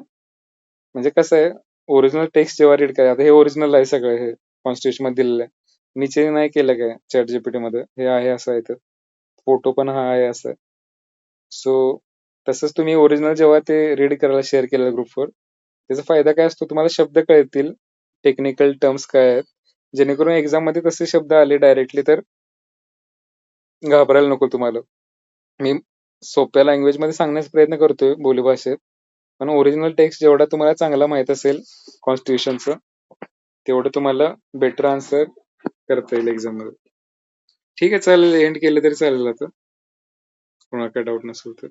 A: म्हणजे कसं आहे, ओरिजिनल टेक्स्ट जेव्हा रीड करा, आता हे ओरिजिनल आहे सगळं, हे कॉन्स्टिट्यूशन मध्ये दिलेलं आहे, मी चेंज नाही केलं काय चॅट जीपीटी मध्ये, हे आहे असं आहे. तर फोटो पण हा आहे असं. सो तसंच तुम्ही ओरिजिनल जेव्हा ते रीड करायला शेअर केलं ग्रुपवर, त्याचा फायदा काय असतो, तुम्हाला शब्द कळतील, टेक्निकल टर्म्स काय आहेत, जेणेकरून एक्झाम मध्ये तसे शब्द आले डायरेक्टली तर घाबरायला नको तुम्हाला. मी सोप्या लँग्वेज मध्ये सांगण्याचा प्रयत्न करतोय बोलीभाषेत, पण ओरिजिनल टेक्स्ट जेवढा तुम्हाला चांगला माहित असेल कॉन्स्टिट्यूशनचं, तेवढं तुम्हाला बेटर आन्सर करता येईल एक्झाम मध्ये. ठीक आहे, चालेल, एंड केलं तरी चालेल आता, कोणाला काय डाऊट नसेल तर.